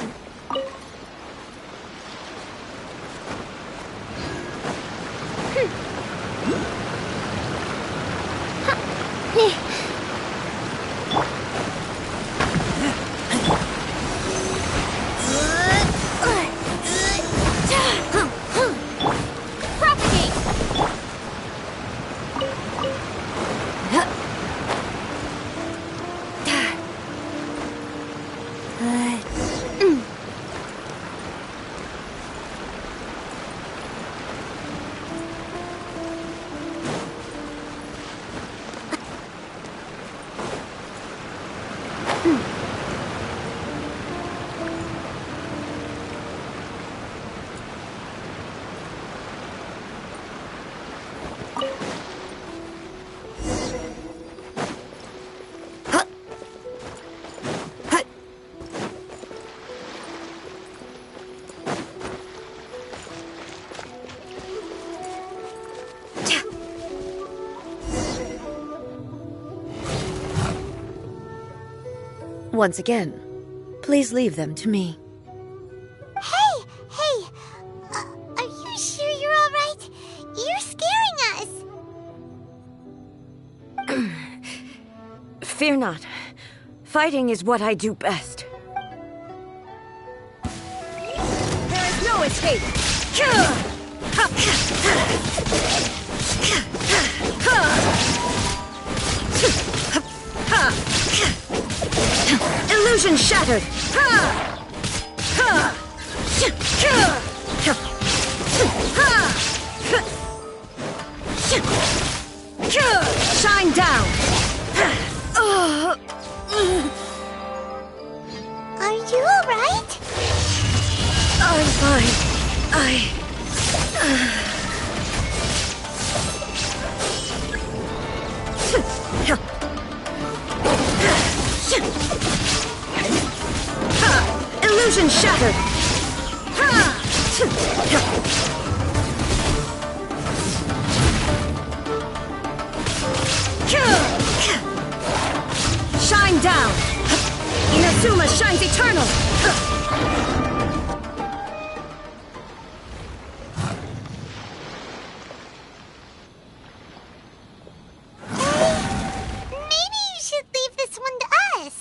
Once again, please leave them to me. Hey! Are you sure you're all right? You're scaring us! Fear not. Fighting is what I do best. escape! Illusion shattered! Shine down! Are you alright? I'm fine. Illusion shattered! Shine down! Inazuma shines eternal! Maybe you should leave this one to us.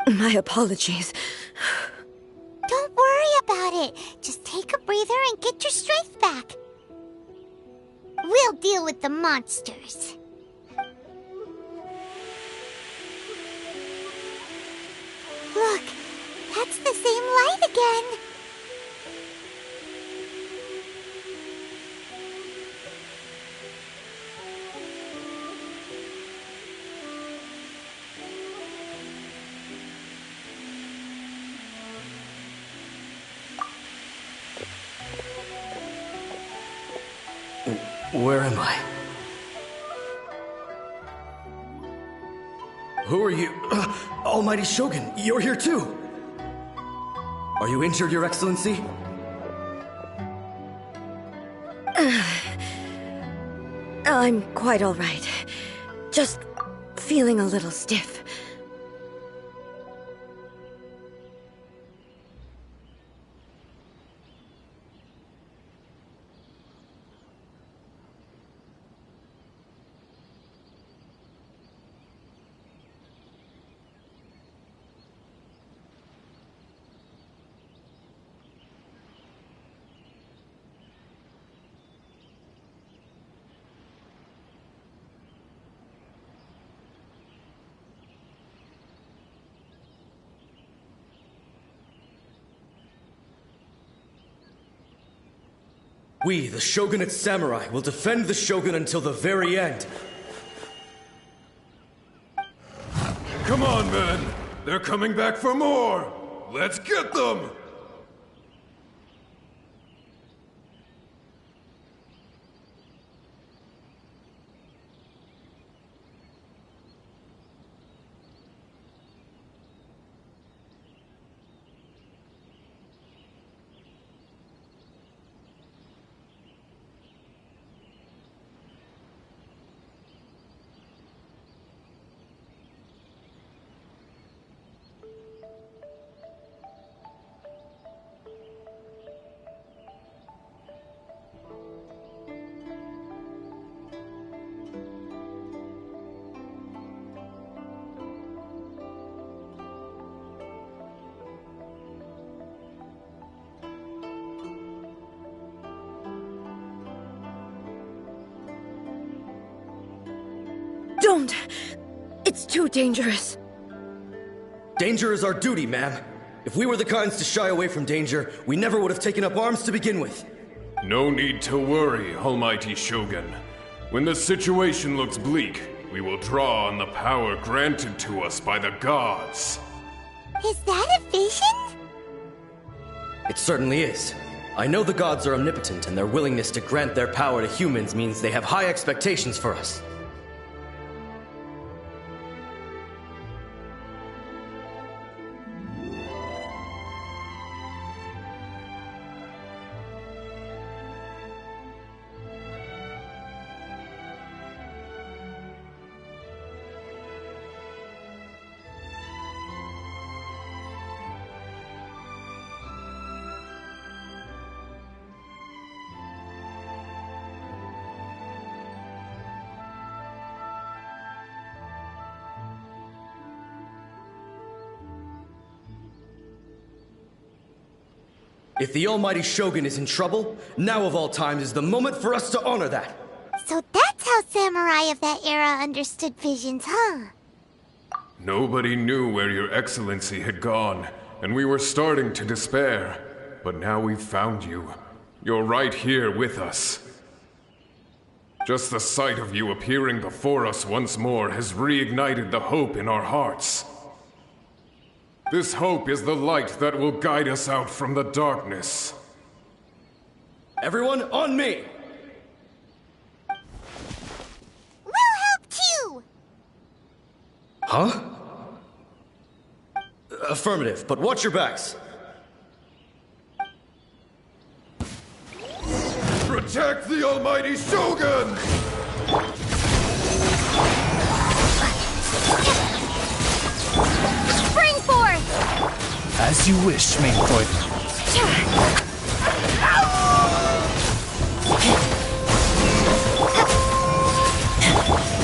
My apologies. Don't worry about it. Just take a breather and get your strength back. We'll deal with the monsters. Look, that's the same light again. Where am I? Who are you? Almighty Shogun, you're here too! Are you injured, Your Excellency? I'm quite all right. Just feeling a little stiff. We, the Shogunate Samurai, will defend the Shogun until the very end. Come on, men! They're coming back for more! Let's get them! Don't! It's too dangerous. Danger is our duty, ma'am. If we were the kinds to shy away from danger, we never would have taken up arms to begin with. No need to worry, Almighty Shogun. When the situation looks bleak, we will draw on the power granted to us by the gods. Is that a vision? It certainly is. I know the gods are omnipotent, and their willingness to grant their power to humans means they have high expectations for us. If the almighty Shogun is in trouble, now of all times is the moment for us to honor that. So that's how samurai of that era understood visions, huh? Nobody knew where your excellency had gone, and we were starting to despair. But now we've found you. You're right here with us. Just the sight of you appearing before us once more has reignited the hope in our hearts. This hope is the light that will guide us out from the darkness. Everyone, on me! We'll help too! Huh? Affirmative, but watch your backs. Protect the almighty Shogun! Spring forth! As you wish, main foiler.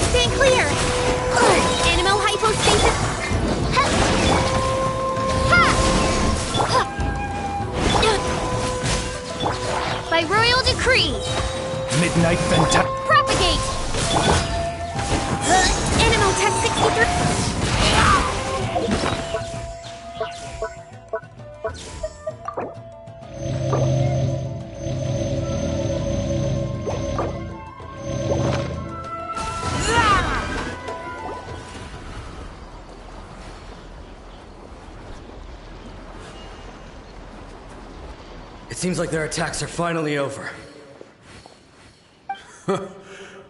Stand clear! Animo hypostasis! By royal decree! Midnight Venta. Propagate! Animo tech 63. It seems like their attacks are finally over.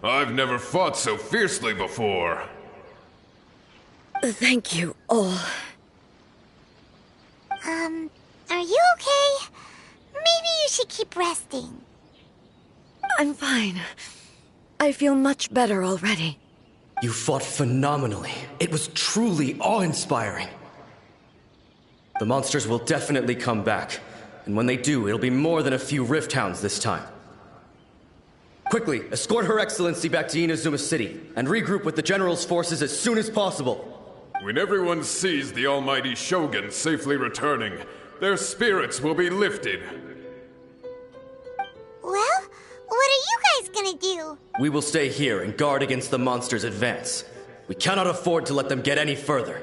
I've never fought so fiercely before. Thank you all. Are you okay? Maybe you should keep resting. I'm fine. I feel much better already. You fought phenomenally. It was truly awe-inspiring. The monsters will definitely come back. And when they do, it'll be more than a few Rift Hounds this time. Quickly, escort Her Excellency back to Inazuma City, and regroup with the General's forces as soon as possible. When everyone sees the almighty Shogun safely returning, their spirits will be lifted. Well, what are you guys gonna do? We will stay here and guard against the monsters' advance. We cannot afford to let them get any further.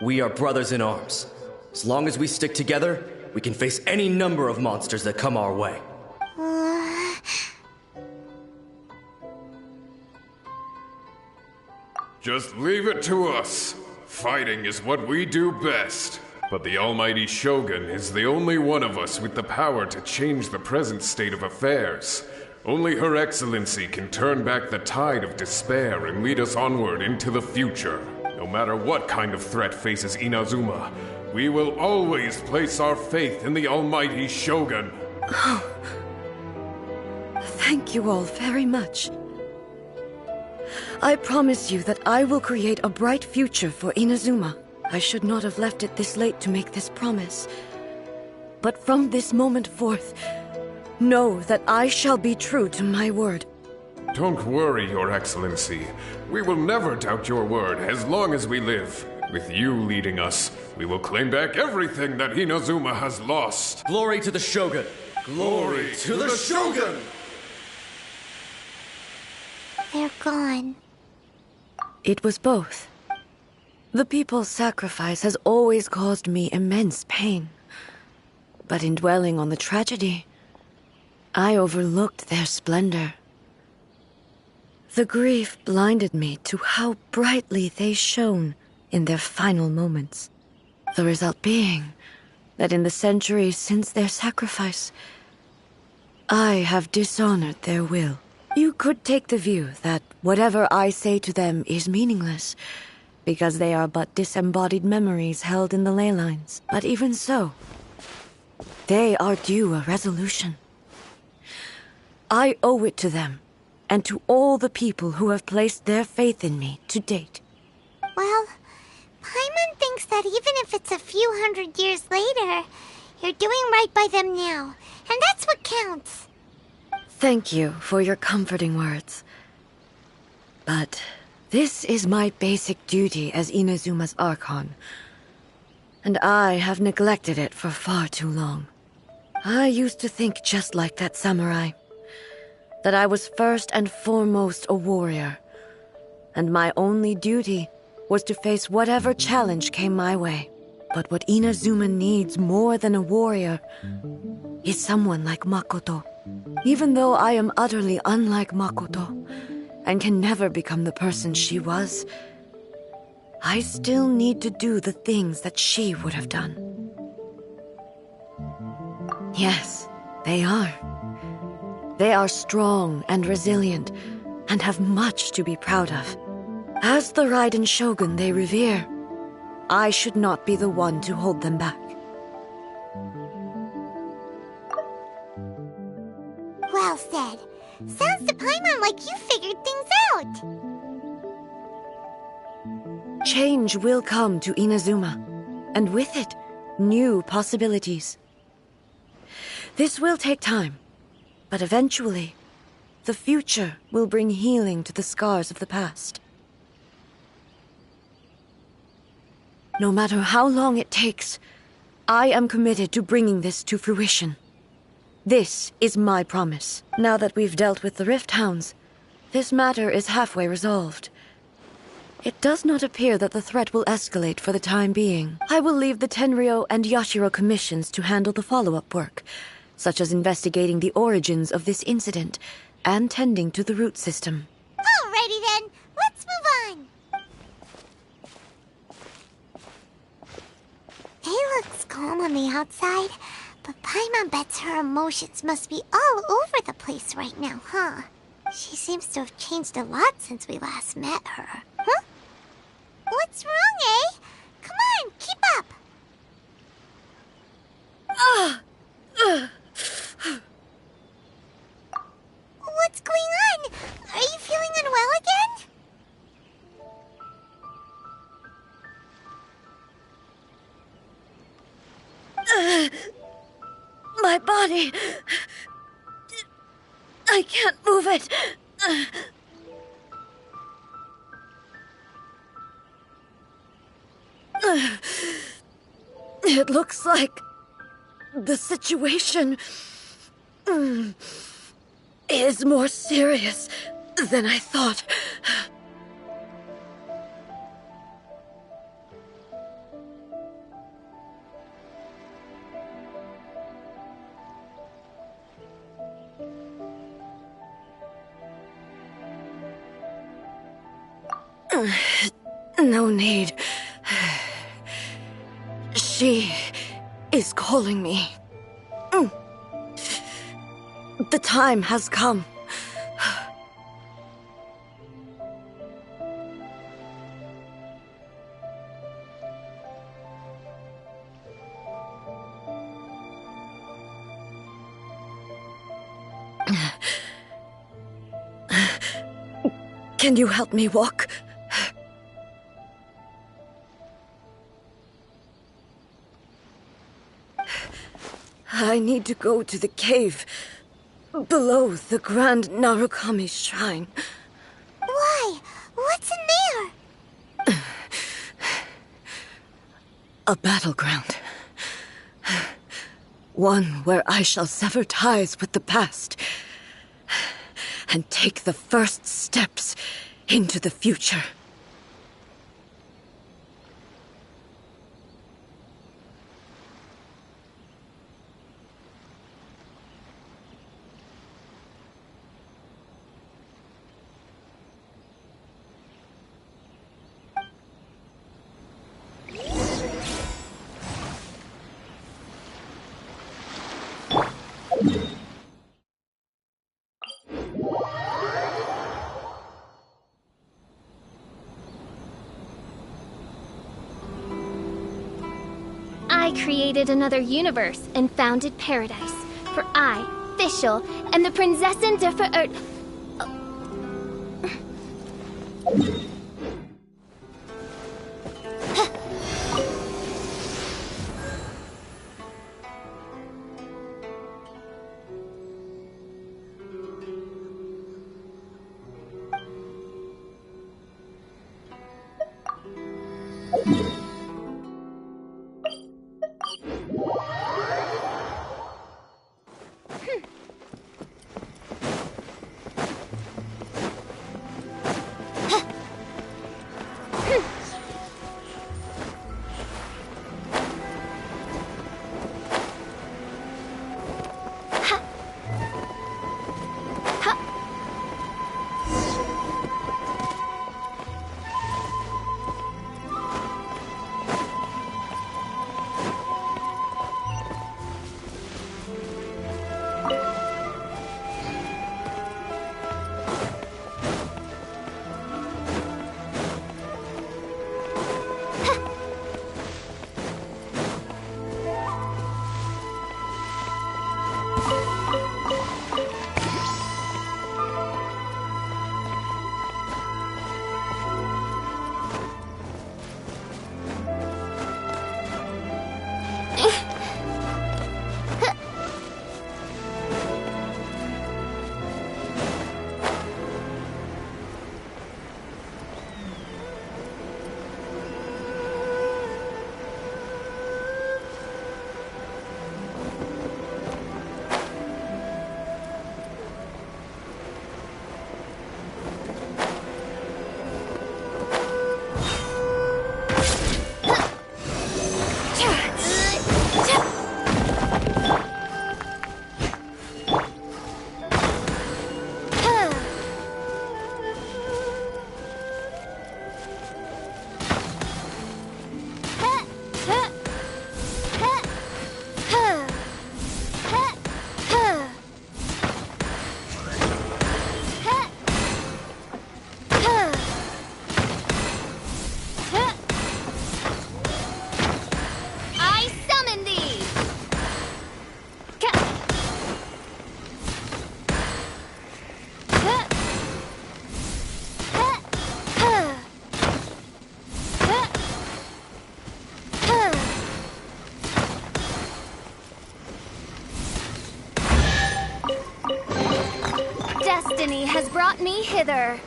We are brothers in arms. As long as we stick together, we can face any number of monsters that come our way. Just leave it to us. Fighting is what we do best. But the almighty Shogun is the only one of us with the power to change the present state of affairs. Only Her Excellency can turn back the tide of despair and lead us onward into the future. No matter what kind of threat faces Inazuma, we will always place our faith in the almighty Shogun. Oh. Thank you all very much. I promise you that I will create a bright future for Inazuma. I should not have left it this late to make this promise. But from this moment forth, know that I shall be true to my word. Don't worry, Your Excellency. We will never doubt your word as long as we live. With you leading us, we will claim back everything that Inazuma has lost. Glory to the Shogun! Glory to the Shogun! They're gone. It was both. The people's sacrifice has always caused me immense pain. But in dwelling on the tragedy, I overlooked their splendor. The grief blinded me to how brightly they shone in their final moments. The result being that in the centuries since their sacrifice, I have dishonored their will. You could take the view that whatever I say to them is meaningless, because they are but disembodied memories held in the ley lines. But even so, they are due a resolution. I owe it to them, and to all the people who have placed their faith in me to date. Well, Paimon thinks that even if it's a few hundred years later, you're doing right by them now, and that's what counts. Thank you for your comforting words. But this is my basic duty as Inazuma's Archon, and I have neglected it for far too long. I used to think just like that samurai. That I was first and foremost a warrior. And my only duty was to face whatever challenge came my way. But what Inazuma needs more than a warrior is someone like Makoto. Even though I am utterly unlike Makoto and can never become the person she was, I still need to do the things that she would have done. Yes, they are. They are strong and resilient and have much to be proud of. As the Raiden Shogun they revere, I should not be the one to hold them back. Well said. Sounds to Paimon like you figured things out. Change will come to Inazuma, and with it, new possibilities. This will take time, but eventually, the future will bring healing to the scars of the past. No matter how long it takes, I am committed to bringing this to fruition. This is my promise. Now that we've dealt with the Rift Hounds, this matter is halfway resolved. It does not appear that the threat will escalate for the time being. I will leave the Tenryo and Yashiro commissions to handle the follow-up work, such as investigating the origins of this incident and tending to the root system. Alrighty then, let's move on. It looks calm on the outside, but Paimon bets her emotions must be all over the place right now, huh? She seems to have changed a lot since we last met her. Huh? What's wrong, eh? Come on, keep up! What's going on? Are you feeling unwell again? My body... I can't move it. It looks like the situation is more serious than I thought. No need. She is calling me. The time has come. Can you help me walk? I need to go to the cave below the Grand Narukami Shrine. Why? What's in there? A battleground. One where I shall sever ties with the past and take the first steps into the future. I created another universe and founded paradise. For I, Fischl, am the Prinzessin der Verirrt... brought me hither.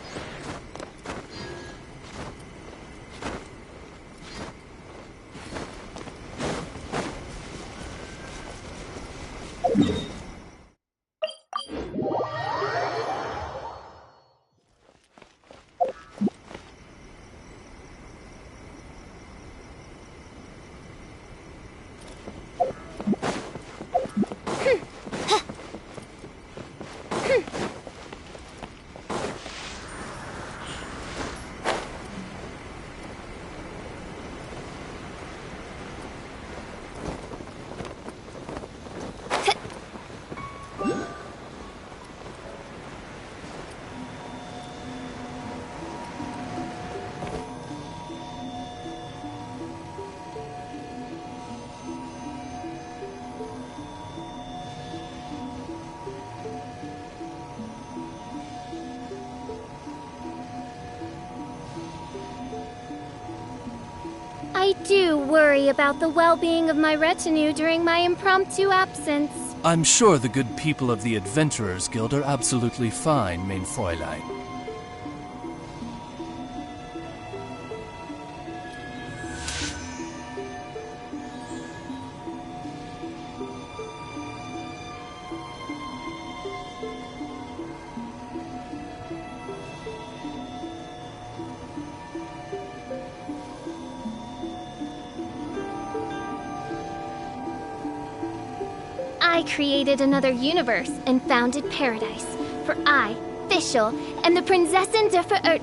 I do worry about the well-being of my retinue during my impromptu absence. I'm sure the good people of the Adventurers Guild are absolutely fine, mein Fräulein. I created another universe and founded paradise. For I, Fischl, am the Prinzessin der Verirrt...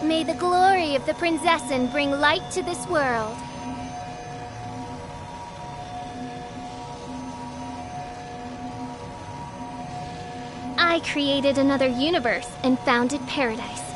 May the glory of the Prinzessin bring light to this world. I created another universe and founded paradise.